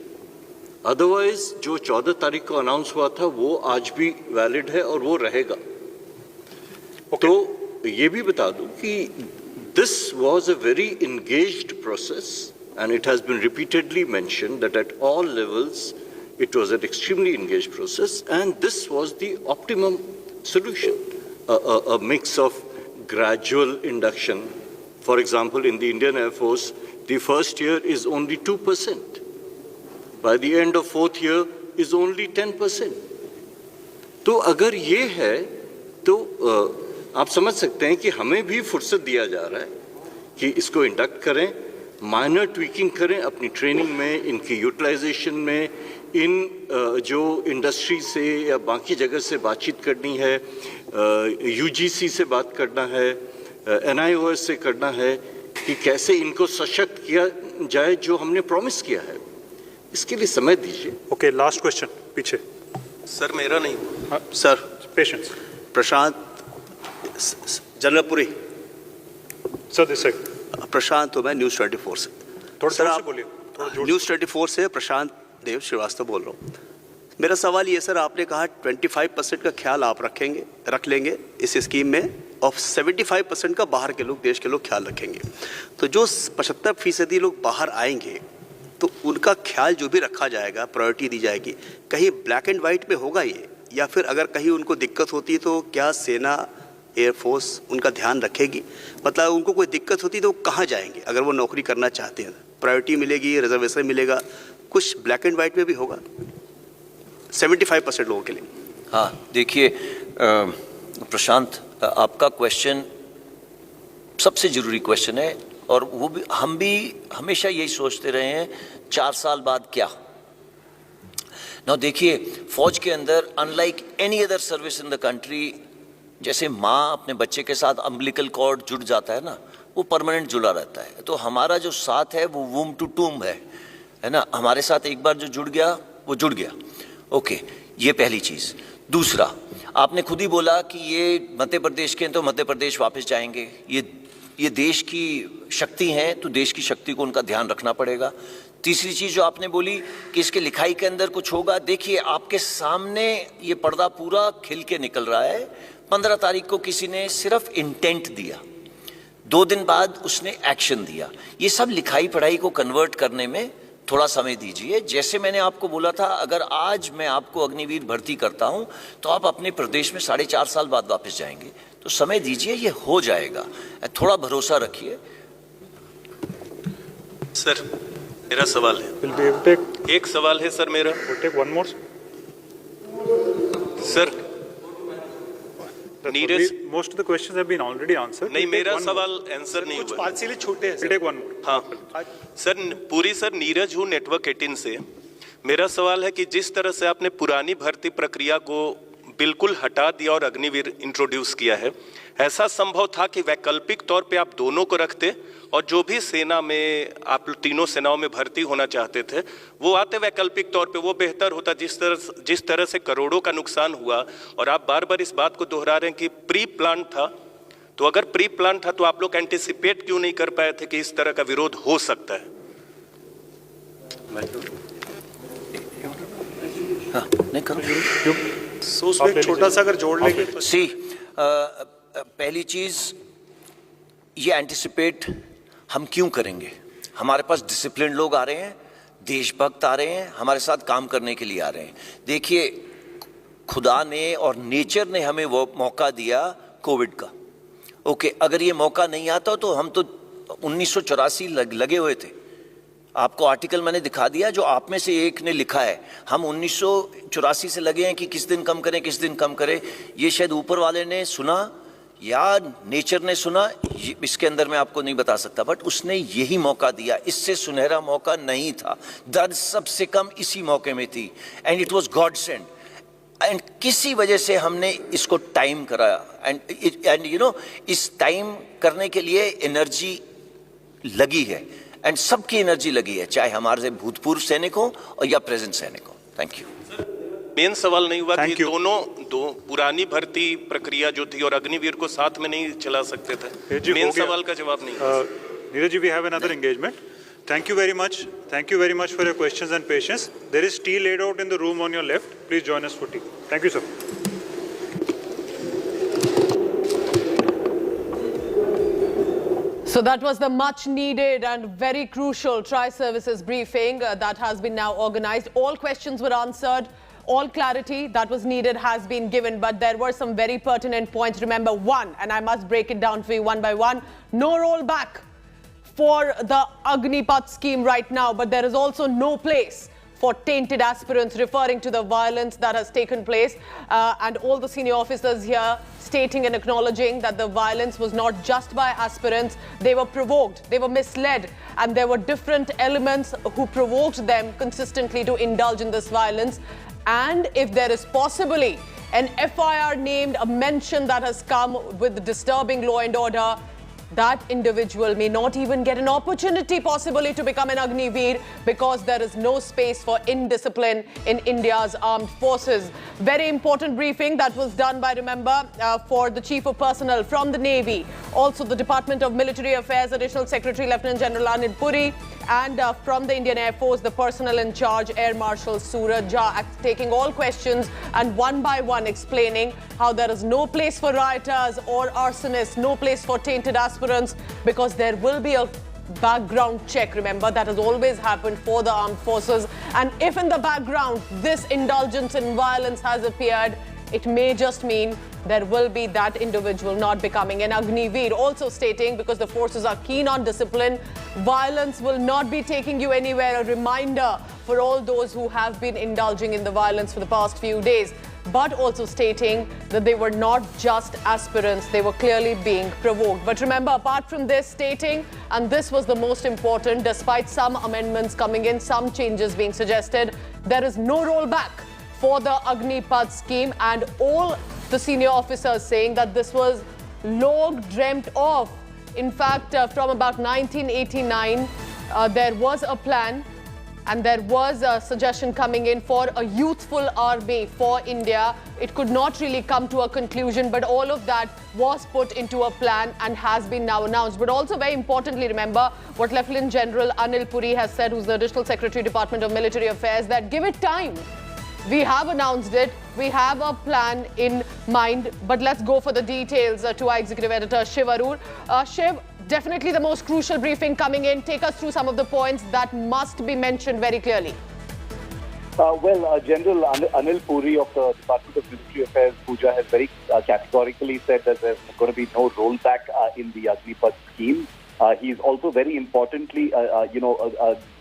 [SPEAKER 18] Otherwise जो 14 तारीख को अनाउंस हुआ था वो आज भी वैलिड है और वो रहेगा। तो ये भी बता दूं कि this was a very engaged process and it has been repeatedly mentioned that at all levels it was an extremely engaged process and this was the optimum solution, a mix of gradual induction. For example, in the Indian Air Force, the first year is only 2%. By the end of 4th year is only 10%. तो अगर ये है तो आप समझ सकते हैं कि हमें भी फुर्सत दिया जा रहा है कि इसको इंडक्ट करें, माइनर ट्वीकिंग करें अपनी ट्रेनिंग में, इनकी यूटिलाइजेशन में, इन जो इंडस्ट्री से या बाकी जगह से बातचीत करनी है, यूजीसी से बात करना है, एनआईओएस से करना है कि कैसे इनको सशक्त किया जाए जो हमने प्रॉमिस किया है। इसके लिए समय दीजिए।
[SPEAKER 10] ओके, लास्ट क्वेश्चन पीछे।
[SPEAKER 11] सर मेरा नहीं, सर
[SPEAKER 10] पेशेंस।
[SPEAKER 11] प्रशांत जनरलपुरी।
[SPEAKER 10] सर दिस
[SPEAKER 11] प्रशांत तो मैं न्यूज़ 24 से।
[SPEAKER 10] थोड़ा आप बोलिए।
[SPEAKER 11] न्यूज़ 24 से प्रशांत देव श्रीवास्तव बोल रहा हूँ। मेरा सवाल ये सर, आपने कहा 25% का ख्याल आप रख लेंगे इस स्कीम में और 75% का बाहर के लोग, देश के लोग ख्याल रखेंगे। तो जो 75% लोग बाहर आएंगे तो उनका ख्याल जो भी रखा जाएगा, प्रायोरिटी दी जाएगी, कहीं ब्लैक एंड वाइट में होगा ये, या फिर अगर कहीं उनको दिक्कत होती है तो क्या सेना, एयरफोर्स उनका ध्यान रखेगी? मतलब उनको कोई दिक्कत होती है तो कहाँ जाएंगे अगर वो नौकरी करना चाहते हैं? प्रायोरिटी मिलेगी, रिजर्वेशन मिलेगा, कुछ ब्लैक एंड वाइट में भी होगा 75% लोगों के लिए?
[SPEAKER 17] हाँ, देखिए प्रशांत, आपका क्वेश्चन सबसे ज़रूरी क्वेश्चन है और वो भी हम भी हमेशा यही सोचते रहे हैं 4 साल बाद क्या। ना देखिए, फौज के अंदर unlike any other service in the country, जैसे माँ अपने बच्चे के साथ अम्बिलिकल कॉर्ड जुड़ जाता है ना, वो परमानेंट जुड़ा रहता है। तो हमारा जो साथ है वो वूम टू टूम है ना, हमारे साथ एक बार जो जुड़ गया वो जुड़ गया। ओके, ये पहली चीज़। दूसरा, आपने खुद ही बोला कि ये मध्य प्रदेश के हैं तो मध्य प्रदेश वापस जाएंगे, ये देश की शक्ति हैं तो देश की शक्ति को उनका ध्यान रखना पड़ेगा। तीसरी चीज़ जो आपने बोली कि इसके लिखाई के अंदर कुछ होगा, देखिए आपके सामने ये पर्दा पूरा खिल के निकल रहा है। 15 तारीख को किसी ने सिर्फ इंटेंट दिया, 2 दिन बाद उसने एक्शन दिया। ये सब लिखाई पढ़ाई को कन्वर्ट करने में थोड़ा समय दीजिए। जैसे मैंने आपको बोला था, अगर आज मैं आपको अग्निवीर भर्ती करता हूं तो आप अपने प्रदेश में 4.5 साल बाद वापस जाएंगे। तो समय दीजिए, ये हो जाएगा, थोड़ा भरोसा रखिए।
[SPEAKER 11] सर मेरा सवाल है, एक सवाल है सर मेरा। Sir Neeraj,
[SPEAKER 10] most of the questions have been already answered.
[SPEAKER 11] नहीं, मेरा सवाल आंसर नहीं हुआ।
[SPEAKER 10] कुछ पार्शियली छोटे हैं। Take one more.
[SPEAKER 11] हाँ सर, पूरी सर नीरज हूँ नेटवर्क 18 से। मेरा सवाल है कि जिस तरह से आपने पुरानी भर्ती प्रक्रिया को बिल्कुल हटा दिया और अग्निवीर इंट्रोड्यूस किया है, ऐसा संभव था कि वैकल्पिक तौर पे आप दोनों को रखते और जो भी सेना में आप तीनों सेनाओं में भर्ती होना चाहते थे वो आते वैकल्पिक तौर पे, वो बेहतर होता। जिस तरह से करोड़ों का नुकसान हुआ और आप बार बार इस बात को दोहरा रहे हैं कि प्री प्लान था, तो अगर प्री प्लान था तो आप लोग एंटिसिपेट क्यों नहीं कर पाए थे कि इस तरह का विरोध हो सकता है?
[SPEAKER 17] हाँ, नहीं करो।
[SPEAKER 22] सो उसमें छोटा सा अगर जोड़ लेंगे तो
[SPEAKER 17] पहली चीज ये एंटिसिपेट हम क्यों करेंगे? हमारे पास डिसिप्लिन लोग आ रहे हैं, देशभक्त आ रहे हैं, हमारे साथ काम करने के लिए आ रहे हैं। देखिए, खुदा ने और नेचर ने हमें वो मौका दिया कोविड का। ओके, अगर ये मौका नहीं आता तो हम तो 1984 लगे हुए थे। आपको आर्टिकल मैंने दिखा दिया जो आप में से एक ने लिखा है। हम 1984 से लगे हैं कि किस दिन कम करें, किस दिन कम करें। ये शायद ऊपर वाले ने सुना या नेचर ने सुना, इसके अंदर मैं आपको नहीं बता सकता, बट उसने यही मौका दिया। इससे सुनहरा मौका नहीं था। दर्द सबसे कम इसी मौके में थी, and it was God send. And किसी वजह से हमने इसको टाइम कराया, एंड यू नो, इस टाइम करने के लिए एनर्जी लगी है, एंड सबकी एनर्जी लगी है, चाहे हमारे भूतपूर्व सैनिक हो और या प्रेजेंट सैनिक हो। Thank you.
[SPEAKER 5] मेन सवाल नहीं हुआ कि दो पुरानी भर्ती प्रक्रिया जो थी और अग्निवीर को साथ में नहीं चला सकते थे। मेन सवाल का जवाब नहीं।
[SPEAKER 10] Neeraj ji, we have another engagement. Thank you very much. Thank you very much for your questions and patience. There is tea laid out in the room on your left. Please join us for tea. Thank you, sir.
[SPEAKER 12] So that was the much needed and very crucial Tri-Services briefing that has been now organized. All questions were answered. All clarity that was needed has been given, but there were some very pertinent points. Remember, one, and I must break it down for you one by one, no rollback for the Agnipath scheme right now, but there is also no place for tainted aspirants, referring to the violence that has taken place, and all the senior officers here stating and acknowledging that the violence was not just by aspirants. They were provoked, they were misled, and there were different elements who provoked them consistently to indulge in this violence. And if there is possibly an FIR named, a mention that has come with disturbing law and order, that individual may not even get an opportunity possibly to become an Agniveer, because there is no space for indiscipline in India's armed forces. Very important briefing that was done by, remember, for the Chief of Personnel from the Navy, also the Department of Military Affairs Additional Secretary Lieutenant General Anil Puri, and from the Indian Air Force, the personnel in charge, Air Marshal Suraj Jha, taking all questions and one by one explaining how there is no place for rioters or arsonists, no place for tainted aspirants, because there will be a background check, remember, that has always happened for the armed forces. And if in the background this indulgence in violence has appeared, it may just mean there will be that individual not becoming an Agniveer. Also stating, because the forces are keen on discipline, violence will not be taking you anywhere. A reminder for all those who have been indulging in the violence for the past few days. But also stating that they were not just aspirants, they were clearly being provoked. But remember, apart from this, stating, and this was the most important, despite some amendments coming in, some changes being suggested, there is no rollback for the Agnipath scheme, and all the senior officers saying that this was long dreamt of. In fact, from about 1989, there was a plan, and there was a suggestion coming in for a youthful army for India. It could not really come to a conclusion, but all of that was put into a plan and has been now announced. But also very importantly, remember what Lieutenant General Anil Puri has said, who's the Additional Secretary, Department of Military Affairs, that give it time. We have announced it. We have a plan in mind, but let's go for the details to our Executive Editor, Shiv Arur. Shiv, definitely the most crucial briefing coming in. Take us through some of the points that must be mentioned very clearly.
[SPEAKER 23] General Anil Puri of the Department of Military Affairs, Pooja, has very categorically said that there's going to be no rollback in the Agnipath scheme. He's also very importantly,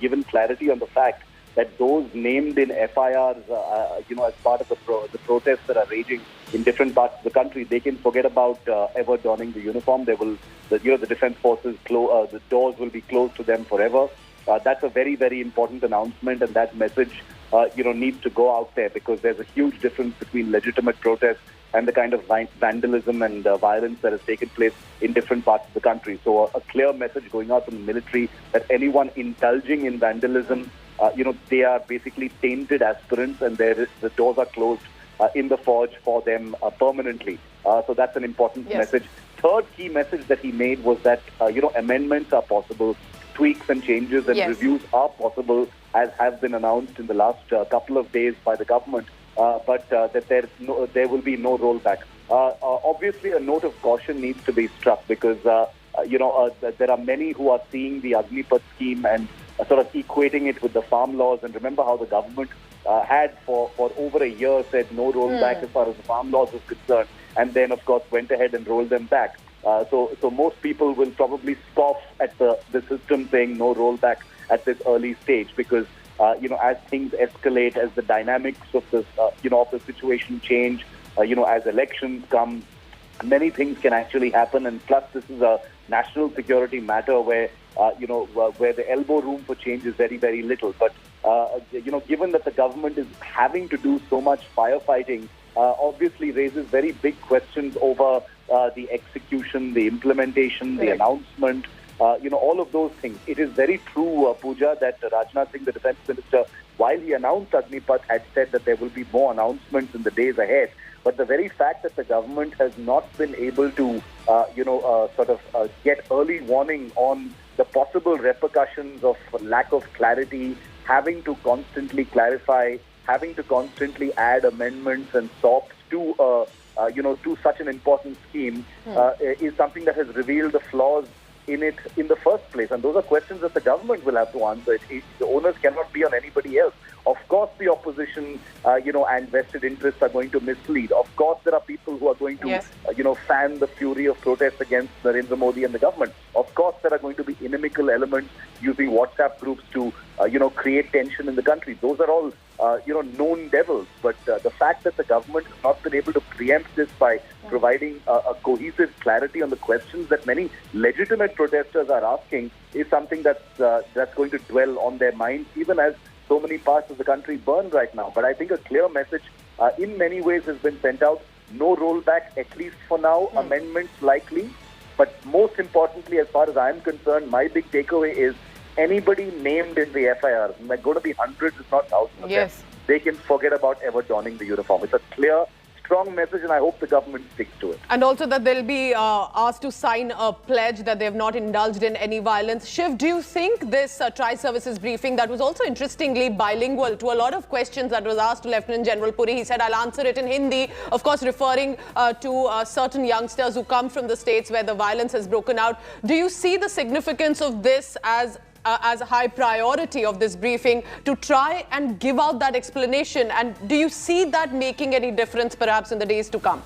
[SPEAKER 23] given clarity on the fact that those named in FIRs, as part of the protests that are raging in different parts of the country, they can forget about ever donning the uniform. They will, the defense forces, the doors will be closed to them forever. That's a very, very important announcement, and that message, needs to go out there, because there's a huge difference between legitimate protests and the kind of vandalism and violence that has taken place in different parts of the country. So a clear message going out from the military that anyone indulging in vandalism, they are basically tainted aspirants, and the doors are closed in the forge for them permanently. So that's an important message. Third key message that he made was that, amendments are possible, tweaks and changes and reviews are possible, as have been announced in the last couple of days by the government, but that there will be no rollback. Obviously, a note of caution needs to be struck, because there are many who are seeing the Agnipath scheme and sort of equating it with the farm laws. And remember how the government had for over a year said no rollback as far as the farm laws is concerned, and then of course went ahead and rolled them back. So most people will probably scoff at the system saying no rollback at this early stage, because as things escalate, as the dynamics of the of the situation change, as elections come, many things can actually happen. And plus, this is a national security matter where where the elbow room for change is very, very little. But given that the government is having to do so much firefighting, obviously raises very big questions over the execution, the implementation, the announcement, all of those things. It is very true, Pooja, that Rajnath Singh, the defense minister, while he announced Agnipath, had said that there will be more announcements in the days ahead. But the very fact that the government has not been able to, get early warning on the possible repercussions of lack of clarity, having to constantly clarify, having to constantly add amendments and Sops to, to such an important scheme, is something that has revealed the flaws in it in the first place. And those are questions that the government will have to answer. The onus cannot be on anybody else. Of course, the opposition, and vested interests are going to mislead. Of course, there are people who are going to, fan the fury of protests against Narendra Modi and the government. Of course, there are going to be inimical elements using WhatsApp groups to, create tension in the country. Those are all, known devils. But the fact that the government has not been able to preempt this by providing a cohesive clarity on the questions that many legitimate protesters are asking is something that's going to dwell on their minds, even as so many parts of the country burn right now. But I think a clear message in many ways has been sent out. No rollback, at least for now. Amendments likely. But most importantly, as far as I'm concerned, my big takeaway is anybody named in the FIR, there are going to be hundreds, if not thousands of them, they can forget about ever donning the uniform. It's a clear, strong message, and I hope the government sticks to it.
[SPEAKER 12] And also that they'll be asked to sign a pledge that they have not indulged in any violence. Shiv, do you think this tri-services briefing that was also interestingly bilingual to a lot of questions that was asked to Lieutenant General Puri, he said, I'll answer it in Hindi, of course referring to certain youngsters who come from the states where the violence has broken out. Do you see the significance of this as a high priority of this briefing to try and give out that explanation? And do you see that making any difference perhaps in the days to come?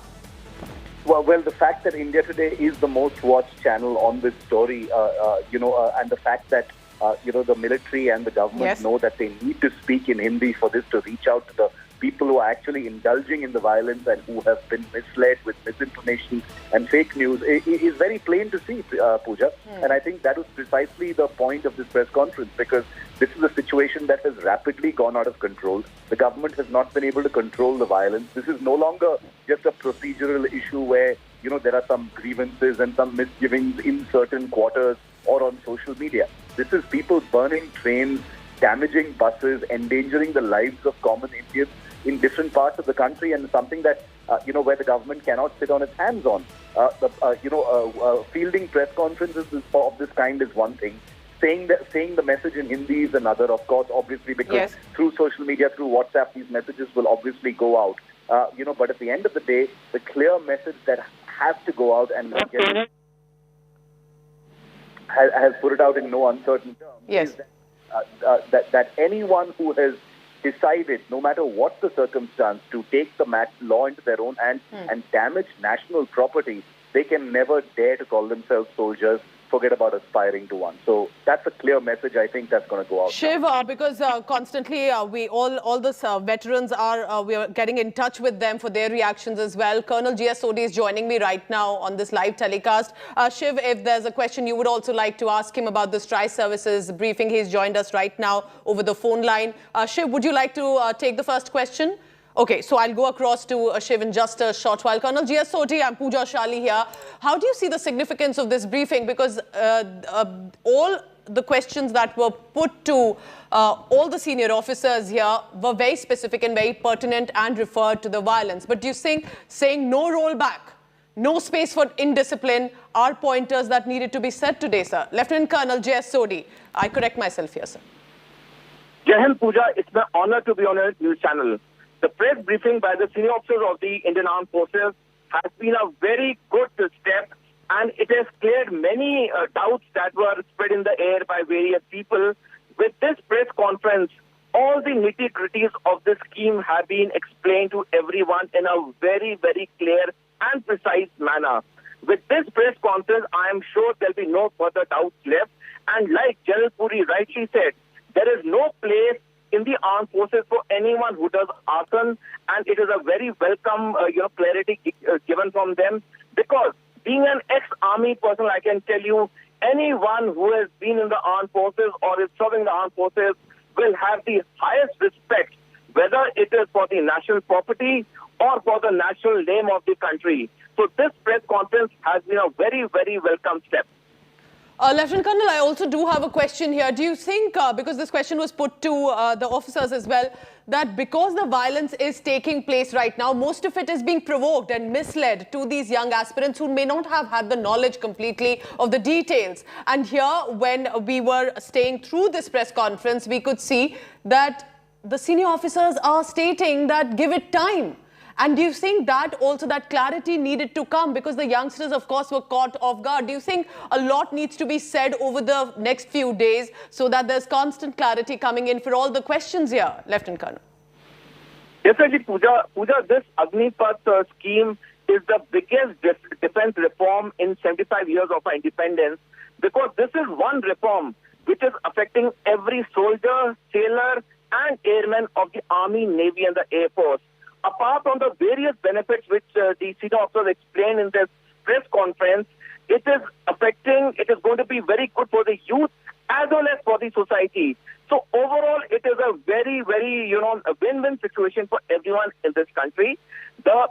[SPEAKER 23] Well, the fact that India Today is the most watched channel on this story, and the fact that, the military and the government know that they need to speak in Hindi for this to reach out to the people who are actually indulging in the violence and who have been misled with misinformation and fake news, is very plain to see, Pooja. And I think that was precisely the point of this press conference, because this is a situation that has rapidly gone out of control. The government has not been able to control the violence. This is no longer just a procedural issue where, there are some grievances and some misgivings in certain quarters or on social media. This is people burning trains, damaging buses, endangering the lives of common Indians in different parts of the country, and something that, where the government cannot sit on its hands on. Fielding press conferences of this kind is one thing. Saying the message in Hindi is another, of course, obviously, because through social media, through WhatsApp, these messages will obviously go out. But at the end of the day, the clear message that has to go out and has put it out in no uncertain terms is that anyone who has decided, no matter what the circumstance, to take the law into their own hands and damage national property, they can never dare to call themselves soldiers. Forget about aspiring to one. So that's a clear message. I think that's going to go out.
[SPEAKER 12] Shiv, because constantly we all the veterans are we are getting in touch with them for their reactions as well. Colonel G.S. Sodhi is joining me right now on this live telecast. Shiv, if there's a question you would also like to ask him about this tri-services briefing, he's joined us right now over the phone line. Shiv, would you like to take the first question? Okay, so I'll go across to Shiv in just a short while. Colonel G.S. Sodhi, I'm Pooja Shali here. How do you see the significance of this briefing? Because all the questions that were put to all the senior officers here were very specific and very pertinent and referred to the violence. But do you think saying no rollback, no space for indiscipline are pointers that needed to be said today, sir? Lieutenant Colonel J.S. Sodhi, I correct myself here, sir.
[SPEAKER 13] Jai Hind, Pooja, it's my honor to be on a news channel. The press briefing by the senior officers of the Indian Armed Forces has been a very good step and it has cleared many doubts that were spread in the air by various people. With this press conference, all the nitty-gritties of the scheme have been explained to everyone in a very, very clear and precise manner. With this press conference, I am sure there will be no further doubts left. And like General Puri rightly said, there is no place in the armed forces for anyone who does arson, and it is a very welcome, clarity given from them. Because being an ex-army person, I can tell you, anyone who has been in the armed forces or is serving the armed forces will have the highest respect, whether it is for the national property or for the national name of the country. So this press conference has been a very, very welcome step.
[SPEAKER 12] Lieutenant Colonel, I also do have a question here. Do you think, because this question was put to the officers as well, that because the violence is taking place right now, most of it is being provoked and misled to these young aspirants who may not have had the knowledge completely of the details? And here, when we were staying through this press conference, we could see that the senior officers are stating that give it time. And do you think that also that clarity needed to come, because the youngsters, of course, were caught off guard? Do you think a lot needs to be said over the next few days so that there's constant clarity coming in for all the questions here, Lieutenant Colonel?
[SPEAKER 13] Definitely, Pooja, this Agnipath scheme is the biggest defense reform in 75 years of our independence, because this is one reform which is affecting every soldier, sailor and airman of the Army, Navy and the Air Force. Apart from the various benefits which the senior officers explained in this press conference, it is going to be very good for the youth as well as for the society. So overall, it is a very, very, a win-win situation for everyone in this country. The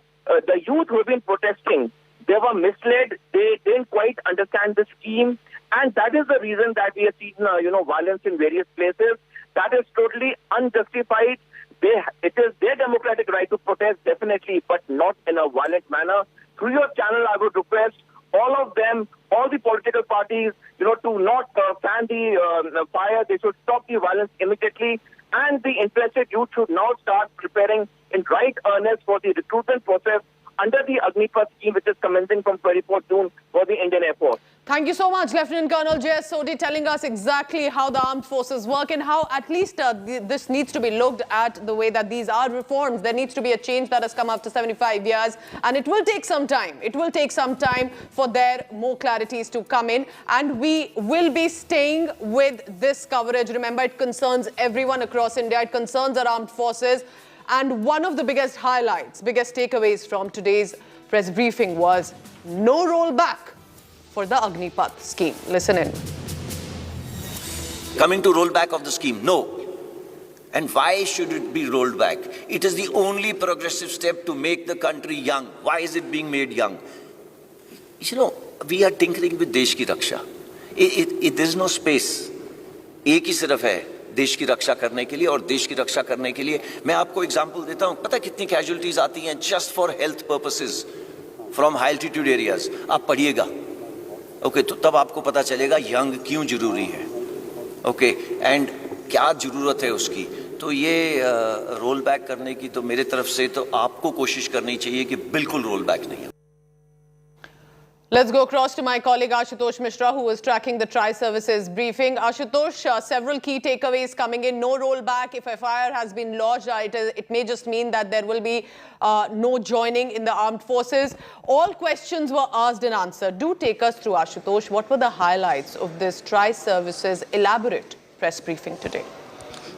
[SPEAKER 13] youth who have been protesting, they were misled. They didn't quite understand the scheme. And that is the reason that we have seen, violence in various places. That is totally unjustified. It is their democratic right to protest, definitely, but not in a violent manner. Through your channel, I would request all of them, all the political parties, to not fan the fire. They should stop the violence immediately. And the interested youth should now start preparing in right earnest for the recruitment process under the Agnipath scheme, which is commencing from 24th June for the Indian Air Force.
[SPEAKER 12] Thank you so much, Lieutenant Colonel J.S. Sodhi, telling us exactly how the armed forces work and how at least this needs to be looked at the way that these are reforms. There needs to be a change that has come after 75 years, and it will take some time. It will take some time for there more clarities to come in, and we will be staying with this coverage. Remember, it concerns everyone across India. It concerns our armed forces. And one of the biggest highlights, biggest takeaways from today's press briefing was no rollback for the Agnipath scheme. Listen in.
[SPEAKER 17] Coming to rollback of the scheme, no. And why should it be rolled back? It is the only progressive step to make the country young. Why is it being made young? We are tinkering with देश की रक्षा. There is no space. एक ही सिर्फ है देश की रक्षा करने के लिए, और देश की रक्षा करने के लिए मैं आपको एग्जांपल देता हूं. पता कितनी कैजुअलिटीज आती हैं just for health purposes from high altitude areas. आप पढ़िएगा, ओके, तो तब आपको पता चलेगा यंग क्यों जरूरी है, ओके, एंड क्या जरूरत है उसकी. तो ये रोल बैक करने की तो मेरे तरफ से तो आपको कोशिश करनी चाहिए कि बिल्कुल रोल बैक नहीं है.
[SPEAKER 12] Let's go across to my colleague Ashutosh Mishra, who is tracking the Tri-Services briefing. Ashutosh, several key takeaways coming in. No rollback. If FIR has been lodged, it may just mean that there will be no joining in the armed forces. All questions were asked and answered. Do take us through, Ashutosh. What were the highlights of this Tri-Services elaborate press briefing today?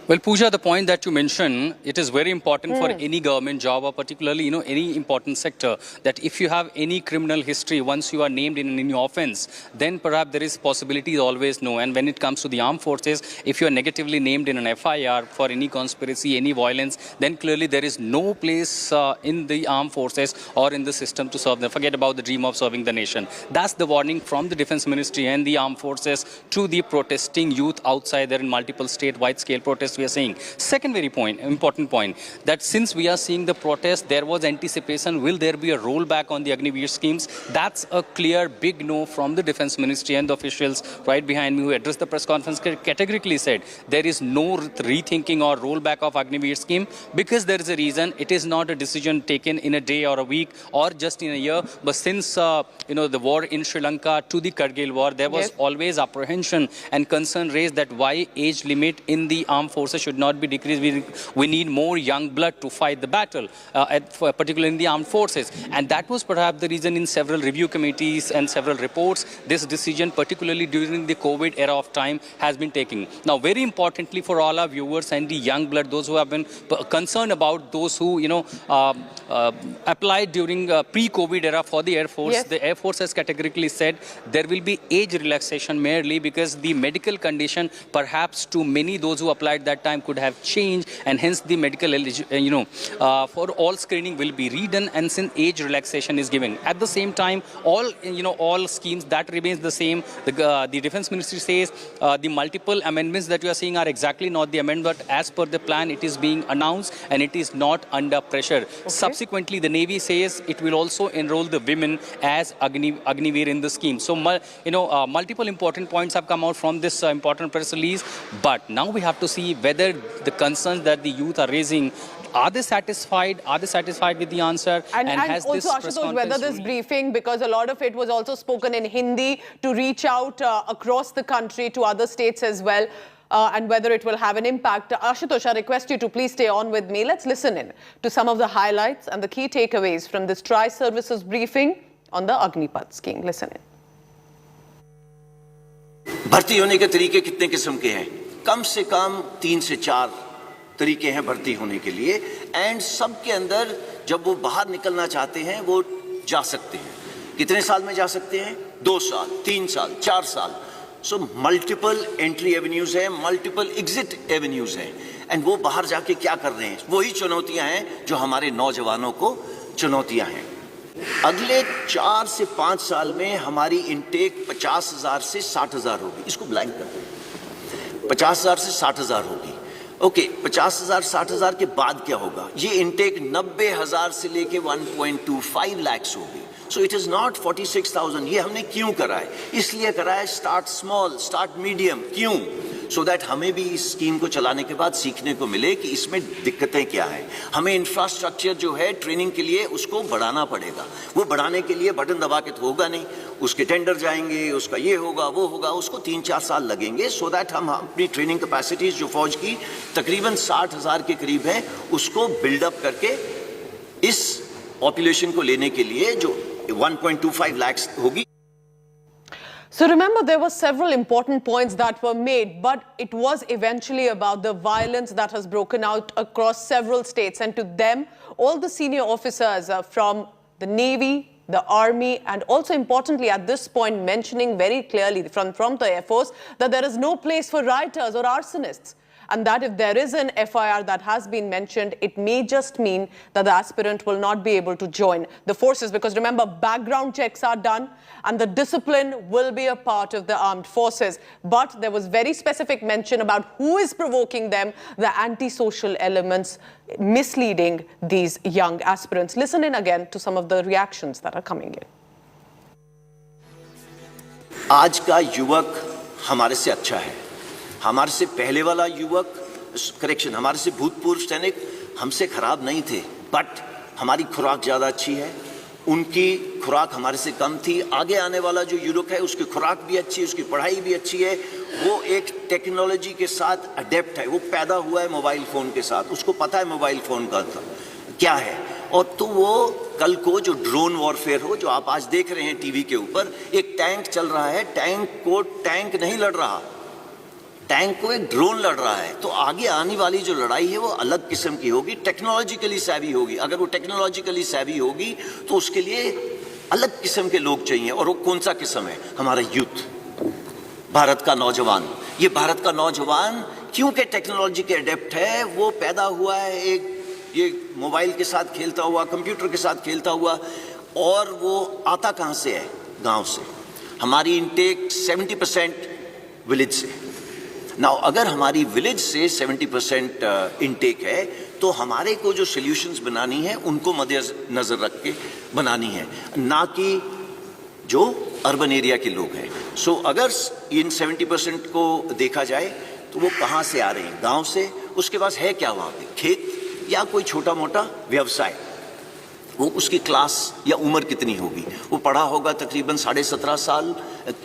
[SPEAKER 14] Well, Pooja, the point that you mentioned, it is very important for any government job, or particularly, any important sector, that if you have any criminal history, once you are named in any offense, then perhaps there is possibility always no. And when it comes to the armed forces, if you are negatively named in an FIR for any conspiracy, any violence, then clearly there is no place in the armed forces or in the system to serve them. Forget about the dream of serving the nation. That's the warning from the Defense Ministry and the armed forces to the protesting youth outside there in multiple state wide scale protests we are seeing. Second very important point, that since we are seeing the protest, there was anticipation, will there be a rollback on the Agniveer schemes? That's a clear big no from the Defense Ministry, and the officials right behind me who addressed the press conference categorically said there is no rethinking or rollback of Agniveer scheme, because there is a reason. It is not a decision taken in a day or a week or just in a year, but since the war in Sri Lanka to the Kargil war, there was always apprehension and concern raised that why age limit in the armed forces should not be decreased. We need more young blood to fight the battle, particularly in the armed forces. And that was perhaps the reason in several review committees and several reports, this decision, particularly during the COVID era of time, has been taken. Now, very importantly for all our viewers and the young blood, those who have been concerned about those who, applied during pre-COVID era for the Air Force, the Air Force has categorically said there will be age relaxation merely because the medical condition, perhaps to many those who applied that time, could have changed, and hence the medical, for all screening will be redone, and since age relaxation is given. At the same time, all schemes, that remains the same. The Defense Ministry says the multiple amendments that you are seeing are exactly not the amendment, but as per the plan, it is being announced and it is not under pressure. Subsequently, the Navy says it will also enroll the women as Agniveer in the scheme. So, multiple important points have come out from this important press release, but now we have to see whether the concerns that the youth are raising, are they satisfied? Are they satisfied with the answer?
[SPEAKER 12] And
[SPEAKER 14] has
[SPEAKER 12] also,
[SPEAKER 14] this press
[SPEAKER 12] Ashutosh, whether this briefing, because a lot of it was also spoken in Hindi, to reach out across the country to other states as well, and whether it will have an impact. Ashutosh, I request you to please stay on with me. Let's listen in to some of the highlights and the key takeaways from this tri-services briefing on the Agnipath scheme. Listen in.
[SPEAKER 17] भर्ती होने के तरीके कितने किस्म के हैं? कम से कम 3 से 4 तरीके हैं भर्ती होने के लिए, एंड सबके अंदर जब वो बाहर निकलना चाहते हैं वो जा सकते हैं. कितने साल में जा सकते हैं? 2 साल, 3 साल, 4 साल. सो मल्टीपल एंट्री एवेन्यूज हैं, मल्टीपल एग्जिट एवेन्यूज हैं, एंड वो बाहर जाके क्या कर रहे हैं? वही चुनौतियां हैं जो हमारे नौजवानों को चुनौतियां हैं. अगले 4 से 5 साल में हमारी इनटेक 50,000 से 60,000 होगी. इसको ब्लैंक कर दें. 50,000 से 60,000 होगी. ओके, 50,000 60,000 के बाद क्या होगा? ये इनटेक 90,000 से लेके 1.25 लाख होगी. सो इट इज नॉट 46,000. ये हमने क्यों करा है? इसलिए करा है स्टार्ट स्मॉल, स्टार्ट मीडियम. क्यों? सो दैट हमें भी इस स्कीम को चलाने के बाद सीखने को मिले कि इसमें दिक्कतें क्या हैं. हमें इंफ्रास्ट्रक्चर जो है ट्रेनिंग के लिए उसको बढ़ाना पड़ेगा. वो बढ़ाने के लिए बटन दबा के तो होगा नहीं. उसके टेंडर जाएंगे, उसका ये होगा, वो होगा, उसको 3-4 साल लगेंगे. सो दैट हम अपनी ट्रेनिंग कैपेसिटीज जो फौज की तकरीबन 60,000 के करीब है, उसको बिल्डअप करके इस पॉपुलेशन को लेने के लिए जो 1.25 लाख होगी.
[SPEAKER 12] So remember, there were several important points that were made, but it was eventually about the violence that has broken out across several states. And to them, all the senior officers from the Navy, the Army, and also importantly at this point mentioning very clearly from the Air Force that there is no place for rioters or arsonists. And that if there is an FIR that has been mentioned, it may just mean that the aspirant will not be able to join the forces. Because remember, background checks are done and the discipline will be a part of the armed forces. But there was very specific mention about who is provoking them, the antisocial elements misleading these young aspirants. Listen in again to some of the reactions that are coming in.
[SPEAKER 17] आज का युवक हमारे से अच्छा है. हमारे से पहले वाला युवक, करेक्शन, हमारे से भूतपूर्व सैनिक हमसे खराब नहीं थे, बट हमारी खुराक ज़्यादा अच्छी है. उनकी खुराक हमारे से कम थी. आगे आने वाला जो युवक है उसकी खुराक भी अच्छी है, उसकी पढ़ाई भी अच्छी है. वो एक टेक्नोलॉजी के साथ अडेप्ट है. वो पैदा हुआ है मोबाइल फ़ोन के साथ. उसको पता है मोबाइल फ़ोन का क्या है. और तो वो कल को जो ड्रोन वॉरफेयर हो, जो आप आज देख रहे हैं टीवी के ऊपर, एक टैंक चल रहा है, टैंक को टैंक नहीं लड़ रहा, टैंक को एक ड्रोन लड़ रहा है. तो आगे आने वाली जो लड़ाई है वो अलग किस्म की होगी, टेक्नोलॉजिकली सैवी होगी. अगर वो टेक्नोलॉजिकली सैवी होगी तो उसके लिए अलग किस्म के लोग चाहिए. और वो कौन सा किस्म है? हमारा यूथ, भारत का नौजवान. ये भारत का नौजवान क्योंकि टेक्नोलॉजी के अडेप्ट है, वो पैदा हुआ है एक ये मोबाइल के साथ खेलता हुआ, कंप्यूटर के साथ खेलता हुआ. और वो आता कहाँ से है? गाँव से. हमारी इनटेक 70% विलेज से. नाउ अगर हमारी विलेज से 70% इनटेक है तो हमारे को जो सॉल्यूशंस बनानी है उनको मद्देनजर रख के बनानी है, ना कि जो अर्बन एरिया के लोग हैं। सो अगर इन 70% को देखा जाए तो वो कहाँ से आ रहे हैं? गांव से। उसके पास है क्या वहाँ पे? खेत या कोई छोटा मोटा व्यवसाय। वो उसकी क्लास या उम्र कितनी होगी? वो पढ़ा होगा तकरीबन 17.5 साल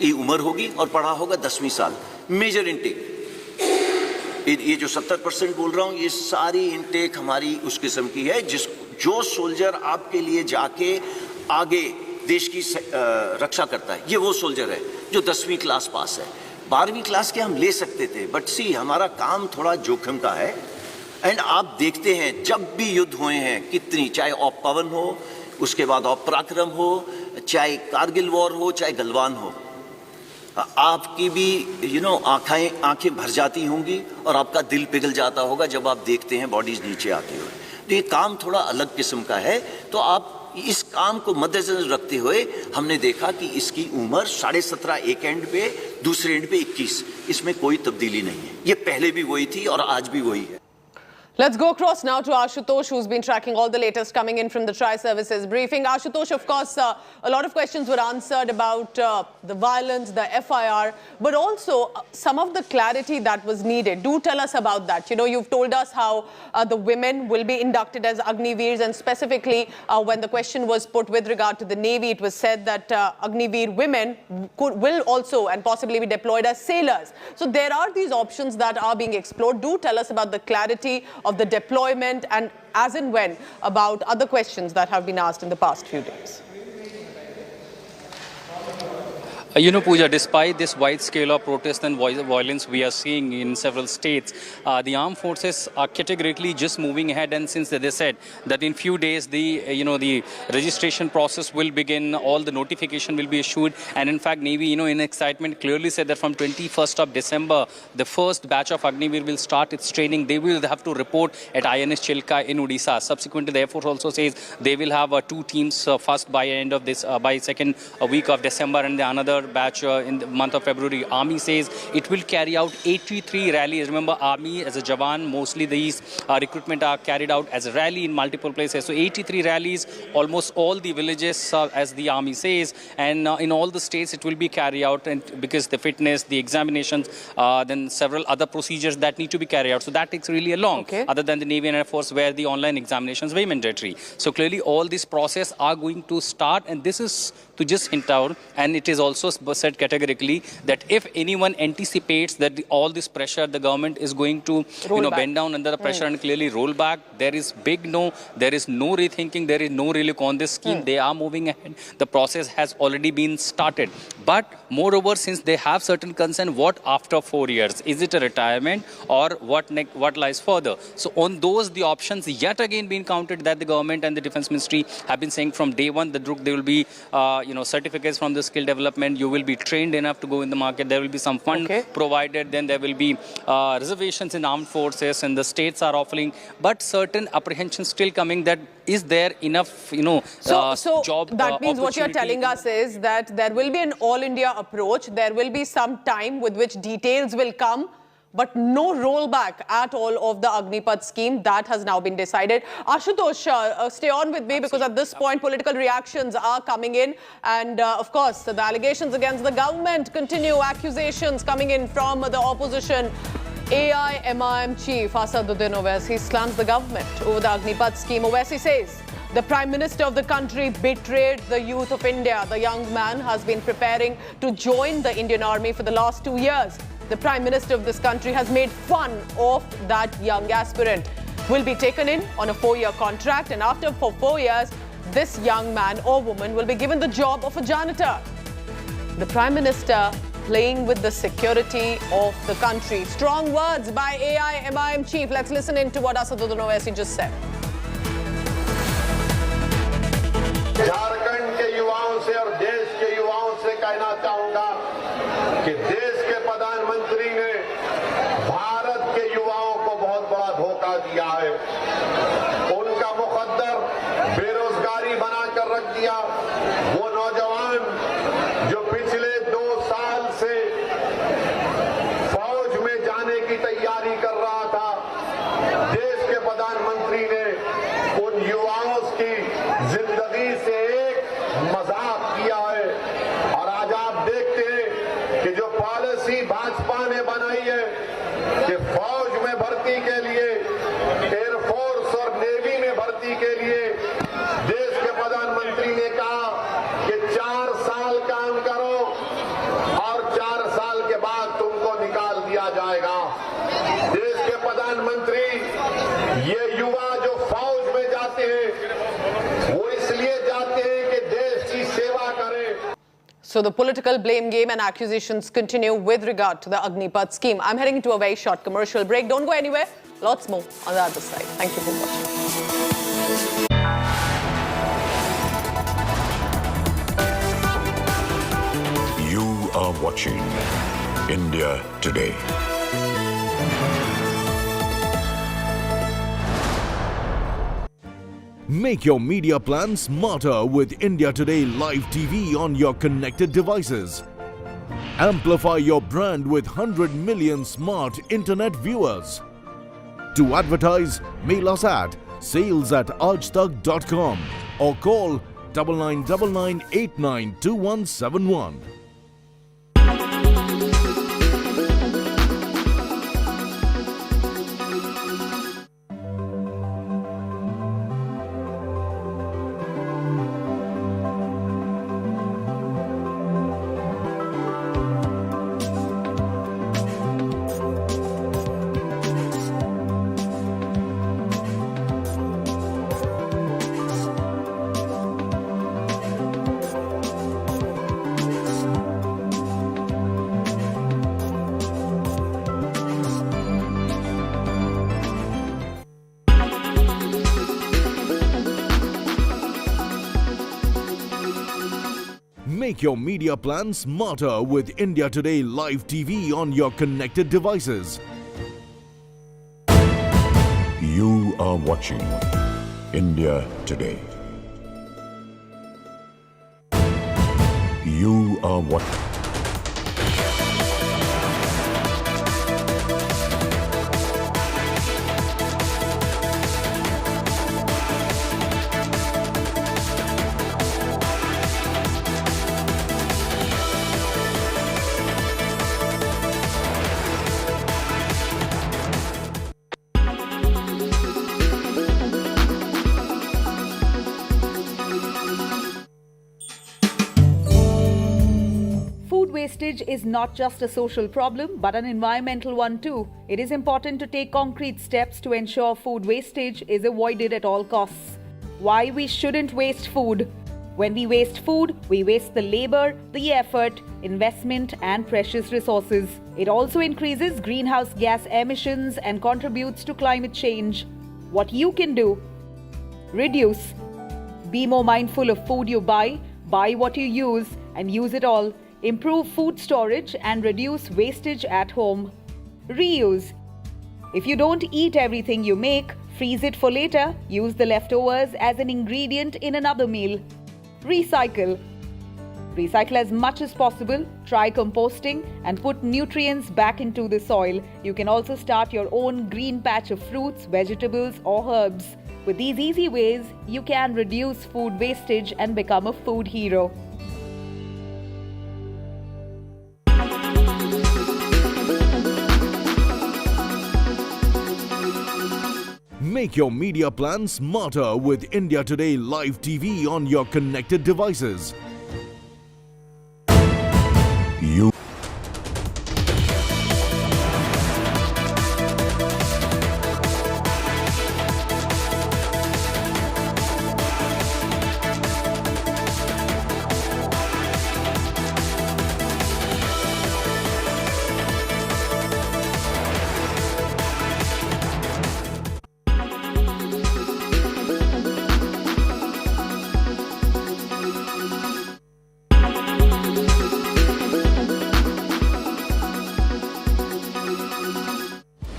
[SPEAKER 17] की उम्र होगी और पढ़ा होगा 10वीं साल। मेजर इनटेक ये जो 70% बोल रहा हूँ, ये सारी इनटेक हमारी उस किस्म की है जो सोल्जर आपके लिए जाके आगे देश की रक्षा करता है, ये वो सोल्जर है जो 10वीं क्लास पास है। 12वीं क्लास के हम ले सकते थे, बट सी हमारा काम थोड़ा जोखिम का है। एंड आप देखते हैं जब भी युद्ध हुए हैं कितनी, चाहे ऑप पवन हो, उसके बाद ऑप पराक्रम हो, चाहे कारगिल वॉर हो, चाहे गलवान हो, आपकी भी आंखें भर जाती होंगी और आपका दिल पिघल जाता होगा जब आप देखते हैं बॉडीज नीचे आती हुई। तो ये काम थोड़ा अलग किस्म का है। तो आप इस काम को मद्देनजर रखते हुए हमने देखा कि इसकी उम्र 17.5 एक एंड पे, दूसरे एंड पे 21, इसमें कोई तब्दीली नहीं है। ये पहले भी वही थी और आज भी वही है।
[SPEAKER 12] Let's go across now to Ashutosh, who's been tracking all the latest coming in from the Tri-Services briefing. Ashutosh, of course, a lot of questions were answered about the violence, the FIR, but also some of the clarity that was needed. Do tell us about that. You know, you've told us how the women will be inducted as Agniveers, and specifically when the question was put with regard to the Navy, it was said that Agniveer women will also and possibly be deployed as sailors. So there are these options that are being explored. Do tell us about the clarity of the deployment and as and when about other questions that have been asked in the past few days.
[SPEAKER 14] You know, Pooja, despite this wide scale of protest and violence we are seeing in several states, the armed forces are categorically just moving ahead. And since they said that in few days the registration process will begin, all the notification will be issued, and in fact Navy, in excitement clearly said that from 21st of December the first batch of Agniveer will start its training. They will have to report at INS Chilka in Odisha. Subsequently, the Air Force also says they will have 2 teams first by end of this by second week of December, and the another batch in the month of February. Army says it will carry out 83 rallies. Remember, Army as a Jawan, mostly these recruitment are carried out as a rally in multiple places. So 83 rallies, almost all the villages as the Army says, and in all the states it will be carried out, and because the fitness, the examinations, then several other procedures that need to be carried out. So that takes really a long, other than the Navy and Air Force where the online examinations were mandatory. So clearly all this process are going to start, and this is to just hint out, and it is also said categorically that if anyone anticipates that all this pressure, the government is going to bend down under the pressure and clearly roll back, there is big no, there is no rethinking, there is no relook on this scheme. They are moving ahead. The process has already been started. But moreover, since they have certain concern, what after 4 years? Is it a retirement or what lies further? So on those, the options yet again being counted that the government and the Defence Ministry have been saying from day one that there will be certificates from the skill development, you will be trained enough to go in the market, there will be some fund provided, then there will be reservations in armed forces, and the states are offering, but certain apprehensions still coming that is there enough,
[SPEAKER 12] so
[SPEAKER 14] job
[SPEAKER 12] that means what you're telling us is that there will be an all-India approach, there will be some time with which details will come, but no rollback at all of the Agnipath scheme. That has now been decided. Ashutosh, stay on with me because at this point political reactions are coming in, and of course the allegations against the government continue, accusations coming in from the opposition. AIMIM chief Asaduddin Owaisi slams the government over the Agnipath scheme. Owaisi says the Prime Minister of the country betrayed the youth of India. The young man has been preparing to join the Indian Army for the last 2 years. The Prime Minister of this country has made fun of that young aspirant. Will be taken in on a 4-year contract, and after 4 years, this young man or woman will be given the job of a janitor. The Prime Minister playing with the security of the country. Strong words by AIMIM chief. Let's listen in to what Asaduddin Owaisi just said.
[SPEAKER 7] Jharkhand के युवाओं से और देश के युवाओं से कहना चाहूंगा कि देश के प्रधानमंत्री ने भारत के युवाओं को बहुत बड़ा धोखा दिया है। उनका मुकद्दर बेरोजगारी बनाकर रख दिया। वो नौजवान जो पिछले 2 साल से फौज में जाने
[SPEAKER 12] So the political blame game and accusations continue with regard to the Agnipath scheme. I'm heading into a very short commercial break. Don't go anywhere. Lots more on the other side. Thank you for watching.
[SPEAKER 4] You are watching India Today.
[SPEAKER 15] Make your media plan smarter with India Today Live TV on your connected devices. Amplify your brand with 100 million smart internet viewers. To advertise, mail us at sales@aajtak.com or call 9999892171. Make your media plan smarter with India Today Live TV on your connected devices.
[SPEAKER 4] You are watching India Today. You are watching.
[SPEAKER 16] Wastage is not just a social problem, but an environmental one too. It is important to take concrete steps to ensure food wastage is avoided at all costs. Why we shouldn't waste food? When we waste food, we waste the labor, the effort, investment, and precious resources. It also increases greenhouse gas emissions and contributes to climate change. What you can do? Reduce. Be more mindful of food you buy what you use, and use it all. Improve food storage and reduce wastage at home. Reuse. If you don't eat everything you make, freeze it for later. Use the leftovers as an ingredient in another meal. Recycle. Recycle as much as possible. Try composting and put nutrients back into the soil. You can also start your own green patch of fruits, vegetables, or herbs. With these easy ways, you can reduce food wastage and become a food hero.
[SPEAKER 15] Make your media plan smarter with India Today Live TV on your connected devices.
[SPEAKER 4] You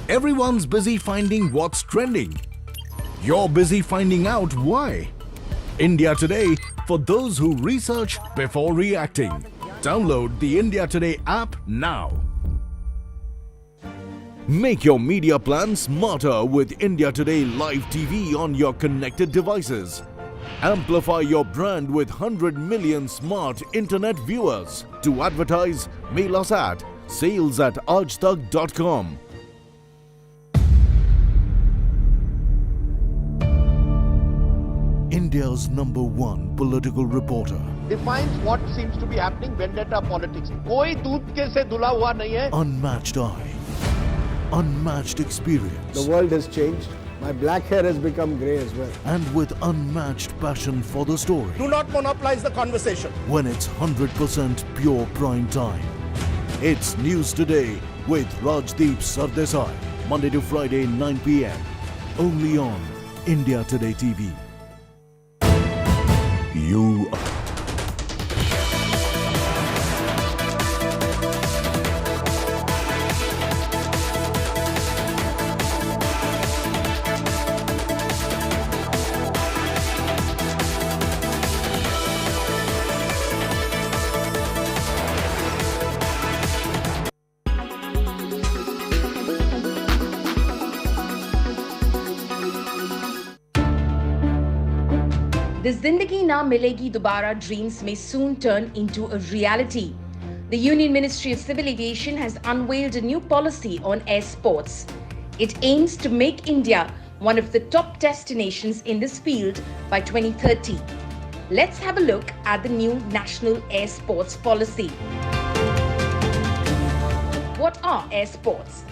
[SPEAKER 15] Everyone's busy finding what's trending. You're busy finding out why. India Today, for those who research before reacting. Download the India Today app now. Make your media plan smarter with India Today Live TV on your connected devices. Amplify your brand with 100 million smart internet viewers. To advertise, mail us at sales@aajtak.com. India's #1 political reporter.
[SPEAKER 24] Defines what seems to be happening, vendetta politics. कोई दूध के से धुला हुआ नहीं है.
[SPEAKER 15] Unmatched eye, unmatched experience.
[SPEAKER 25] The world has changed.
[SPEAKER 1] My black hair has become grey as well.
[SPEAKER 15] And with unmatched passion for the story.
[SPEAKER 24] Do not monopolize the conversation.
[SPEAKER 15] When it's 100% pure prime time. It's News Today with Rajdeep Sardesai. Monday to Friday, 9 p.m. Only on India Today TV.
[SPEAKER 4] You
[SPEAKER 3] The Zindagi Na Milegi Dobara dreams may soon turn into a reality. The Union Ministry of Civil Aviation has unveiled a new policy on air sports. It aims to make India one of the top destinations in this field by 2030. Let's have a look at the new National Air Sports Policy. What are air sports?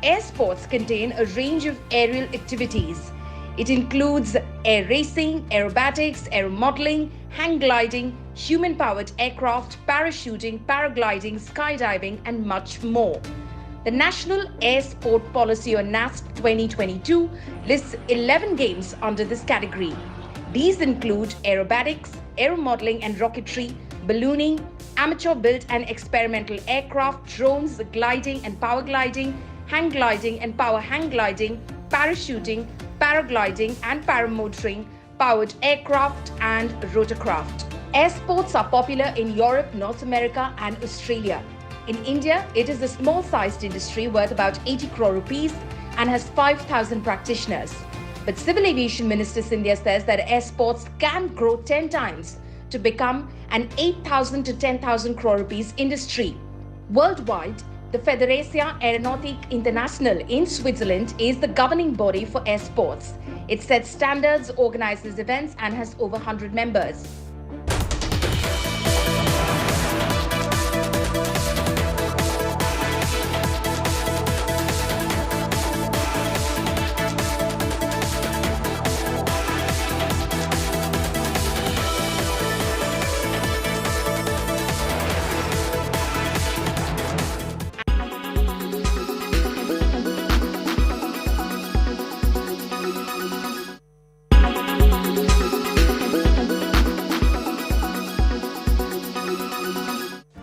[SPEAKER 3] Air sports contain a range of aerial activities. It includes air racing, aerobatics, aeromodeling, hang gliding, human-powered aircraft, parachuting, paragliding, skydiving, and much more. The National Air Sport Policy or NASP 2022 lists 11 games under this category. These include aerobatics, aeromodeling and rocketry, ballooning, amateur-built and experimental aircraft, drones, gliding and power gliding, hang gliding and power hang gliding, parachuting, paragliding and paramotoring, powered aircraft and rotorcraft. Air sports are popular in Europe, North America and Australia. In India, it is a small-sized industry worth about 80 crore rupees and has 5,000 practitioners. But Civil Aviation Minister Scindia says that air sports can grow 10 times to become an 8,000 to 10,000 crore rupees industry. Worldwide, the Federacia Aeronautique Internationale in Switzerland is the governing body for air sports. It sets standards, organizes events, and has over 100 members.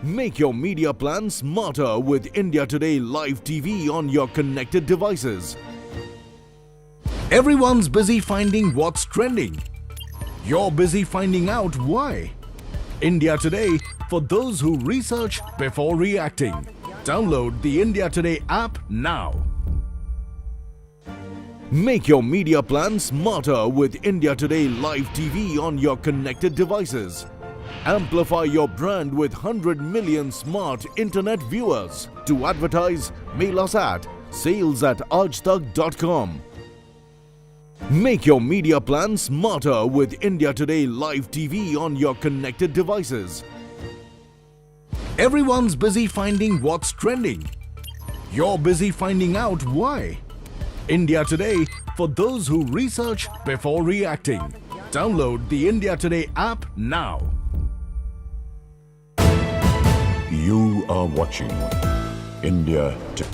[SPEAKER 15] Make your media plan smarter with India Today Live TV on your connected devices. Everyone's busy finding what's trending. You're busy finding out why. India Today for those who research before reacting. Download the India Today app now. Make your media plan smarter with India Today Live TV on your connected devices. Amplify your brand with 100 million smart internet viewers. To advertise, mail us at sales@aajtak.com. Make your media plan smarter with India Today Live TV on your connected devices. Everyone's busy finding what's trending. You're busy finding out why. India Today for those who research before reacting. Download the India Today app now.
[SPEAKER 4] You are watching India Today.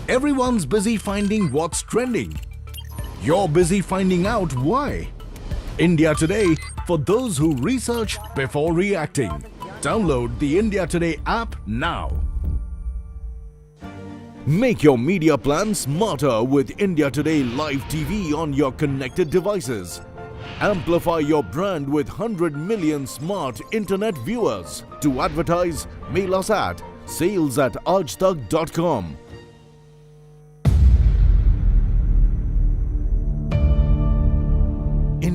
[SPEAKER 15] Everyone's busy finding what's trending. You're busy finding out why. India Today for those who research before reacting. Download the India Today app now. Make your media plan smarter with India Today Live TV on your connected devices. Amplify your brand with 100 million smart internet viewers. To advertise, mail us at sales@aajtak.com.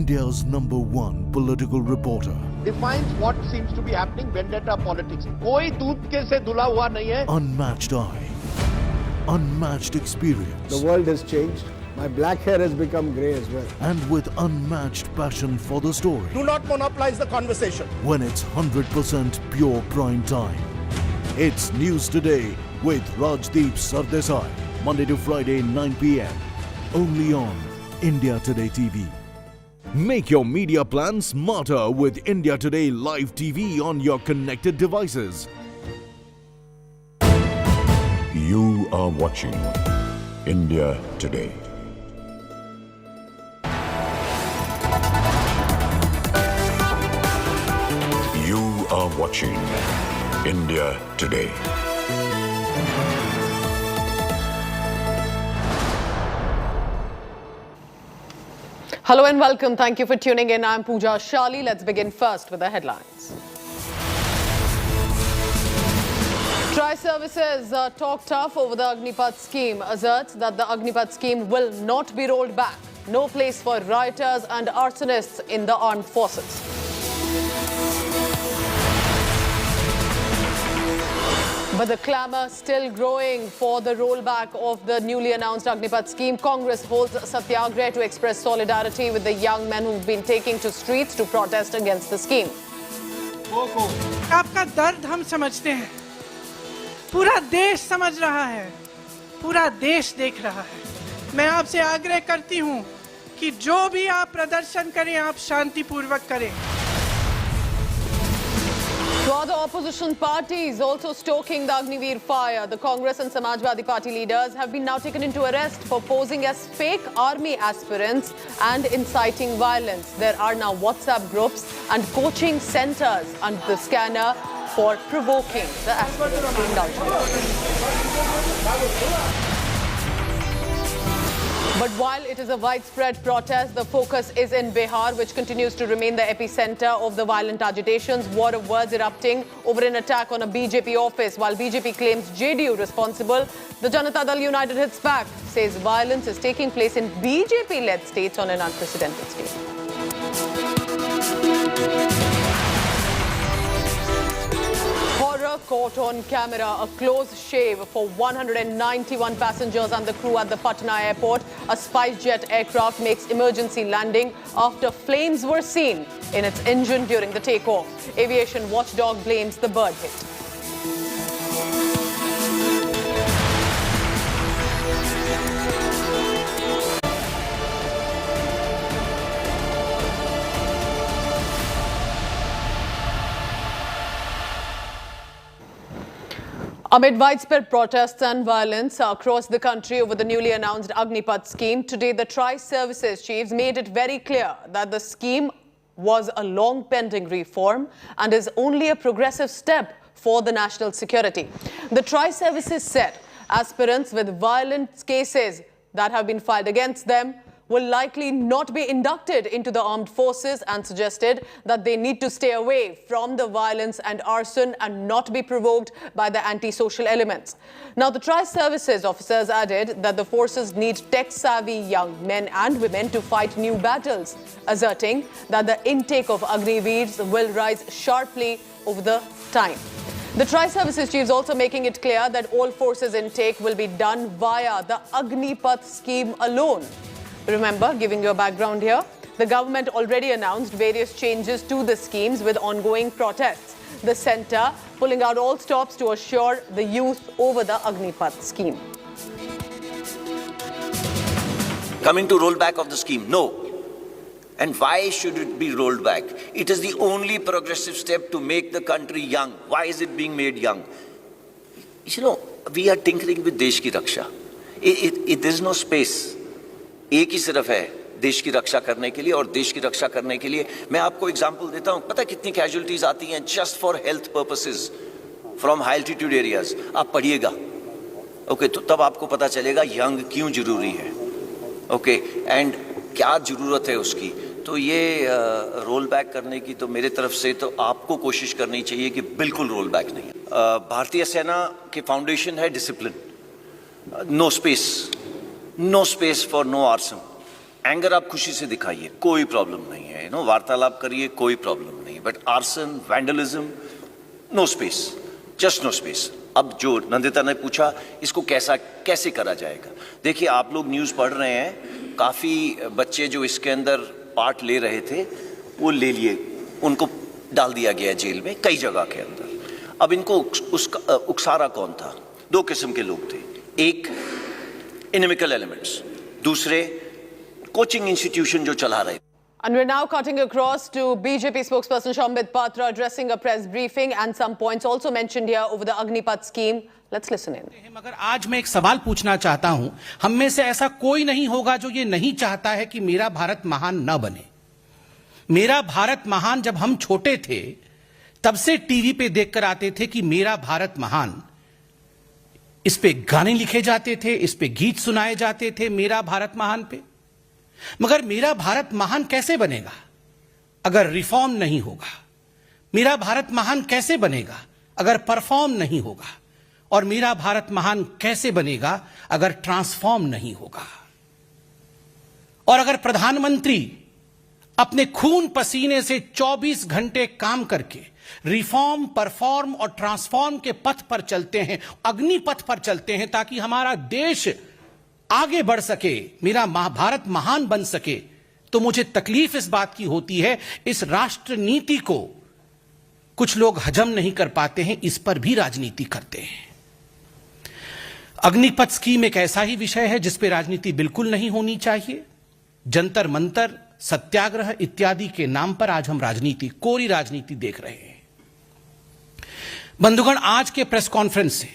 [SPEAKER 15] India's #1 political reporter.
[SPEAKER 24] Defines what seems to be happening, vendetta politics. कोई दूध के से धुला हुआ नहीं है.
[SPEAKER 15] Unmatched eye, unmatched experience.
[SPEAKER 1] The world has changed. My black hair has become grey as well.
[SPEAKER 15] And with unmatched passion for the story.
[SPEAKER 24] Do not monopolize the conversation.
[SPEAKER 15] When it's 100% pure prime time. It's News Today with Rajdeep Sardesai. Monday to Friday, 9 p.m. Only on India Today TV. Make your media plan smarter with India Today Live TV on your connected devices.
[SPEAKER 4] You are watching India Today. You are watching India Today.
[SPEAKER 12] Hello and welcome. Thank you for tuning in. I'm Pooja Shali. Let's begin first with the headlines. Tri-Services talk tough over the Agnipath scheme, asserts that the Agnipath scheme will not be rolled back. No place for rioters and arsonists in the armed forces. But the clamour still growing for the rollback of the newly announced Agnipath scheme. Congress holds Satyagrah to express solidarity with the young men who've been taking to streets to protest against the scheme.
[SPEAKER 6] आपका दर्द हम समझते हैं, पूरा देश समझ रहा है, पूरा देश देख रहा है। मैं आपसे आग्रह करती हूं कि जो भी आप प्रदर्शन करें, आप शांतिपूर्वक करें।
[SPEAKER 12] To other opposition parties also stoking the Agniveer fire, the Congress and Samajwadi Party leaders have been now taken into arrest for posing as fake army aspirants and inciting violence. There are now WhatsApp groups and coaching centers under the scanner for provoking the aspirants. But while it is a widespread protest, the focus is in Bihar, which continues to remain the epicenter of the violent agitations. War of words erupting over an attack on a BJP office. While BJP claims JDU responsible, the Janata Dal United hits back, says violence is taking place in BJP-led states on an unprecedented scale. Horror caught on camera, a close shave for 191 passengers and the crew at the Patna airport. A SpiceJet aircraft makes emergency landing after flames were seen in its engine during the takeoff. Aviation watchdog blames the bird hit. Amid widespread protests and violence across the country over the newly announced Agnipath scheme, today the Tri-Services chiefs made it very clear that the scheme was a long-pending reform and is only a progressive step for the national security. The Tri-Services said aspirants with violent cases that have been filed against them will likely not be inducted into the armed forces and suggested that they need to stay away from the violence and arson and not be provoked by the anti-social elements. Now, the Tri-Services officers added that the forces need tech-savvy young men and women to fight new battles, asserting that the intake of Agniveers will rise sharply over the time. The Tri-Services chiefs also making it clear that all forces intake will be done via the Agnipath scheme alone. Remember, giving you a background here, the government already announced various changes to the schemes with ongoing protests. The centre pulling out all stops to assure the youth over the Agnipath scheme.
[SPEAKER 17] Coming to rollback of the scheme, no. And why should it be rolled back? It is the only progressive step to make the country young. Why is it being made young? You know, we are tinkering with desh ki raksha. There is no space. एक ही सिर्फ है देश की रक्षा करने के लिए, और देश की रक्षा करने के लिए मैं आपको एग्जांपल देता हूं। पता कितनी कैजुअलिटीज आती हैं just for health purposes from high altitude areas. आप पढ़िएगा, ओके, तो तब आपको पता चलेगा यंग क्यों जरूरी है, ओके, एंड क्या जरूरत है उसकी। तो ये रोल बैक करने की तो मेरे तरफ से तो आपको कोशिश करनी चाहिए कि बिल्कुल रोल बैक नहीं। भारतीय सेना के फाउंडेशन है discipline, no space, no space for no arson, anger आप खुशी से दिखाइए, कोई प्रॉब्लम नहीं है, वार्तालाप करिए, कोई प्रॉब्लम नहीं, but arson, vandalism, no space, just no space. अब जो नंदिता ने पूछा, इसको कैसे करा जाएगा, देखिए आप लोग न्यूज़ पढ़ रहे हैं, काफ़ी बच्चे जो इसके अंदर पार्ट ले रहे थे वो ले लिए, उनको डाल दिया गया जेल में कई जगह के अंदर। अब इनको उकसारा कौन था? दो किस्म के लोग थे, एक इनमिकल एलिमेंट्स, दूसरे कोचिंग इंस्टीट्यूशन जो चला रहे थे।
[SPEAKER 12] And we're now cutting across to BJP spokesperson Shambit Patra addressing a press briefing and some points also mentioned here over the Agnipath scheme. Let's listen in.
[SPEAKER 2] मगर आज मैं एक सवाल पूछना चाहता हूं, हम में से ऐसा कोई नहीं होगा जो ये नहीं चाहता है कि मेरा भारत महान न बने। मेरा भारत महान जब हम छोटे थे तब से टीवी पे देखकर आते थे कि मेरा भारत महान, इस पे गाने लिखे जाते थे, इस पे गीत सुनाए जाते थे मेरा भारत महान पे। मगर मेरा भारत महान कैसे बनेगा अगर रिफॉर्म नहीं होगा? मेरा भारत महान कैसे बनेगा अगर परफॉर्म नहीं होगा? और मेरा भारत महान कैसे बनेगा अगर ट्रांसफॉर्म नहीं होगा? और अगर प्रधानमंत्री अपने खून पसीने से 24 घंटे काम करके रिफॉर्म, परफॉर्म और ट्रांसफॉर्म के पथ पर चलते हैं, अग्निपथ पर चलते हैं, ताकि हमारा देश आगे बढ़ सके, मेरा भारत महान बन सके, तो मुझे तकलीफ इस बात की होती है, इस राष्ट्र नीति को कुछ लोग हजम नहीं कर पाते हैं, इस पर भी राजनीति करते हैं। अग्निपथ स्कीम एक ऐसा ही विषय है जिस पे राजनीति बिल्कुल नहीं होनी चाहिए। जंतर मंतर, सत्याग्रह इत्यादि के नाम पर आज हम राजनीति, कोरी राजनीति देख रहे हैं। बंधुगण, आज के प्रेस कॉन्फ्रेंस से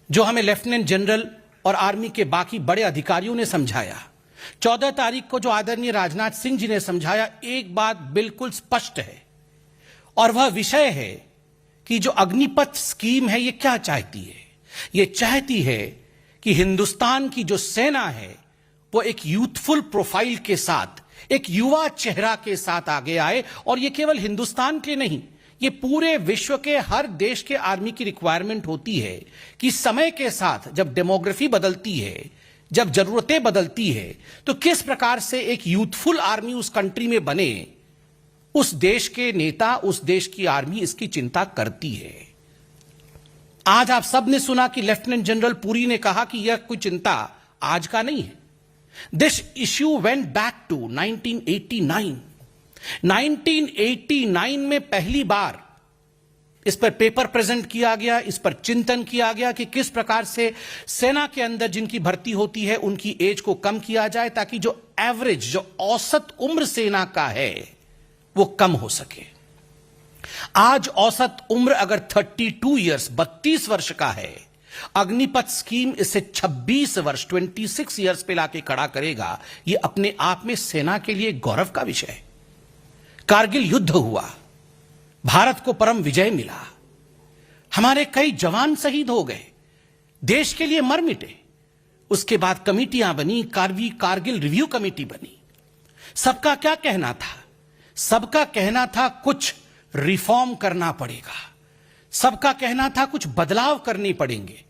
[SPEAKER 2] जो हमें लेफ्टिनेंट जनरल और आर्मी के बाकी बड़े अधिकारियों ने समझाया, 14 तारीख को जो आदरणीय राजनाथ सिंह जी ने समझाया, एक बात बिल्कुल स्पष्ट है, और वह विषय है कि जो अग्निपथ स्कीम है ये क्या चाहती है? ये चाहती है कि हिंदुस्तान की जो सेना है वो एक यूथफुल प्रोफाइल के साथ, एक युवा चेहरा के साथ आगे आए, और ये केवल हिंदुस्तान के नहीं, ये पूरे विश्व के हर देश के आर्मी की रिक्वायरमेंट होती है कि समय के साथ जब डेमोग्राफी बदलती है, जब जरूरतें बदलती है, तो किस प्रकार से एक यूथफुल आर्मी उस कंट्री में बने। उस देश के नेता, उस देश की आर्मी इसकी चिंता करती है। आज आप सब ने सुना कि लेफ्टिनेंट जनरल पुरी ने कहा कि यह कोई चिंता आज का नहीं है। This issue went back to 1989। 1989 में पहली बार इस पर पेपर प्रेजेंट किया गया, इस पर चिंतन किया गया कि किस प्रकार से सेना के अंदर जिनकी भर्ती होती है उनकी एज को कम किया जाए, ताकि जो एवरेज, जो औसत उम्र सेना का है वो कम हो सके। आज औसत उम्र अगर 32 इयर्स, 32 वर्ष का है, अग्निपथ स्कीम इसे 26 वर्ष, 26 इयर्स पे लाके खड़ा करेगा। ये अपने आप में सेना के लिए गौरव का विषय है। कारगिल युद्ध हुआ, भारत को परम विजय मिला, हमारे कई जवान शहीद हो गए, देश के लिए मर मिटे। उसके बाद कमेटियां बनी, कारगिल रिव्यू कमेटी बनी। सबका क्या कहना था? सबका कहना था कुछ रिफॉर्म करना पड़ेगा, सबका कहना था कुछ बदलाव करने पड़ेंगे।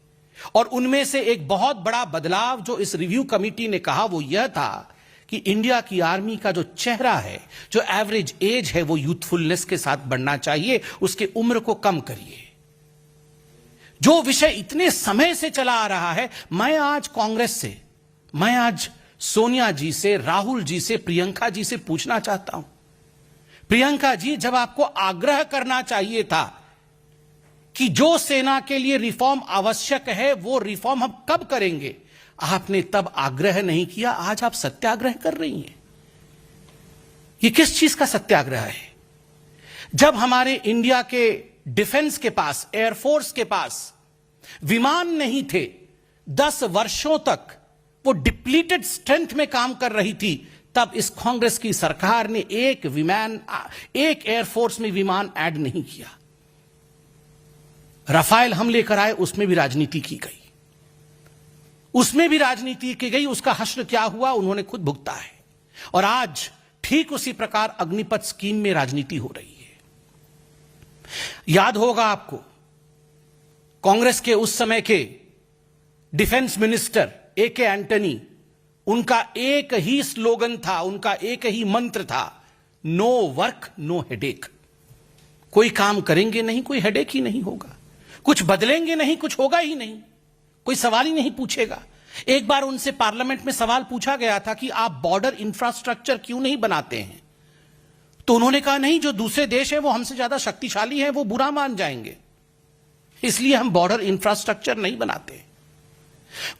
[SPEAKER 2] और उनमें से एक बहुत बड़ा बदलाव जो इस रिव्यू कमेटी ने कहा वो यह था कि इंडिया की आर्मी का जो चेहरा है, जो एवरेज एज है, वो यूथफुलनेस के साथ बढ़ना चाहिए, उसके उम्र को कम करिए। जो विषय इतने समय से चला आ रहा है, मैं आज कांग्रेस से, मैं आज सोनिया जी से, राहुल जी से, प्रियंका जी से पूछना चाहता हूं, प्रियंका जी, जब आपको आग्रह करना चाहिए था कि जो सेना के लिए रिफॉर्म आवश्यक है वो रिफॉर्म हम कब करेंगे, आपने तब आग्रह नहीं किया, आज आप सत्याग्रह कर रही हैं। ये किस चीज का सत्याग्रह है? जब हमारे इंडिया के डिफेंस के पास, एयरफोर्स के पास विमान नहीं थे, 10 वर्षों तक वो डिप्लीटेड स्ट्रेंथ में काम कर रही थी, तब इस कांग्रेस की सरकार ने एक एयरफोर्स में विमान ऐड नहीं किया। राफेल हम लेकर आए, उसमें भी राजनीति की गई, उसमें भी राजनीति की गई। उसका हश्र क्या हुआ उन्होंने खुद भुगता है। और आज ठीक उसी प्रकार अग्निपथ स्कीम में राजनीति हो रही है। याद होगा आपको, कांग्रेस के उस समय के डिफेंस मिनिस्टर A.K. एंटनी, उनका एक ही स्लोगन था, उनका एक ही मंत्र था, नो वर्क नो हेडेक। कोई काम करेंगे नहीं, कोई हेडेक ही नहीं होगा, कुछ बदलेंगे नहीं, कुछ होगा ही नहीं, कोई सवाल ही नहीं पूछेगा। एक बार उनसे पार्लियामेंट में सवाल पूछा गया था कि आप बॉर्डर इंफ्रास्ट्रक्चर क्यों नहीं बनाते हैं, तो उन्होंने कहा नहीं, जो दूसरे देश है वो हमसे ज्यादा शक्तिशाली है, वो बुरा मान जाएंगे, इसलिए हम बॉर्डर इंफ्रास्ट्रक्चर नहीं बनाते।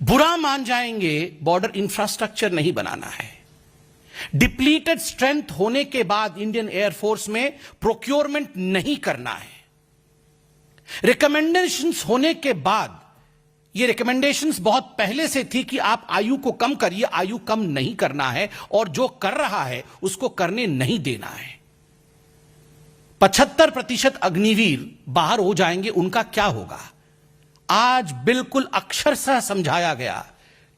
[SPEAKER 2] बुरा मान जाएंगे, बॉर्डर इंफ्रास्ट्रक्चर नहीं बनाना है। डिप्लीटेड स्ट्रेंथ होने के बाद इंडियन एयरफोर्स में प्रोक्योरमेंट नहीं करना है। रिकमेंडेशंस होने के बाद, ये रिकमेंडेशंस बहुत पहले से थी कि आप आयु को कम करिए, आयु कम नहीं करना है, और जो कर रहा है उसको करने नहीं देना है। 75% अग्निवीर बाहर हो जाएंगे, उनका क्या होगा? आज बिल्कुल अक्षरशः समझाया गया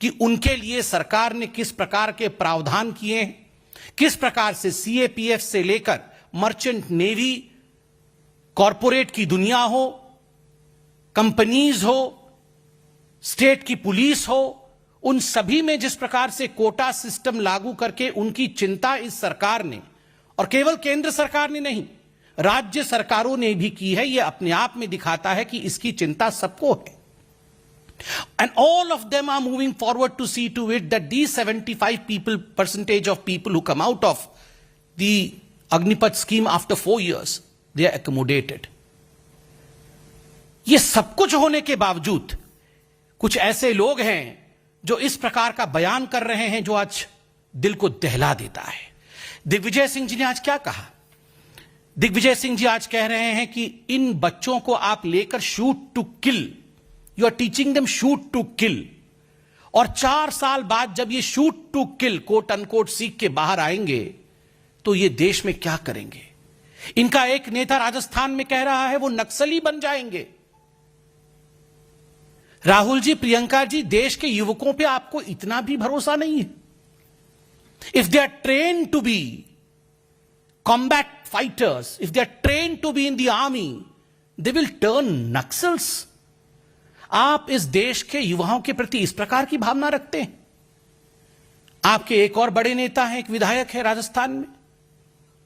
[SPEAKER 2] कि उनके लिए सरकार ने किस प्रकार के प्रावधान किए हैं, किस प्रकार से सीएपीएफ से लेकर मर्चेंट नेवी, कॉरपोरेट की दुनिया हो, कंपनीज हो, स्टेट की पुलिस हो, उन सभी में जिस प्रकार से कोटा सिस्टम लागू करके उनकी चिंता इस सरकार ने, और केवल केंद्र सरकार ने नहीं, राज्य सरकारों ने भी की है। यह अपने आप में दिखाता है कि इसकी चिंता सबको है। And all of them are moving forward to see to it that these 75% of people who come out of the Agnipath scheme after 4 years, they are accommodated. ये सब कुछ होने के बावजूद कुछ ऐसे लोग हैं जो इस प्रकार का बयान कर रहे हैं जो आज दिल को दहला देता है। दिग्विजय सिंह जी ने आज क्या कहा? दिग्विजय सिंह जी आज कह रहे हैं कि इन बच्चों को आप लेकर shoot to kill, you are teaching them shoot to kill, और 4 साल बाद जब ये shoot to kill quote unquote सीख के बाहर आएंगे तो ये देश में क्या करेंगे? इनका एक नेता राजस्थान में कह रहा है वो नक्सली बन जाएंगे। राहुल जी, प्रियंका जी, देश के युवकों पे आपको इतना भी भरोसा नहीं है? If they are train to be combat fighters, if they are trained to be in the army, they will turn naxals. आप इस देश के युवाओं के प्रति इस प्रकार की भावना रखते हैं? आपके एक और बड़े नेता हैं, एक विधायक है राजस्थान में,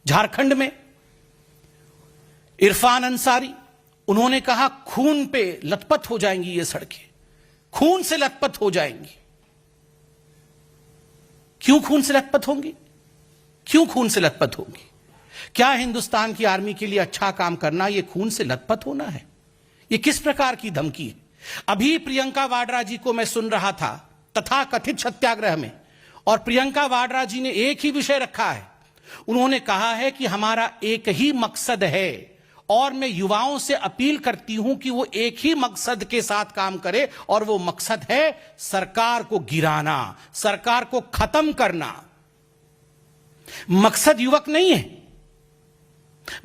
[SPEAKER 2] झारखंड में, इरफान अंसारी। उन्होंने कहा खून पे लथपथ हो जाएंगी ये सड़कें, खून से लथपथ हो जाएंगी। क्यों खून से लथपथ होंगी? क्यों खून से लथपथ होंगी? क्या हिंदुस्तान की आर्मी के लिए अच्छा काम करना ये खून से लथपथ होना है? ये किस प्रकार की धमकी है? अभी प्रियंका वाड्रा जी को मैं सुन रहा था तथाकथित सत्याग्रह में, और प्रियंका वाड्रा जी ने एक ही विषय रखा है। उन्होंने कहा है कि हमारा एक ही मकसद है, और मैं युवाओं से अपील करती हूं कि वो एक ही मकसद के साथ काम करे, और वो मकसद है सरकार को गिराना, सरकार को खत्म करना। मकसद युवक नहीं है,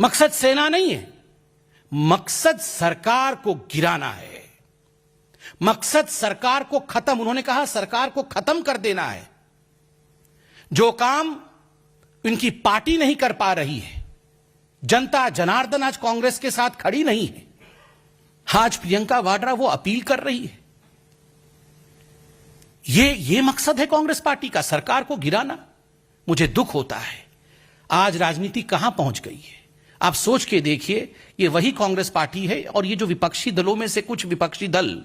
[SPEAKER 2] मकसद सेना नहीं है, मकसद सरकार को गिराना है, मकसद सरकार को खत्म, उन्होंने कहा सरकार को खत्म कर देना है। जो काम इनकी पार्टी नहीं कर पा रही है, जनता जनार्दन आज कांग्रेस के साथ खड़ी नहीं है, आज प्रियंका वाड्रा वो अपील कर रही है। ये मकसद है कांग्रेस पार्टी का, सरकार को गिराना। मुझे दुख होता है आज राजनीति कहां पहुंच गई है। आप सोच के देखिए, ये वही कांग्रेस पार्टी है, और ये जो विपक्षी दलों में से कुछ विपक्षी दल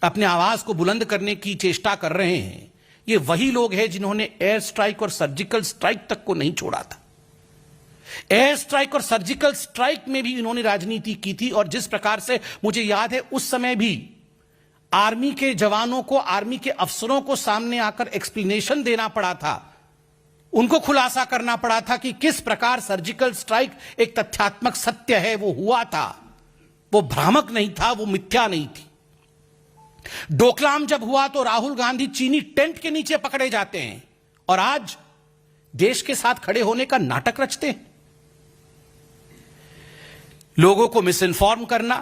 [SPEAKER 2] अपने आवाज को बुलंद करने की चेष्टा कर रहे हैं, ये वही लोग हैं जिन्होंने एयर स्ट्राइक और सर्जिकल स्ट्राइक तक को नहीं छोड़ा था। एयर स्ट्राइक और सर्जिकल स्ट्राइक में भी इन्होंने राजनीति की थी, और जिस प्रकार से मुझे याद है उस समय भी आर्मी के जवानों को, आर्मी के अफसरों को सामने आकर एक्सप्लेनेशन देना पड़ा था, उनको खुलासा करना पड़ा था कि किस प्रकार सर्जिकल स्ट्राइक एक तथ्यात्मक सत्य है, वो हुआ था, वो भ्रामक नहीं था, वो मिथ्या नहीं थी। डोकलाम जब हुआ तो राहुल गांधी चीनी टेंट के नीचे पकड़े जाते हैं, और आज देश के साथ खड़े होने का नाटक रचते हैं। लोगों को मिस इन्फॉर्म करना,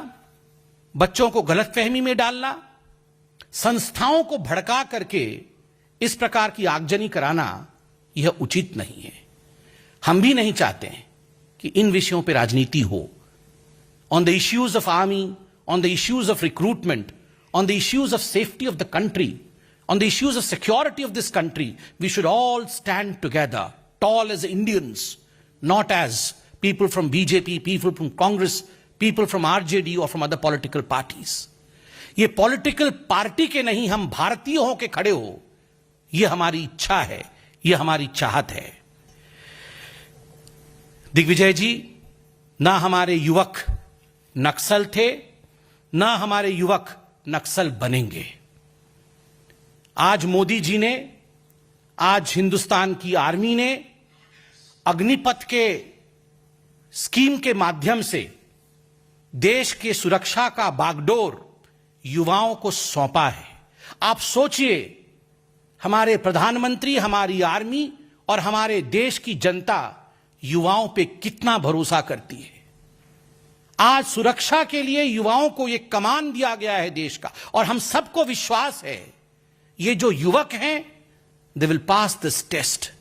[SPEAKER 2] बच्चों को गलतफहमी में डालना, संस्थाओं को भड़का करके इस प्रकार की आगजनी कराना, यह उचित नहीं है। हम भी नहीं चाहते हैं कि इन विषयों पर राजनीति हो। On the issues of army, on the issues of recruitment, on the issues of safety of the country, on the issues of security of this country, we should all stand together, tall as Indians, not as people from BJP, people from Congress, people from RJD or from other political parties. ये political party के नहीं, हम भारतीय हो के खड़े हो, ये हमारी इच्छा है, ये हमारी चाहत है। दिग्विजय जी, ना हमारे युवक नक्सल थे, ना हमारे युवक नक्सल बनेंगे। आज मोदी जी ने, आज हिंदुस्तान की आर्मी ने अग्निपथ के स्कीम के माध्यम से देश के सुरक्षा का बागडोर युवाओं को सौंपा है। आप सोचिए, हमारे प्रधानमंत्री, हमारी आर्मी और हमारे देश की जनता युवाओं पे कितना भरोसा करती है। आज सुरक्षा के लिए युवाओं को यह कमान दिया गया है देश का, और हम सबको विश्वास है ये जो युवक हैं, they will pass this test.